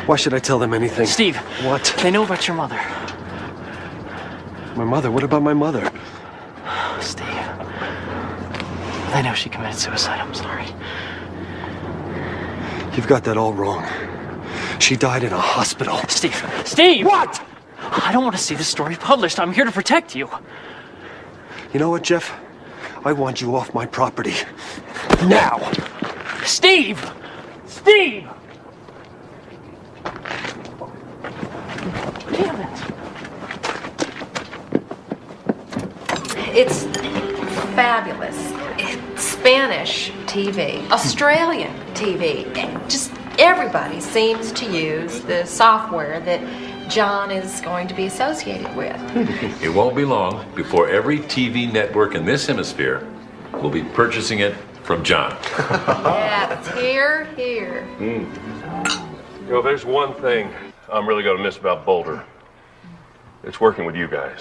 Why should I tell them anything? Steve. What? They know about your mother. My mother? What about my mother? Steve. They know she committed suicide. I'm sorry. You've got that all wrong. She died in a hospital. Steve! Steve! What? I don't want to see this story published. I'm here to protect you. You know what, Jeff? I want you off my property. Now! Steve! Steve! Damn it! It's fabulous. It's Spanish TV, Australian TV. Just everybody seems to use the software that John is going to be associated with. It won't be long before every TV network in this hemisphere will be purchasing it from John. Yes, here. You know, there's one thing I'm really going to miss about Boulder. It's working with you guys.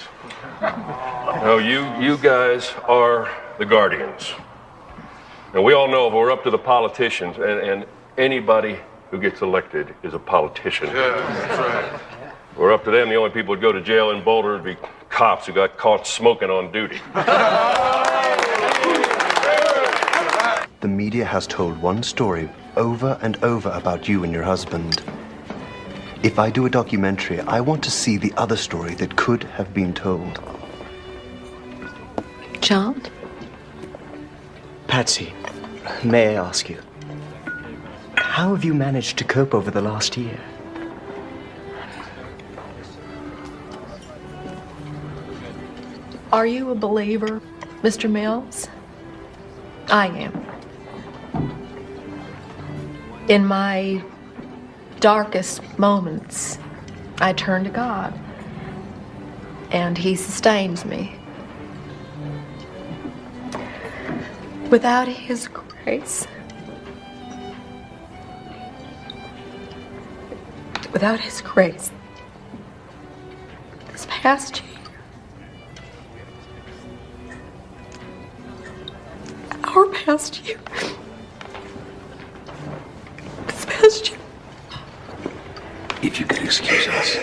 You guys are the guardians. And we all know if we're up to the politicians, and anybody who gets elected is a politician. Yeah, that's right. We're up to them. The only people who'd go to jail in Boulder would be cops who got caught smoking on duty. The media has told one story over and over about you and your husband. If I do a documentary, I want to see the other story that could have been told. John? Patsy, may I ask you, how have you managed to cope over the last year? Are you a believer, Mr. Mills? I am. In my darkest moments, I turn to God, and He sustains me. Without His grace, this past year, our past year, this past year. If you could excuse us.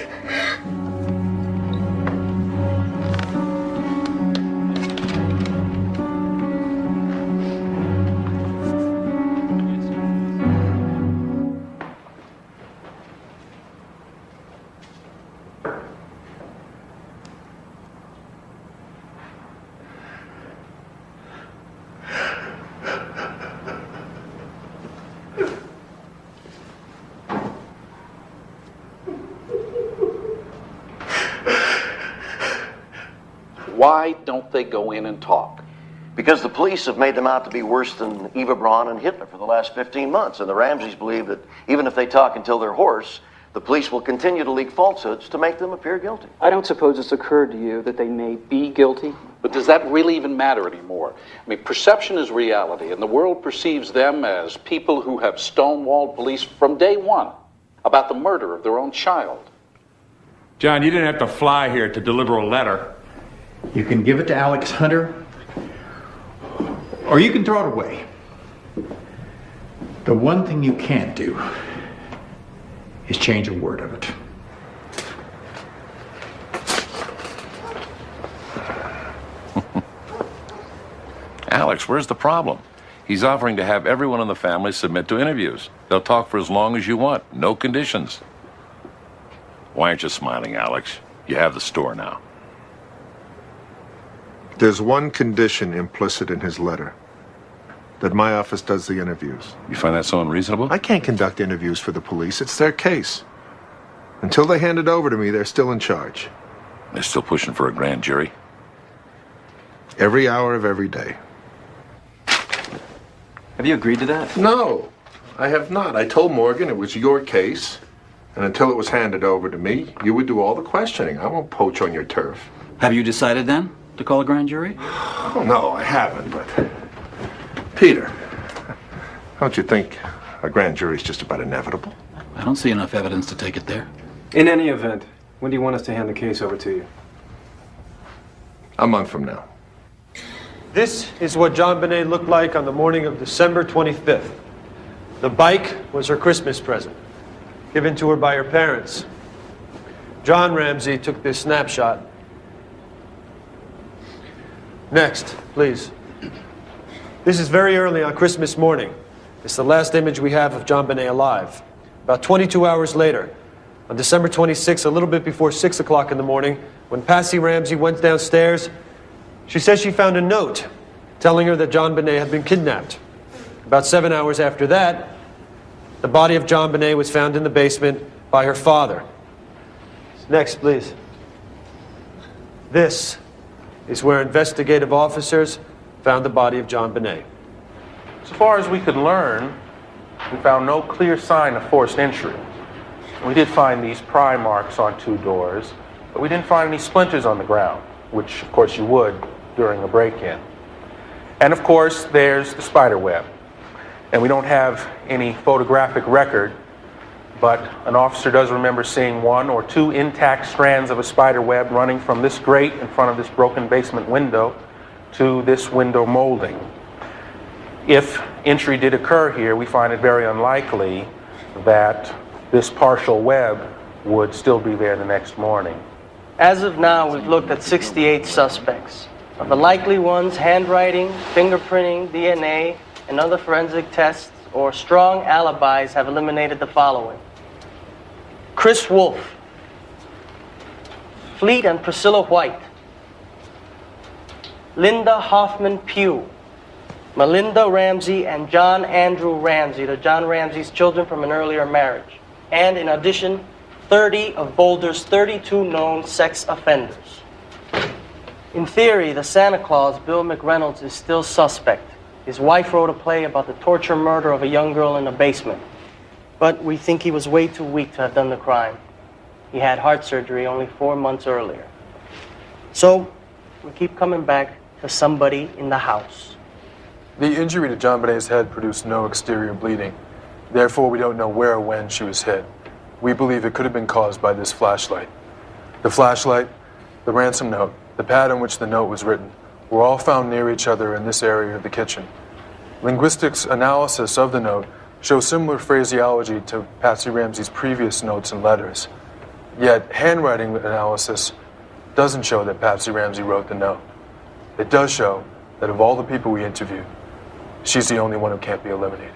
Why don't they go in and talk? Because the police have made them out to be worse than Eva Braun and Hitler for the last 15 months. And the Ramseys believe that even if they talk until they're hoarse, the police will continue to leak falsehoods to make them appear guilty. I don't suppose it's occurred to you that they may be guilty. But does that really even matter anymore? I mean, perception is reality, and the world perceives them as people who have stonewalled police from day one about the murder of their own child. John, you didn't have to fly here to deliver a letter. You can give it to Alex Hunter, or you can throw it away. The one thing you can't do is change a word of it. Alex, where's the problem? He's offering to have everyone in the family submit to interviews. They'll talk for as long as you want, no conditions. Why aren't you smiling, Alex? You have the store now. There's one condition implicit in his letter. That my office does the interviews. You find that so unreasonable? I can't conduct interviews for the police. It's their case. Until they hand it over to me, they're still in charge. They're still pushing for a grand jury? Every hour of every day. Have you agreed to that? No, I have not. I told Morgan it was your case. And until it was handed over to me, you would do all the questioning. I won't poach on your turf. Have you decided then to call a grand jury? Oh, no, I haven't, but... Peter, don't you think a grand jury is just about inevitable? I don't see enough evidence to take it there. In any event, when do you want us to hand the case over to you? A month from now. This is what JonBenet looked like on the morning of December 25th. The bike was her Christmas present, given to her by her parents. John Ramsey took this snapshot. Next, please. This is very early on Christmas morning. It's the last image we have of JonBenet alive. About 22 hours later, on December 26th, a little bit before 6 o'clock in the morning, when Patsy Ramsey went downstairs, she says she found a note telling her that JonBenet had been kidnapped. About 7 hours after that, the body of JonBenet was found in the basement by her father. Next, please. This is where investigative officers found the body of JonBenet. So far as we could learn, we found no clear sign of forced entry. We did find these pry marks on 2 doors, but we didn't find any splinters on the ground, which of course you would during a break-in. And of course, there's the spider web. And we don't have any photographic record, but an officer does remember seeing 1 or 2 intact strands of a spider web running from this grate in front of this broken basement window to this window molding. If entry did occur here, we find it very unlikely that this partial web would still be there the next morning. As of now, we've looked at 68 suspects. Of the likely ones, handwriting, fingerprinting, DNA, and other forensic tests or strong alibis have eliminated the following: Chris Wolf, Fleet and Priscilla White, Linda Hoffman Pugh, Melinda Ramsey, and John Andrew Ramsey, the John Ramsey's children from an earlier marriage. And in addition, 30 of Boulder's 32 known sex offenders. In theory, the Santa Claus, Bill McReynolds, is still suspect. His wife wrote a play about the torture murder of a young girl in a basement. But we think he was way too weak to have done the crime. He had heart surgery only 4 months earlier. So, we keep coming back to somebody in the house. The injury to JonBenet's head produced no exterior bleeding. Therefore, we don't know where or when she was hit. We believe it could have been caused by this flashlight. The flashlight, the ransom note, the pad on which the note was written, were all found near each other in this area of the kitchen. Linguistics analysis of the note shows similar phraseology to Patsy Ramsey's previous notes and letters. Yet, handwriting analysis doesn't show that Patsy Ramsey wrote the note. It does show that of all the people we interviewed, she's the only one who can't be eliminated.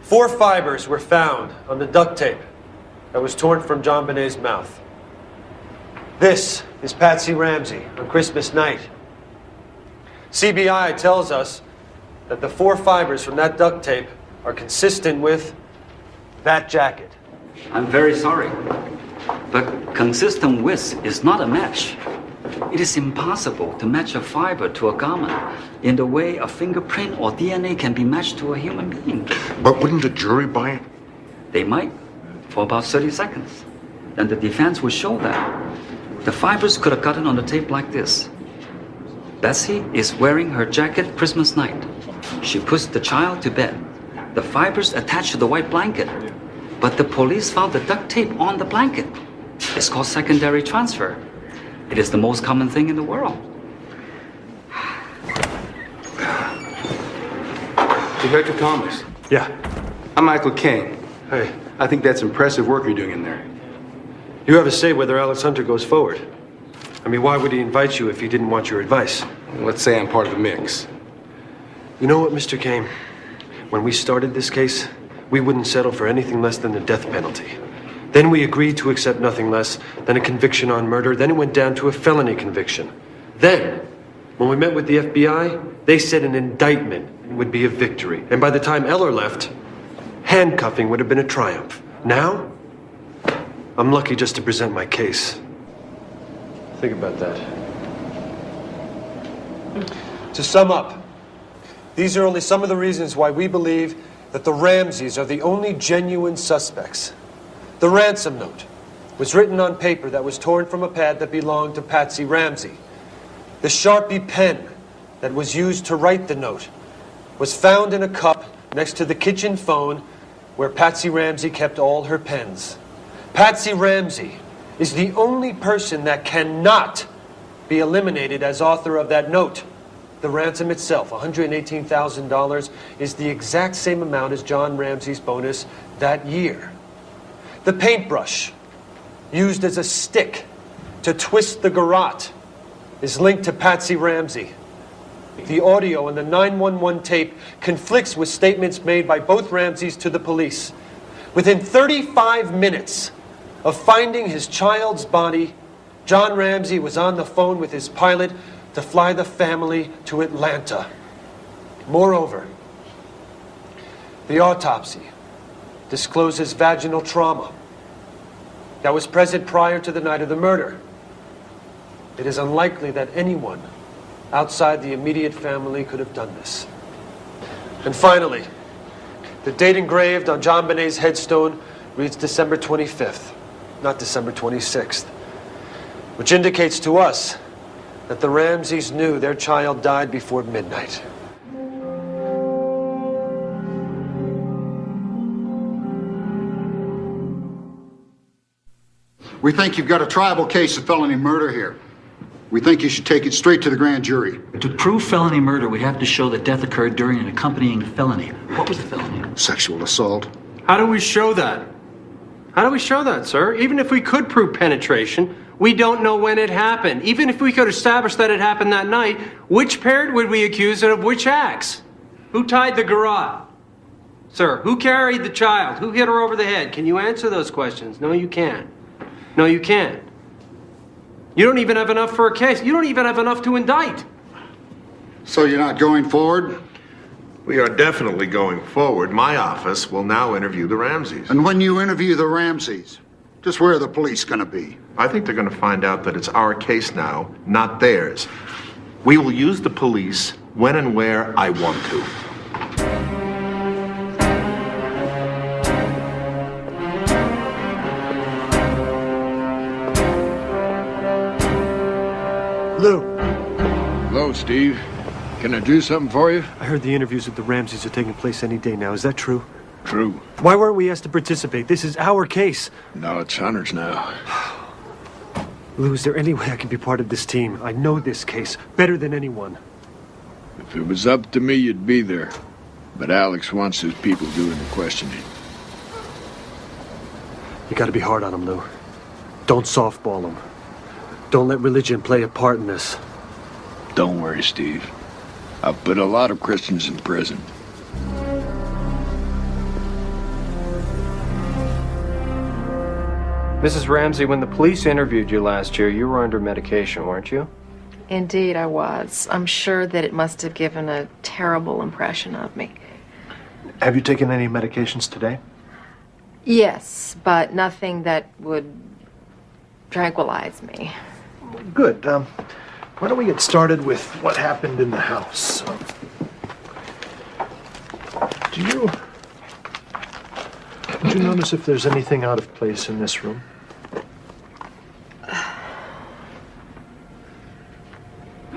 4 fibers were found on the duct tape that was torn from JonBenet's mouth. This is Patsy Ramsey on Christmas night. CBI tells us that the 4 fibers from that duct tape are consistent with that jacket. I'm very sorry, but consistent with is not a match. It is impossible to match a fiber to a garment in the way a fingerprint or DNA can be matched to a human being. But wouldn't the jury buy it? They might, for about 30 seconds. Then the defense would show that the fibers could have gotten on the tape like this. Bessie is wearing her jacket Christmas night. She puts the child to bed. The fibers attached to the white blanket. But the police found the duct tape on the blanket. It's called secondary transfer. It is the most common thing in the world. Detective Thomas. Yeah. I'm Michael Kane. Hey. I think that's impressive work you're doing in there. You have a say whether Alex Hunter goes forward. I mean, why would he invite you if he didn't want your advice? Let's say I'm part of the mix. You know what, Mr. Kane? When we started this case, we wouldn't settle for anything less than the death penalty. Then we agreed to accept nothing less than a conviction on murder. Then it went down to a felony conviction. Then, when we met with the FBI, they said an indictment would be a victory. And by the time Eller left, handcuffing would have been a triumph. Now, I'm lucky just to present my case. Think about that. To sum up, these are only some of the reasons why we believe that the Ramseys are the only genuine suspects. The ransom note was written on paper that was torn from a pad that belonged to Patsy Ramsey. The Sharpie pen that was used to write the note was found in a cup next to the kitchen phone where Patsy Ramsey kept all her pens. Patsy Ramsey is the only person that cannot be eliminated as author of that note. The ransom itself, $118,000, is the exact same amount as John Ramsey's bonus that year. The paintbrush, used as a stick to twist the garrote, is linked to Patsy Ramsey. The audio on the 911 tape conflicts with statements made by both Ramseys to the police. Within 35 minutes of finding his child's body, John Ramsey was on the phone with his pilot to fly the family to Atlanta. Moreover, the autopsy discloses vaginal trauma that was present prior to the night of the murder. it is unlikely that anyone outside the immediate family could have done this. And finally, the date engraved on JonBenet's headstone reads December 25th, not December 26th, which indicates to us that the Ramseys knew their child died before midnight. We think you've got a triable case of felony murder here. We think you should take it straight to the grand jury. To prove felony murder, we have to show that death occurred during an accompanying felony. What was the felony? Sexual assault. How do we show that? How do we show that, sir? Even if we could prove penetration, we don't know when it happened. Even if we could establish that it happened that night, which parent would we accuse and of which acts? Who tied the garrote? Sir, who carried the child? Who hit her over the head? Can you answer those questions? No, you can't. No, you can't. You don't even have enough for a case. You don't even have enough to indict. So you're not going forward? We are definitely going forward. My office will now interview the Ramseys. And when you interview the Ramseys, just where are the police going to be? I think they're going to find out that it's our case now, not theirs. We will use the police when and where I want to. Lou. Hello, Steve. Can I do something for you? I heard the interviews with the Ramseys are taking place any day now. Is that true? True. Why weren't we asked to participate? This is our case. No, it's Hunter's now. Lou, is there any way I can be part of this team? I know this case better than anyone. If it was up to me, you'd be there. But Alex wants his people doing the questioning. You gotta be hard on him, Lou. Don't softball him. Don't let religion play a part in this. Don't worry, Steve. I've put a lot of Christians in prison. Mrs. Ramsey, when the police interviewed you last year, you were under medication, weren't you? Indeed, I was. I'm sure that it must have given a terrible impression of me. Have you taken any medications today? Yes, but nothing that would tranquilize me. Good. Why don't we get started with what happened in the house? Did you notice if there's anything out of place in this room?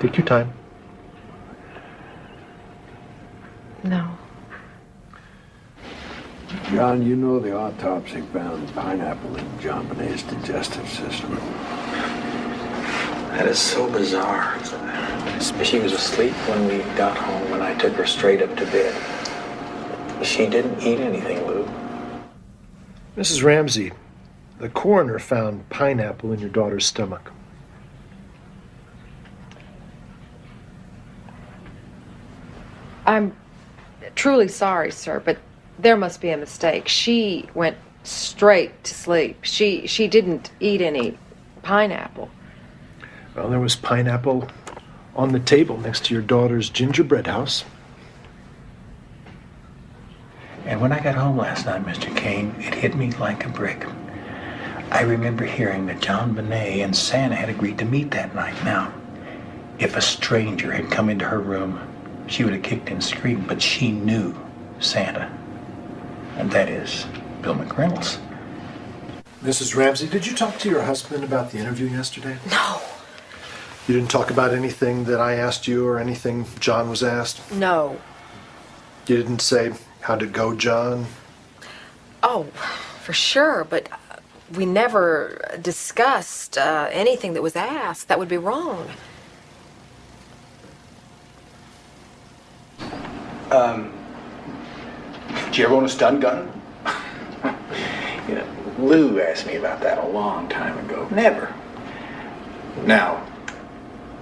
Take your time. No. John, you know the autopsy found pineapple in JonBenet's digestive system. That is so bizarre. She was asleep when we got home, and I took her straight up to bed. She didn't eat anything, Lou. Mrs. Ramsey, the coroner found pineapple in your daughter's stomach. I'm truly sorry, sir, but there must be a mistake. She went straight to sleep. She didn't eat any pineapple. Well, there was pineapple on the table next to your daughter's gingerbread house. And when I got home last night, Mr. Kane, it hit me like a brick. I remember hearing that JonBenet and Santa had agreed to meet that night. Now, if a stranger had come into her room, she would have kicked and screamed, but she knew Santa. And that is Bill McReynolds. Mrs. Ramsey, did you talk to your husband about the interview yesterday? No. You didn't talk about anything that I asked you or anything John was asked? No. You didn't say, how'd it go, John? Oh, for sure, but we never discussed anything that was asked. That would be wrong. Did you ever own a stun gun? You know, Lou asked me about that a long time ago. Never. Now,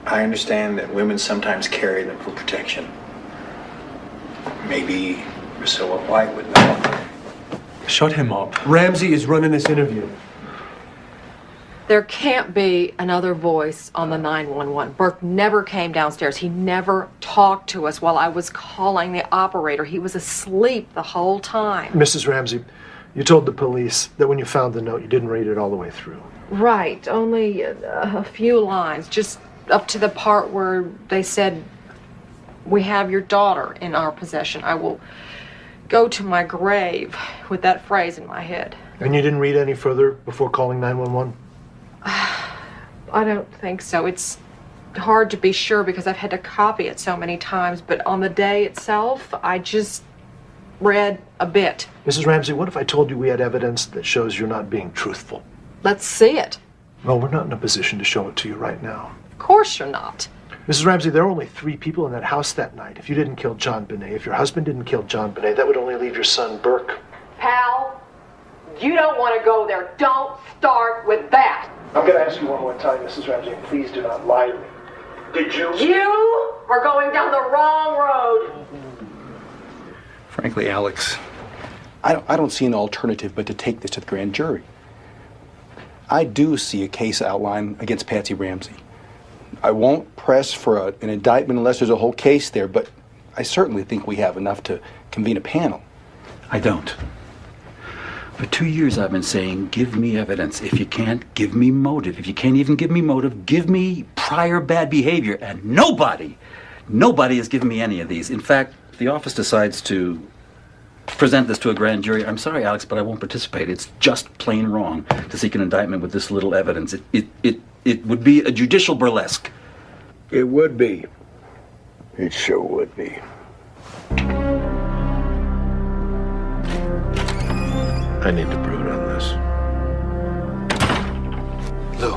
I understand that women sometimes carry them for protection. Maybe Priscilla White would know. Shut him up. Ramsey is running this interview. There can't be another voice on the 911. Burke never came downstairs. He never talked to us while I was calling the operator. He was asleep the whole time. Mrs. Ramsey, you told the police that when you found the note, you didn't read it all the way through. Right, only a few lines, just up to the part where they said, "We have your daughter in our possession." I will go to my grave with that phrase in my head. And you didn't read any further before calling 911? I don't think so. It's hard to be sure because I've had to copy it so many times, but on the day itself, I just read a bit. Mrs. Ramsey, what if I told you we had evidence that shows you're not being truthful? Let's see it. Well, we're not in a position to show it to you right now. Of course you're not. Mrs. Ramsey, there were only 3 people in that house that night. If you didn't kill JonBenet, if your husband didn't kill JonBenet, that would only leave your son, Burke. Pal, you don't want to go there. Don't start with that. I'm going to ask you one more time, Mrs. Ramsey, and please do not lie to me. Did you? You are going down the wrong road. Frankly, Alex, I don't see an alternative but to take this to the grand jury. I do see a case outline against Patsy Ramsey. I won't press for an indictment unless there's a whole case there, but I certainly think we have enough to convene a panel. I don't. For 2 years I've been saying, give me evidence. If you can't, give me motive. If you can't even give me motive, give me prior bad behavior. And nobody has given me any of these. In fact, if the office decides to present this to a grand jury, I'm sorry, Alex, but I won't participate. It's just plain wrong to seek an indictment with this little evidence. It would be a judicial burlesque. It would be. It sure would be. I need to brood on this. Lou,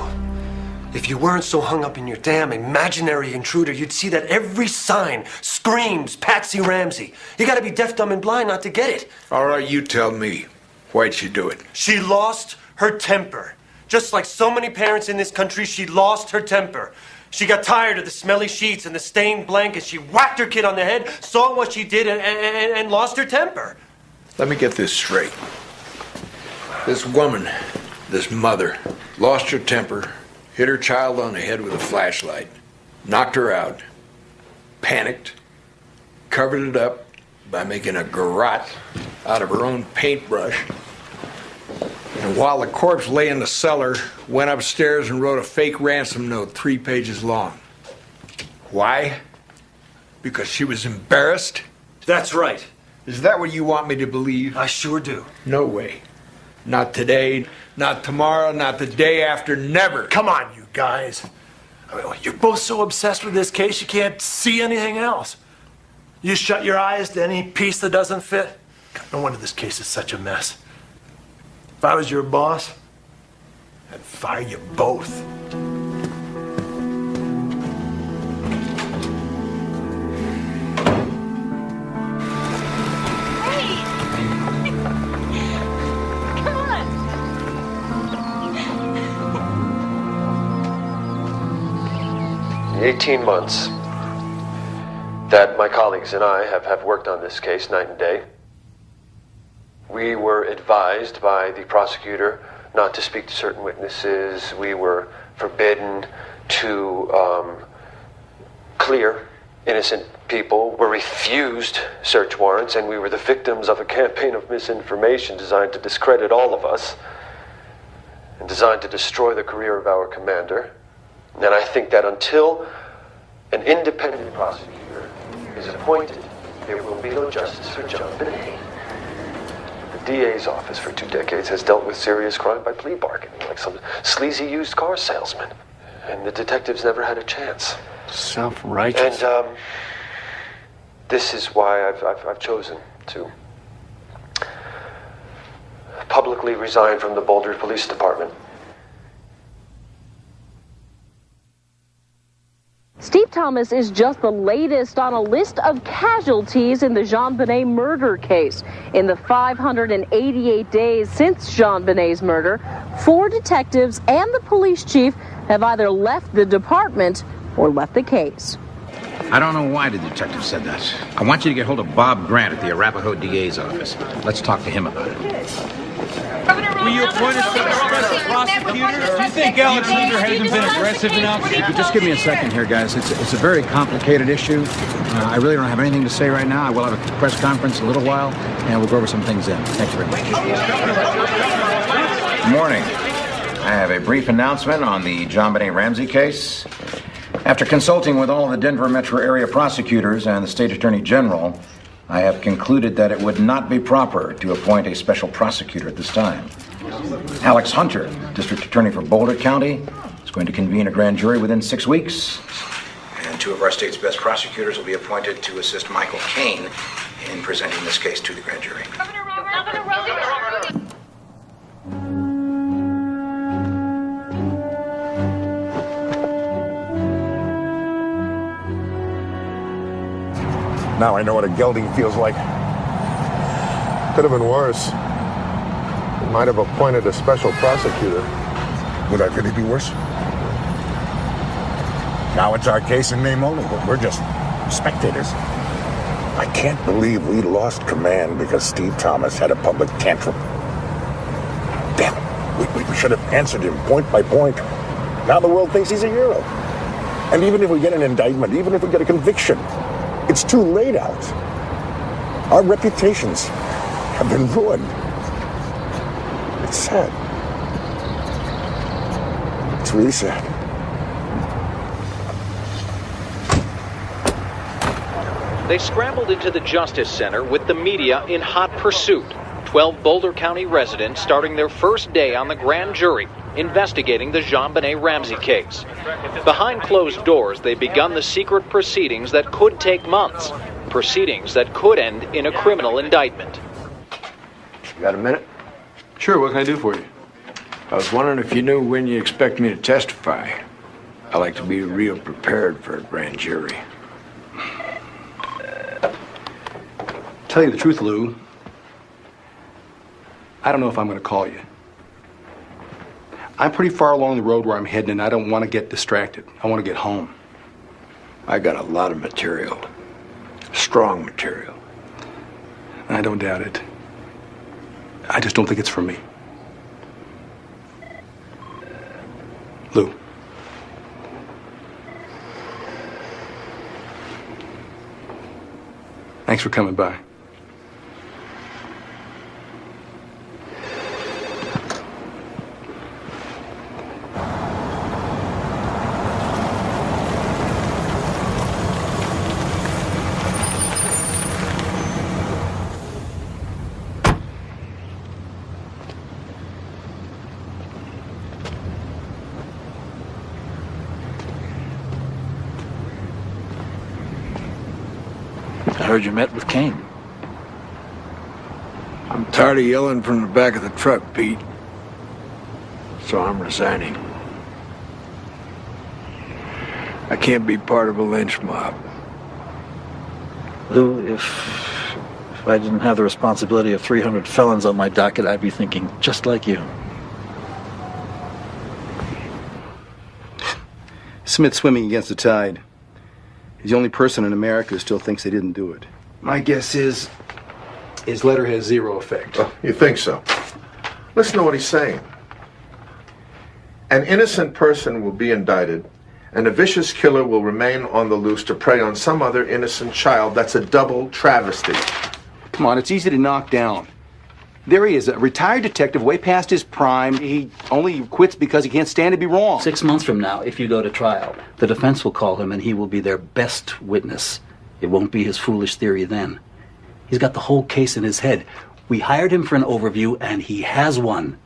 if you weren't so hung up in your damn imaginary intruder, you'd see that every sign screams Patsy Ramsey. You gotta be deaf, dumb, and blind not to get it. All right, you tell me. Why'd she do it? She lost her temper. Just like so many parents in this country, she lost her temper. She got tired of the smelly sheets and the stained blankets. She whacked her kid on the head, saw what she did, and lost her temper. Let me get this straight. This woman, this mother, lost her temper, hit her child on the head with a flashlight, knocked her out, panicked, covered it up by making a garrote out of her own paintbrush, and while the corpse lay in the cellar, went upstairs and wrote a fake ransom note 3 pages long. Why? Because she was embarrassed? That's right. Is that what you want me to believe? I sure do. No way. Not today, not tomorrow, not the day after, never. Come on, you guys. I mean, you're both so obsessed with this case, you can't see anything else. You shut your eyes to any piece that doesn't fit. No wonder this case is such a mess. If I was your boss, I'd fire you both. The 18 months that my colleagues and I have worked on this case night and day, we were advised by the prosecutor not to speak to certain witnesses. We were forbidden to clear innocent people. We refused search warrants, and we were the victims of a campaign of misinformation designed to discredit all of us and designed to destroy the career of our commander. And I think that until an independent prosecutor is appointed, there will be no justice for JonBenet. The DA's office for 2 decades has dealt with serious crime by plea bargaining, like some sleazy used car salesman. And the detectives never had a chance. Self-righteous. And this is why I've chosen to publicly resign from the Boulder Police Department. Steve Thomas is just the latest on a list of casualties in the JonBenet murder case. In the 588 days since JonBenet's murder, 4 detectives and the police chief have either left the department or left the case. I don't know why the detective said that. I want you to get hold of Bob Grant at the Arapahoe DA's office. Let's talk to him about it. Will you appoint us to the prosecutor? Do you think Alex Luger hasn't been aggressive enough? Just give me a second here, guys. It's a very complicated issue. I really don't have anything to say right now. I will have a press conference in a little while, and we'll go over some things then. Thank you very much. Good morning. I have a brief announcement on the JonBenet Ramsey case. After consulting with all of the Denver metro area prosecutors and the state attorney general, I have concluded that it would not be proper to appoint a special prosecutor at this time. Alex Hunter, district attorney for Boulder County, is going to convene a grand jury within 6 weeks. And 2 of our state's best prosecutors will be appointed to assist Michael Caine in presenting this case to the grand jury. Now I know what a gelding feels like. Could have been worse. They might have appointed a special prosecutor. Would that really be worse? Now it's our case in name only, but we're just spectators. I can't believe we lost command because Steve Thomas had a public tantrum. Damn it. We should have answered him point by point. Now the world thinks he's a hero. And even if we get an indictment, even if we get a conviction, it's too late out. Our reputations have been ruined. It's sad. It's really sad. They scrambled into the Justice Center with the media in hot pursuit. 12 Boulder County residents starting their first day on the grand jury investigating the JonBenet Ramsey case. Behind closed doors, they've begun the secret proceedings that could take months. Proceedings that could end in a criminal indictment. You got a minute? Sure, what can I do for you? I was wondering if you knew when you expect me to testify. I like to be real prepared for a grand jury. Tell you the truth, Lou, I don't know if I'm going to call you. I'm pretty far along the road where I'm heading, and I don't want to get distracted. I want to get home. I got a lot of material. Strong material. I don't doubt it. I just don't think it's for me. Lou. Thanks for coming by. I heard you met with Caine. I'm tired of yelling from the back of the truck, Pete. So I'm resigning. I can't be part of a lynch mob. Lou, if I didn't have the responsibility of 300 felons on my docket, I'd be thinking just like you. Smith's swimming against the tide. He's the only person in America who still thinks they didn't do it. My guess is his letter has zero effect. Oh, you think so? Listen to what he's saying. An innocent person will be indicted, and a vicious killer will remain on the loose to prey on some other innocent child. That's a double travesty. Come on, it's easy to knock down. There he is, a retired detective way past his prime. He only quits because he can't stand to be wrong. 6 months from now, if you go to trial, the defense will call him and he will be their best witness. It won't be his foolish theory then. He's got the whole case in his head. We hired him for an overview and he has one.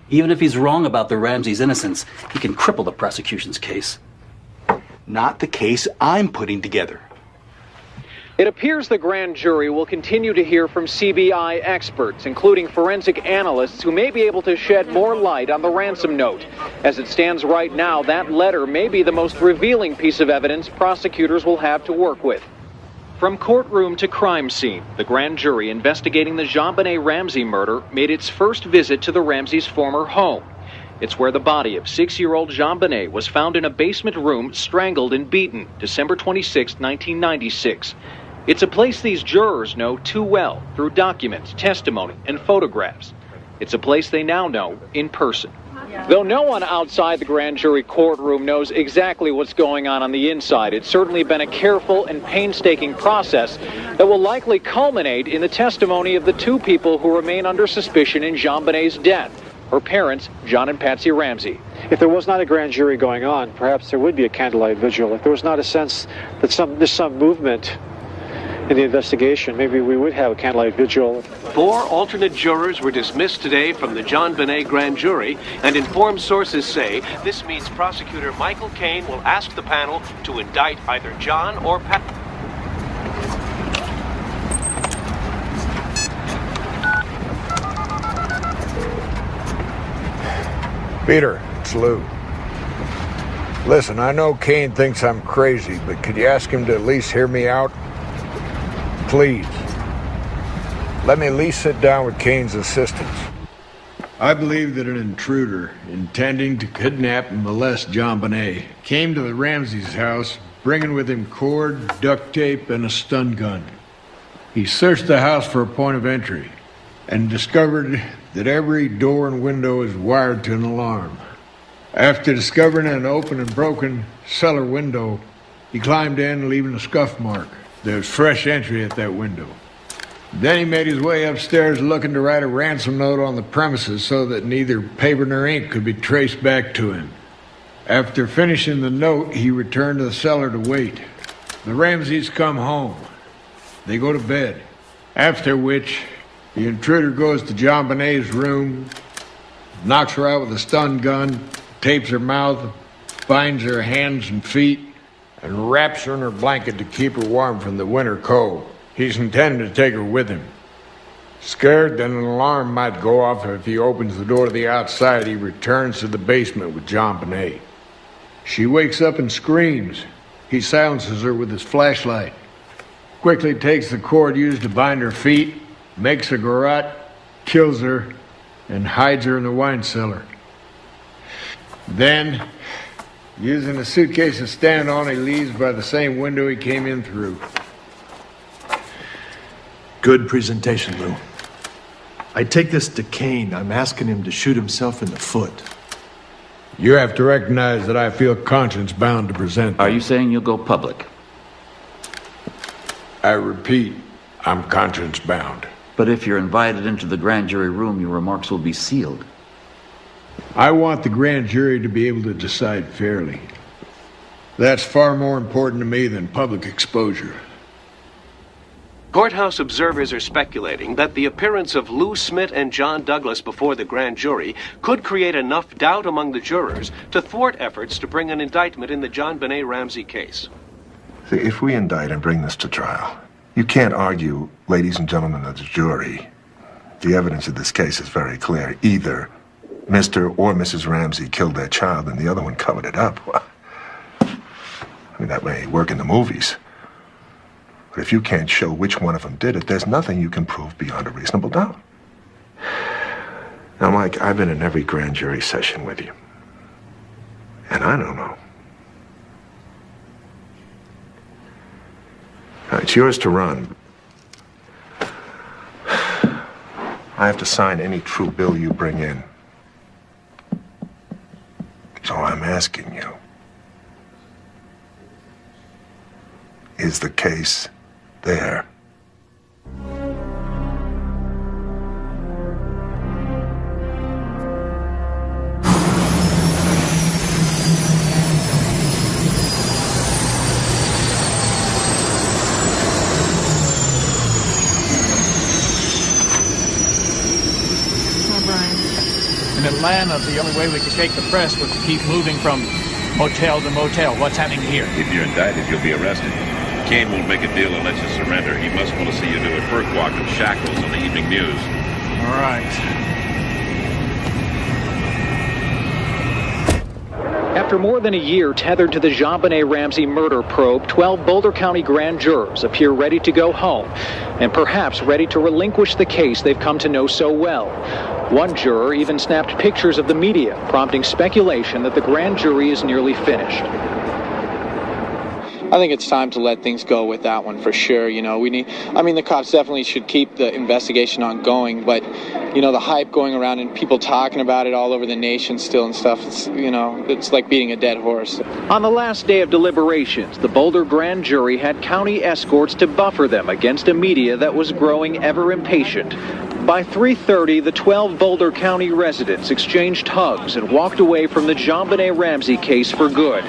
Even if he's wrong about the Ramsey's innocence, he can cripple the prosecution's case. Not the case I'm putting together. It appears the grand jury will continue to hear from CBI experts, including forensic analysts who may be able to shed more light on the ransom note. As it stands right now, that letter may be the most revealing piece of evidence prosecutors will have to work with. From courtroom to crime scene, the grand jury investigating the JonBenet Ramsey murder made its first visit to the Ramseys' former home. It's where the body of 6-year-old JonBenet was found in a basement room, strangled and beaten, December 26, 1996. It's a place these jurors know too well through documents, testimony, and photographs. It's a place they now know in person. Though no one outside the grand jury courtroom knows exactly what's going on the inside, it's certainly been a careful and painstaking process that will likely culminate in the testimony of the 2 people who remain under suspicion in JonBenet's death, her parents, John and Patsy Ramsey. If there was not a grand jury going on, perhaps there would be a candlelight vigil. If there was not a sense that there's some movement in the investigation, maybe we would have a candlelight vigil. 4 alternate jurors were dismissed today from the JonBenet grand jury, and informed sources say this means prosecutor Michael Caine will ask the panel to indict either John or Pat. Peter, it's Lou. Listen, I know Caine thinks I'm crazy, but could you ask him to at least hear me out? Please. Let me at least sit down with Caine's assistants. I believe that an intruder intending to kidnap and molest JonBenet came to the Ramseys' house, bringing with him cord, duct tape, and a stun gun. He searched the house for a point of entry and discovered that every door and window is wired to an alarm. After discovering an open and broken cellar window, he climbed in, leaving a scuff mark. There's fresh entry at that window. Then he made his way upstairs looking to write a ransom note on the premises so that neither paper nor ink could be traced back to him. After finishing the note, he returned to the cellar to wait. The Ramseys come home. They go to bed, after which the intruder goes to JonBenet's room, knocks her out with a stun gun, tapes her mouth, binds her hands and feet, and wraps her in her blanket to keep her warm from the winter cold. He's intended to take her with him. Scared that an alarm might go off if he opens the door to the outside, he returns to the basement with JonBenet. She wakes up and screams. He silences her with his flashlight, quickly takes the cord used to bind her feet, makes a garrote, kills her, and hides her in the wine cellar. Then, using a suitcase to stand on, he leaves by the same window he came in through. Good presentation, Lou. I take this to Caine. I'm asking him to shoot himself in the foot. You have to recognize that I feel conscience-bound to present them. Are you saying you'll go public? I repeat, I'm conscience-bound. But if you're invited into the grand jury room, your remarks will be sealed. I want the grand jury to be able to decide fairly. That's far more important to me than public exposure. Courthouse observers are speculating that the appearance of Lou Smit and John Douglas before the grand jury could create enough doubt among the jurors to thwart efforts to bring an indictment in the JonBenet Ramsey case. See, if we indict and bring this to trial, you can't argue, ladies and gentlemen of the jury, the evidence of this case is very clear. Either Mr. or Mrs. Ramsey killed their child and the other one covered it up. Well, I mean, that may work in the movies. But if you can't show which one of them did it, there's nothing you can prove beyond a reasonable doubt. Now, Mike, I've been in every grand jury session with you. And I don't know. Now, it's yours to run. I have to sign any true bill you bring in. So I'm asking you, is the case there? In Atlanta, the only way we could shake the press was to keep moving from motel to motel. What's happening here? If you're indicted, you'll be arrested. Caine won't make a deal unless you surrender. He must want to see you do a perk walk in shackles on the evening news. All right. After more than a year tethered to the JonBenet Ramsey murder probe, 12 Boulder County grand jurors appear ready to go home and perhaps ready to relinquish the case they've come to know so well. One juror even snapped pictures of the media, prompting speculation that the grand jury is nearly finished. I think it's time to let things go with that one for sure. You know, the cops definitely should keep the investigation ongoing, but, you know, the hype going around and people talking about it all over the nation still and stuff, it's like beating a dead horse. On the last day of deliberations, the Boulder grand jury had county escorts to buffer them against a media that was growing ever impatient. By 3:30, the 12 Boulder County residents exchanged hugs and walked away from the JonBenet Ramsey case for good.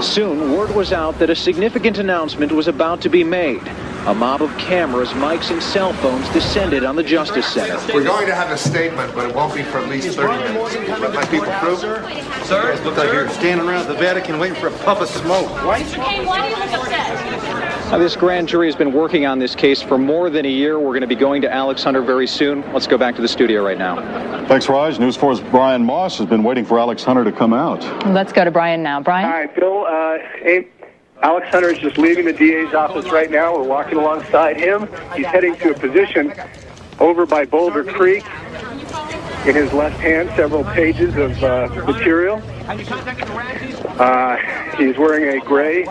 Soon, word was out that a significant announcement was about to be made. A mob of cameras, mics, and cell phones descended on the Justice Center. We're going to have a statement, but it won't be for at least 30 minutes. Let my people through. Sir? You guys look like you're standing around the Vatican waiting for a puff of smoke. Mr. Kane, why do you look upset? Now, this grand jury has been working on this case for more than a year. We're going to be going to Alex Hunter very soon. Let's go back to the studio right now. Thanks, Raj. News 4's Brian Moss has been waiting for Alex Hunter to come out. Let's go to Brian now. Brian? Hi, Bill. Alex Hunter is just leaving the DA's office right now. We're walking alongside him. He's heading to a position over by Boulder Creek. In his left hand, several pages of material. He's wearing a gray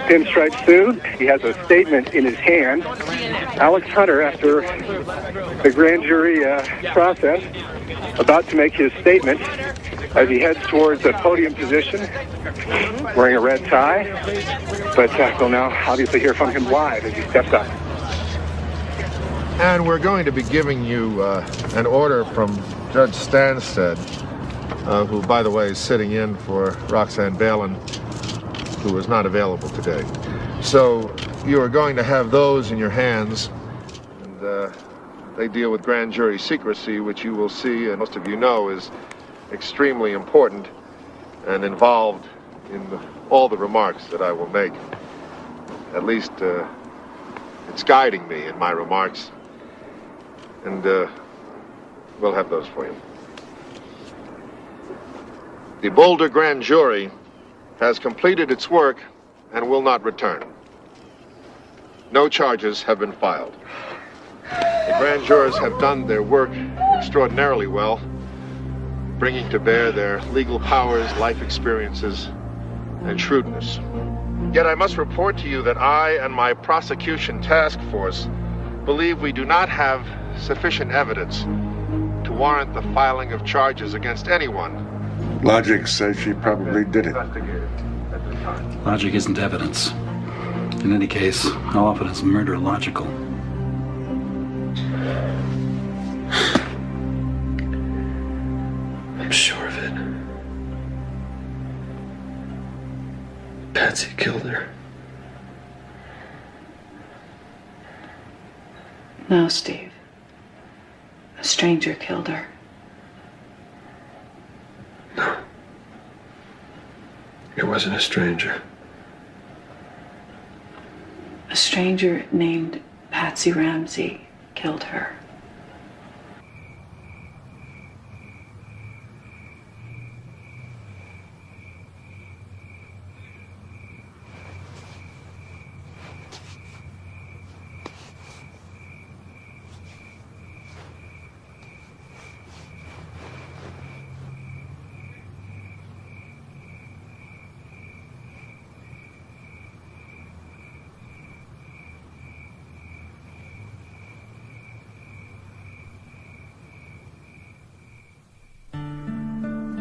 pinstripe suit. He has a statement in his hand. Alex Hunter, after the grand jury process, about to make his statement as he heads towards a podium position, wearing a red tie. But we'll now obviously hear from him live as he steps up. And we're going to be giving you an order from Judge Stansted, who, by the way, is sitting in for Roxanne Balin, who is not available today. So you are going to have those in your hands, and they deal with grand jury secrecy, which you will see, and most of you know, is extremely important and involved in all the remarks that I will make. At least it's guiding me in my remarks, and we'll have those for you. The Boulder Grand Jury has completed its work and will not return. No charges have been filed. The grand jurors have done their work extraordinarily well, bringing to bear their legal powers, life experiences, and shrewdness. Yet I must report to you that I and my prosecution task force believe we do not have sufficient evidence to warrant the filing of charges against anyone. Logic says she probably did it. Logic isn't evidence. In any case, how often is murder logical? I'm sure of it. Patsy killed her. No, Steve. A stranger killed her. No. It wasn't a stranger. A stranger named Patsy Ramsey killed her.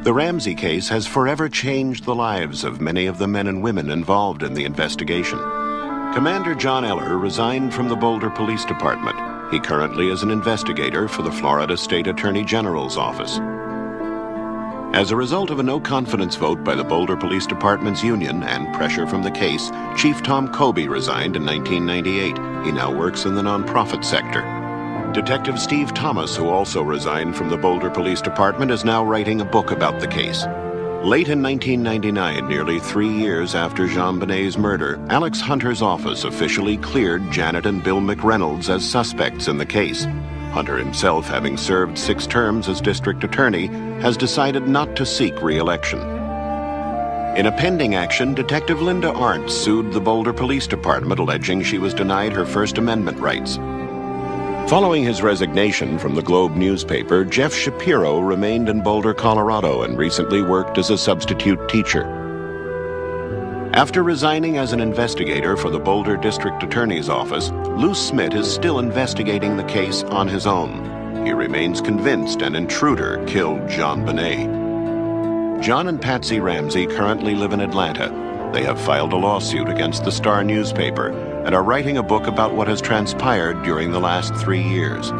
The Ramsey case has forever changed the lives of many of the men and women involved in the investigation. Commander John Eller resigned from the Boulder Police Department. He currently is an investigator for the Florida State Attorney General's office. As a result of a no-confidence vote by the Boulder Police Department's union and pressure from the case, Chief Tom Kobe resigned in 1998. He now works in the nonprofit sector. Detective Steve Thomas, who also resigned from the Boulder Police Department, is now writing a book about the case. Late in 1999, nearly 3 years after JonBenet's murder, Alex Hunter's office officially cleared Janet and Bill McReynolds as suspects in the case. Hunter himself, having served 6 terms as district attorney, has decided not to seek re-election. In a pending action, Detective Linda Arndt sued the Boulder Police Department, alleging she was denied her First Amendment rights. Following his resignation from the Globe newspaper, Jeff Shapiro remained in Boulder, Colorado, and recently worked as a substitute teacher. After resigning as an investigator for the Boulder District Attorney's Office, Lou Smith is still investigating the case on his own. He remains convinced an intruder killed JonBenet. John and Patsy Ramsey currently live in Atlanta. They have filed a lawsuit against the Star newspaper and are writing a book about what has transpired during the last 3 years.